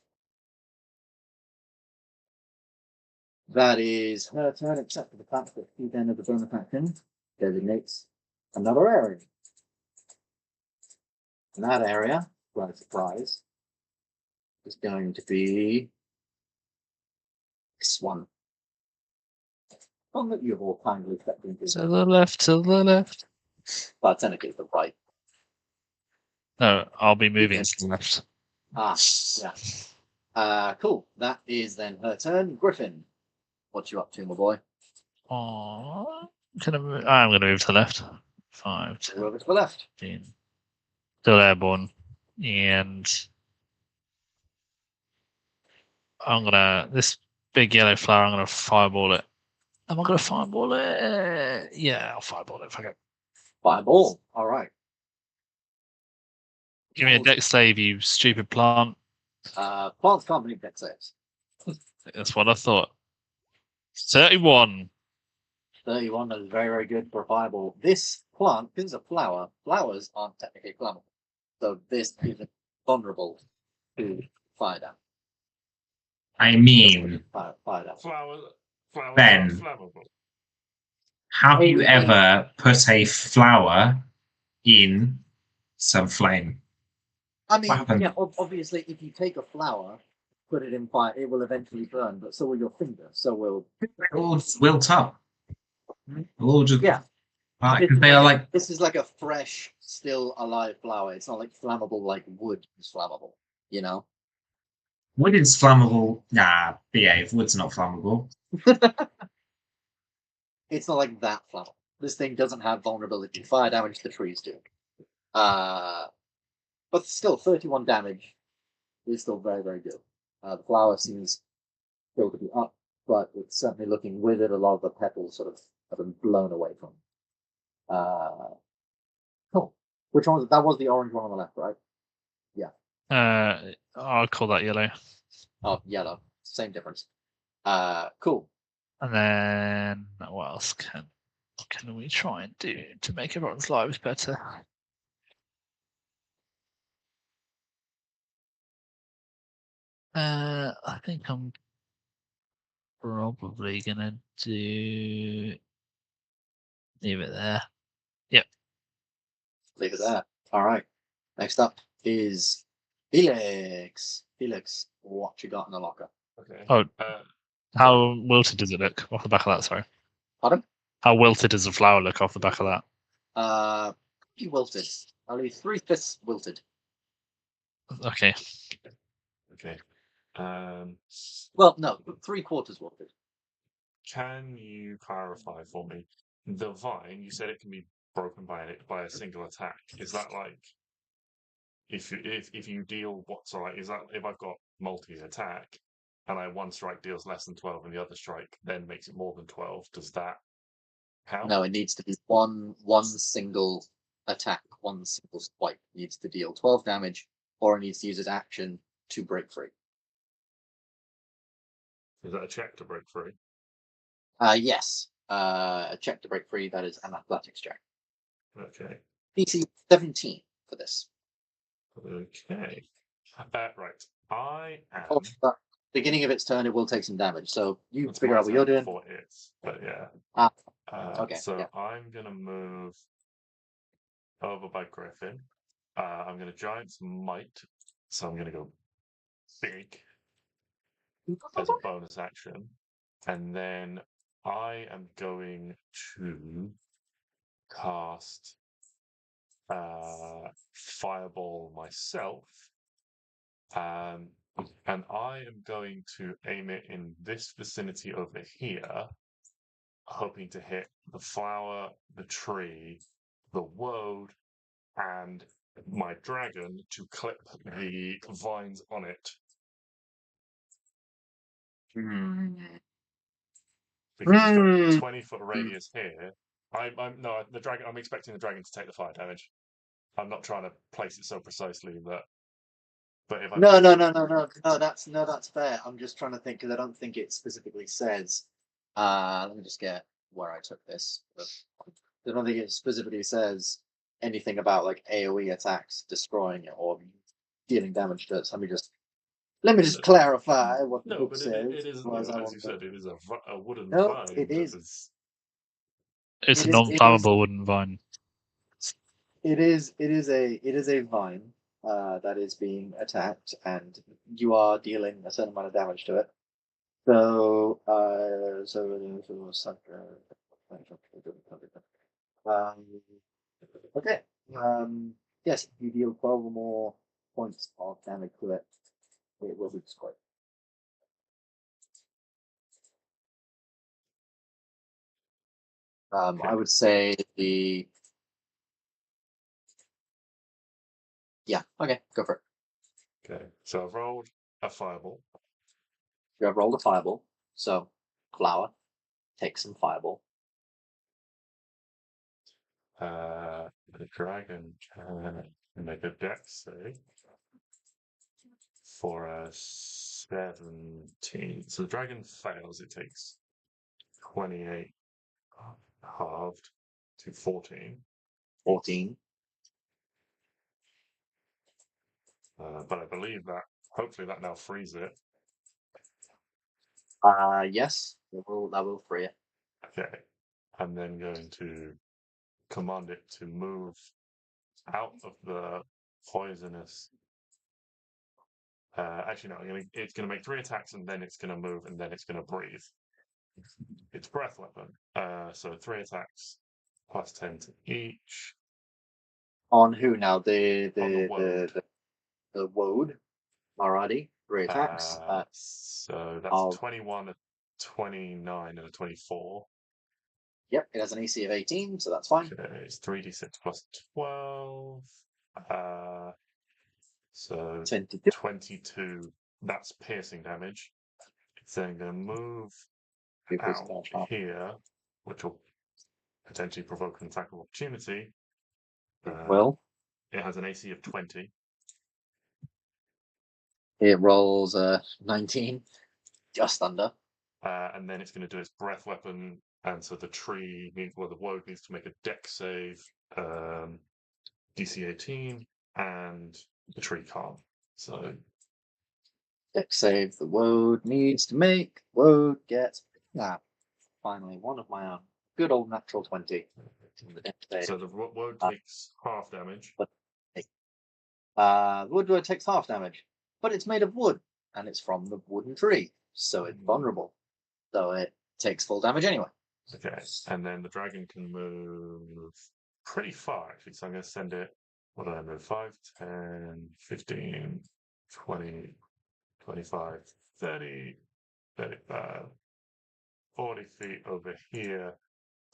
That is her turn, except for the fact that he then, of the bonus action, designates another area. And that area, right surprise, is going to be this one. One that you've all kindly stepped into. To the left, to the left. But technically it's the right. No, I'll be moving to the left. Yeah. Cool. That is then her turn. Griffin, what you up to, my boy? Oh, I'm going to move to the left. 5, 10, Over to the left. 15. Still airborne. And this big yellow flower, I'm going to fireball it. Am I going to fireball it? Yeah, I'll fireball it. Fuck it. Fireball. All right. Give me a dex save, you stupid plant. Plants can't make dex saves. That's what I thought. 31. 31 is very, very good for a fireball. This plant, this is a flower. Flowers aren't technically flammable. So this isn't vulnerable to fire damage. I mean, Fire damage. Flowers Ben. aren't flammable. have you ever put a flower in some flame? I mean, What happened? yeah, obviously, if you take a flower, put it in fire, it will eventually burn, but so will your finger. So will. It'll all wilt up. It'll all just. Yeah. Because they are like. This is like a fresh, still alive flower. It's not like flammable like wood is flammable, you know? Wood is flammable. Nah, behave. Wood's not flammable. It's not like that flammable. This thing doesn't have vulnerability to fire damage, the trees do. But still, 31 damage is still very, very good. The flower seems still to be up, but it's certainly looking withered. A lot of the petals sort of have been blown away from it. Cool. Which one was it? That was the orange one on the left, right? I'll call that yellow. Oh, yellow. Same difference. Cool. And then what else can we try and do to make everyone's lives better? I think I'm probably gonna leave it there. Yep. Leave it there. All right. Next up is Felix. Felix, what you got in the locker? Okay. Oh. How wilted does it look off the back of that? Sorry. Pardon? How wilted does the flower look off the back of that? Pretty wilted. At least 3/5 wilted. Okay. Okay. Well, no, 3/4 wilted. Can you clarify for me? The vine, you said it can be broken by a single attack. Is that like if you deal is that if I've got multi-attack and one strike deals less than 12 and the other strike then makes it more than 12, does that count? No, it needs to be one single attack, one single swipe. It needs to deal 12 damage, or it needs to use its action to break free. Is that a check to break free? Yes. A check to break free, that is an athletics check. Okay. DC 17 for this. Okay. Right. I am. Oh, beginning of its turn, it will take some damage. So you figure out what you're doing. But yeah. Okay. So yeah. I'm gonna move over by Griffin. I'm gonna Giant's Might. So I'm gonna go big as a bonus action, and then I am going to cast Fireball myself. And I am going to aim it in this vicinity over here, hoping to hit the flower, the tree, the woad, and my dragon to clip the vines on it. Because it's got 20-foot radius here. I'm expecting the dragon to take the fire damage. I'm not trying to place it so precisely that. But if No, that's fair. I'm just trying to think because I don't think it specifically says. Let me just get where I took this. I don't think it specifically says anything about like AOE attacks destroying it or dealing damage to it. So let me just clarify what the book says. It is, as you said, it is a wooden No, vine. it is. It's a non-flammable wooden vine. It is a vine that is being attacked, and you are dealing a certain amount of damage to it. So, okay. Yes, if you deal 12 or more points of damage to it, it will be destroyed. I would say yeah, okay, go for it. Okay, so I've rolled a fireball. You have rolled a fireball, so flower, take some fireball. The dragon can make a dex save for a 17. So the dragon fails, it takes 28 halved to 14. 14. But I believe that hopefully that now frees it. Yes, that will free it. Okay. I'm then going to command it to move out of the poisonous. Actually, no. It's going to make 3 attacks, and then it's going to move, and then it's going to breathe. It's breath weapon. So 3 attacks plus 10 to each. On who now? The woad. Alrighty. 3 attacks. So that's 21, a 29, and a 24. Yep, it has an AC of 18, so that's fine. Okay, it's 3d6 plus 12. So 22. 22. That's piercing damage. It's then going to move Because out here, which will potentially provoke an attack of opportunity. Well, it has an AC of 20. It rolls 19, just under. And then it's going to do its breath weapon, and so the woad needs to make a dex save, DC 18, and the tree can't. So Dex save the woad needs to make. Woad gets finally one of my own. Good old natural 20. So the woad takes half damage. The wood takes half damage, but it's made of wood, and it's from the wooden tree, so it's vulnerable. So it takes full damage anyway. Okay, and then the dragon can move pretty far, actually. So I'm going to send it, what did I move? 5, 10, 15, 20, 25, 30, 35, 40 feet over here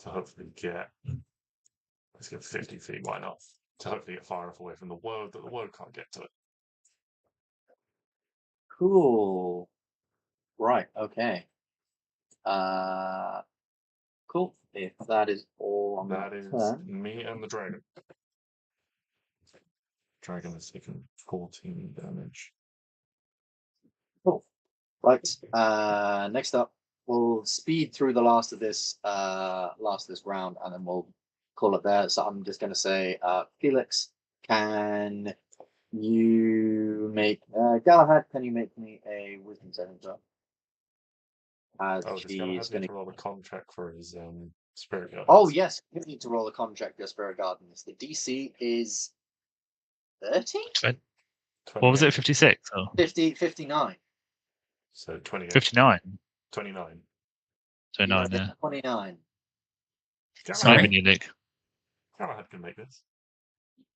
to hopefully let's get 50 feet, why not? To hopefully get far enough away from the woad that the woad can't get to it. Cool. Right, okay. Cool. If that is all on that is turn. me and the dragon. Dragon has taken 14 damage. Cool. Right. Next up, we'll speed through the last of this round, and then we'll call it there. So I'm just going to say, Felix, can you make Galahad? Can you make me a wisdom saving throw? Does Galahad need to roll a contract for his spirit guardians? Oh yes, you need to roll a contract for your spirit guardians. The DC is 30? What was it, 56? Oh. 59. So 28. 59. 29. 29, yeah. 29. Sorry, Nick. Galahad can make this.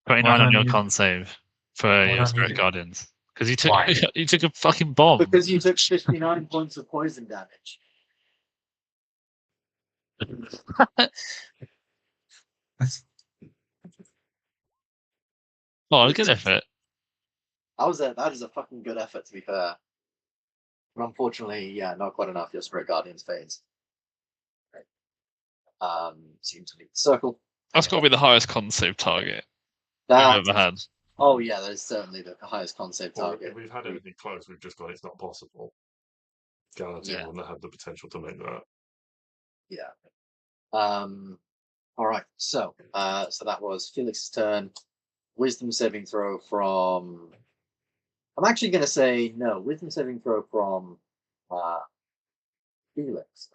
29 on your con save for your spirit guardians. Because you took a fucking bomb. Because you took 59 points of poison damage. Oh, good effort. That is a fucking good effort, to be fair. But unfortunately, yeah, not quite enough. Your spirit guardians fades. Seems to leave the circle. That's got to be the highest con save target we've ever had. Oh yeah, that is certainly the highest con save target. If we've had anything close, we've just got it's not possible. Galahad wouldn't have had the potential to make that. Yeah. All right. So that was Felix's turn. Wisdom saving throw from. I'm actually going to say no. Wisdom saving throw from Felix.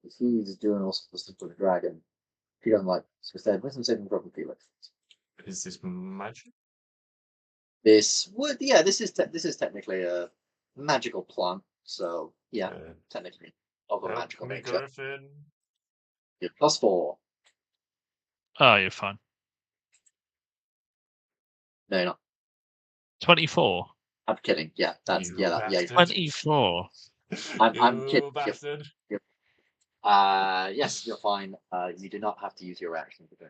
Because he's doing all sorts of stuff with the dragon. He doesn't like. So instead, wisdom saving throw from Felix. Is this magic? This is technically a magical plant. So yeah. Technically of a magical nature. Griffin. You're +4. Oh, you're fine. No, you're not. 24. I'm kidding. Yeah, that's yeah. 24. I'm kidding. Bastard. Yes, you're fine. You do not have to use your reaction to do.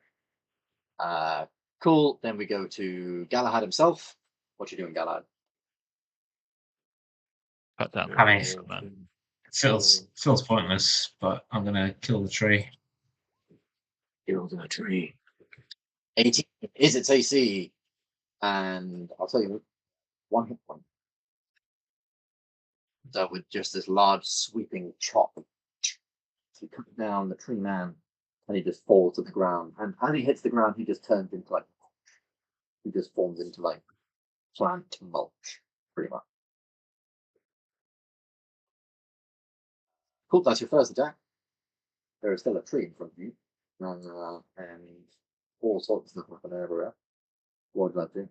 Cool. Then we go to Galahad himself. What you doing, Galahad? Cut down. I mean, it feels pointless, but I'm gonna kill the tree. Kill the tree. 18 is its AC, and I'll tell you, 1 hit point. So with just this large sweeping chop, he comes down the tree man, and he just falls to the ground. And as he hits the ground, he just turns into like, he just forms into like plant mulch, pretty much. Cool, that's your first attack. There is still a tree in front of you, and all sorts of stuff happening everywhere. What would that do?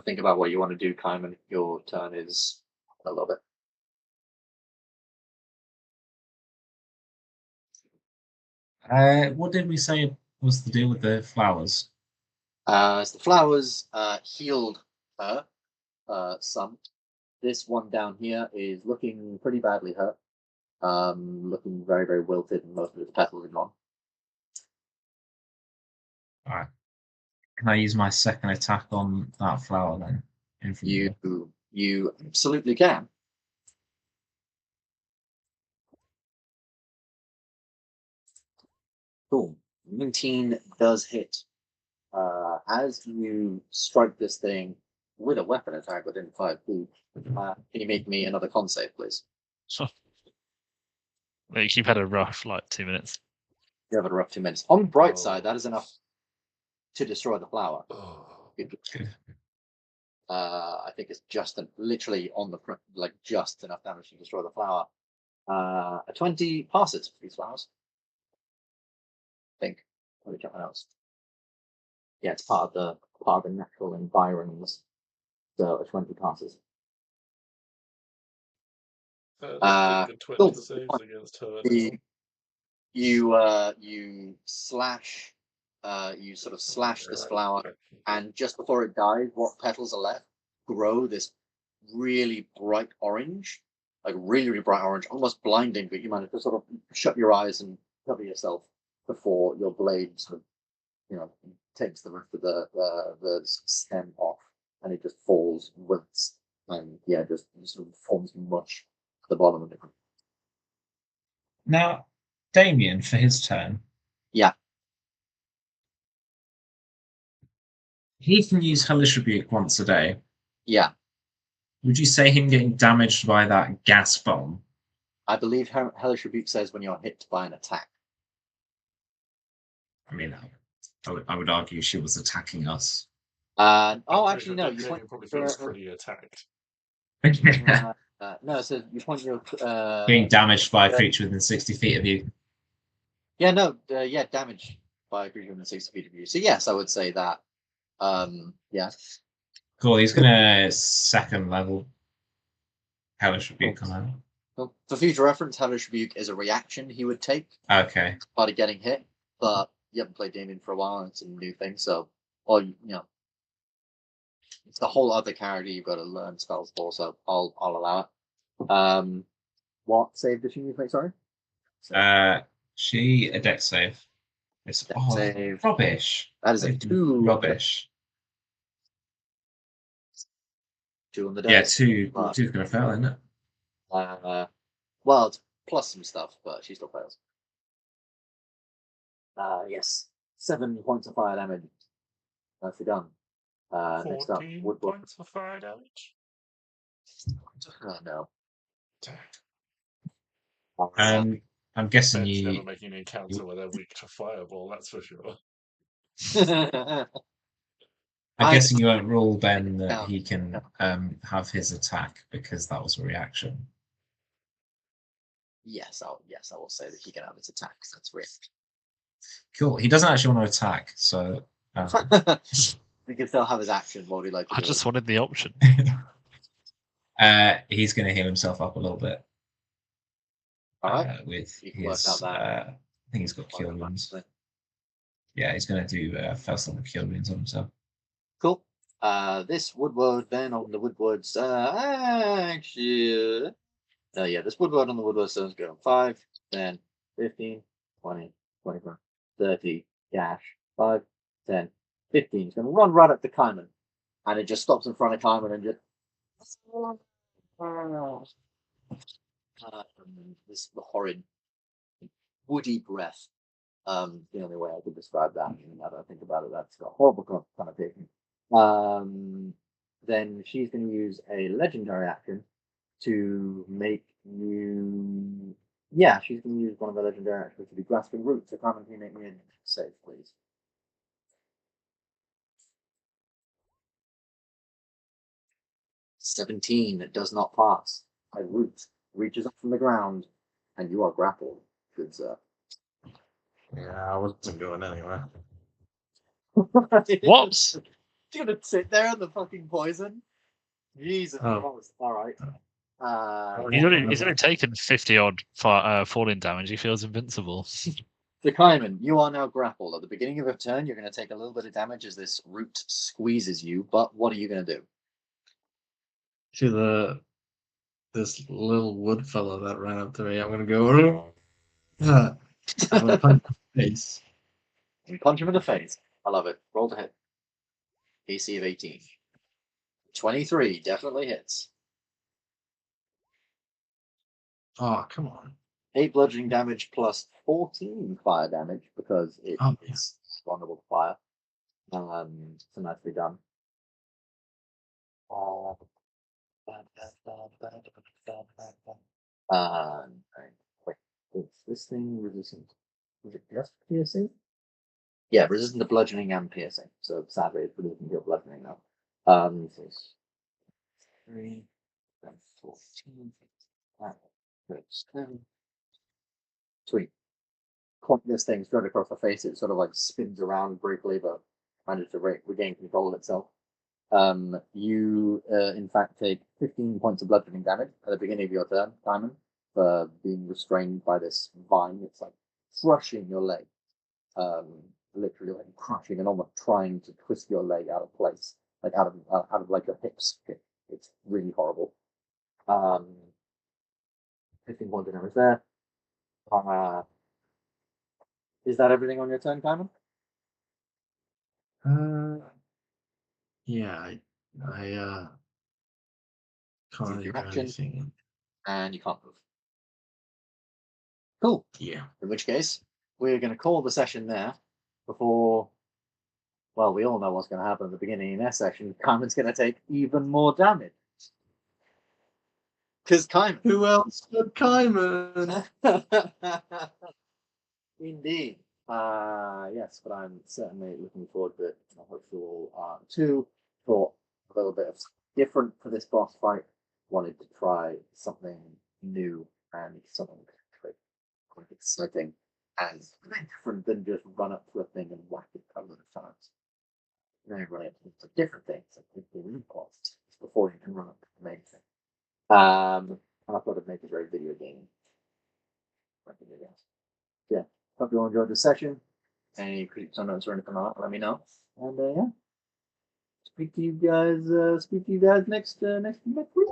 Think about what you want to do, Kaiman. Your turn is a little bit. What did we say was the deal with the flowers? So the flowers healed her some. This one down here is looking pretty badly hurt. Looking very, very wilted, and most of its petals are gone. All right. Can I use my second attack on that flower then? You absolutely can. Cool. 19 does hit. As you strike this thing with a weapon attack within 5 feet, can you make me another con save, please? Sure. You've had a rough 2 minutes. You have a rough 2 minutes. On the bright side, that is enough to destroy the flower. I think it's just literally on the front, just enough damage to destroy the flower. A 20 passes for these flowers. I think. Let me check my notes. Yeah, it's part of the natural environs. So a 20 passes. The 20 saves against her. You slash. You sort of slash this flower, and just before it dies, what petals are left grow this really bright orange, really, really bright orange, almost blinding. But you manage to sort of shut your eyes and cover yourself before your blade sort of, takes the rest of the stem off, and it just falls wilts, and just sort of forms much at the bottom of it. Now, Damien, for his turn. Yeah. He can use Hellish Rebuke once a day. Yeah. Would you say him getting damaged by that gas bomb? I believe Hellish Rebuke says when you're hit by an attack. I mean, I would argue she was attacking us. Actually, no. You probably feels pretty attacked. No, so you point your being damaged by a creature within 60 feet of you. Yeah, no, damaged by a creature within 60 feet of you. So yes, I would say that. Yeah. Cool. He's gonna second level Hellish Rebuke on him. Well, for future reference, Hellish Rebuke is a reaction he would take. Okay. Part of getting hit, but you haven't played Damien for a while, and it's a new thing. So, it's the whole other character you've got to learn spells for. So I'll allow it. What save did she need to make? Sorry. She a dex save. It's save. Rubbish. That is a 2. Rubbish. 2 on the dice. dice. Yeah, 2's gonna fail, isn't it? Well, it's plus some stuff, but she still fails. Yes. 7 points of fire damage. Nicely done. Next up, 14 Woodward. points of fire damage. Oh no. I'm guessing Ben's you. never making an encounter where they're weak to fireball, that's for sure. I'm guessing you won't rule Ben that he can have his attack because that was a reaction. Yes, I will say that he can have his attacks. That's weird. Cool. He doesn't actually want to attack, so he can still have his action. What would he like to do? I just wanted the option. He's going to heal himself up a little bit. All right. With you can his, work out that. I think he's got cure wounds. Yeah, he's going to do first level cure wounds on himself. Cool. This Woodward then on the Woodwards. Actually, this Woodward on the Woodward stone's going 5, 10, 15, 20, 25, 30, dash, 5, 10, 15. He's going to run right up to Kaiman. And it just stops in front of Kaiman and just. This horrid woody breath The only way I could describe that, and now that I think about it, that's a horrible connotation. Then she's going to use a legendary action to make you. Yeah, she's going to use one of the legendary actions to be grasping roots. So, Carmen, can you make me a save, please? 17. It does not pass. A root reaches up from the ground, and you are grappled. Good sir. Yeah, I wasn't going anywhere. What? You're gonna sit there in the fucking poison? Jesus Christ. Alright. He's only taken 50 odd falling damage. He feels invincible. So, Kaiman, you are now grappled. At the beginning of your turn, you're going to take a little bit of damage as this root squeezes you, but what are you going to do? To this little wood fella that ran up to me, I'm gonna go. I'm gonna punch him in the face. You punch him in the face. I love it. Roll to hit. AC of 18. 23 definitely hits. Oh, come on. 8 bludgeoning damage plus 14 fire damage because it is vulnerable to fire. So nicely done. Wait, is this thing resistant? Is it just piercing? Yeah, resistant to bludgeoning and piercing. So sadly, it's resistant to bludgeoning now. So it's 3, then 14. That's 10. Sweet. Clunk this thing straight across the face. It sort of like spins around briefly, but manages to regain control of itself. You, in fact, take 15 points of bludgeoning damage at the beginning of your turn, Simon, for being restrained by this vine. It's like crushing your leg, literally like crushing and almost trying to twist your leg out of place, like out of like your hips. It's really horrible. 15 points of damage there. Is that everything on your turn, Simon? Yeah, I can't do anything. And you can't move. Cool. Yeah. In which case, we're going to call the session there before, well, we all know what's going to happen at the beginning of this session. Kaiman's going to take even more damage. Because Kaiman. Who else but Kaiman? Indeed. Yes, but I'm certainly looking forward to it. I hope you all are too. Thought a little bit of different for this boss fight. Wanted to try something new and something quite exciting and different than just run up to a thing and whack it a couple of times. Really, it's a different thing. It's like the cost before you can run up to the main thing. And I thought it'd make a very video game. Yeah. Hope you all enjoyed the session. Any critiques on notes or anything like that, let me know. And yeah. Speak to you guys next week.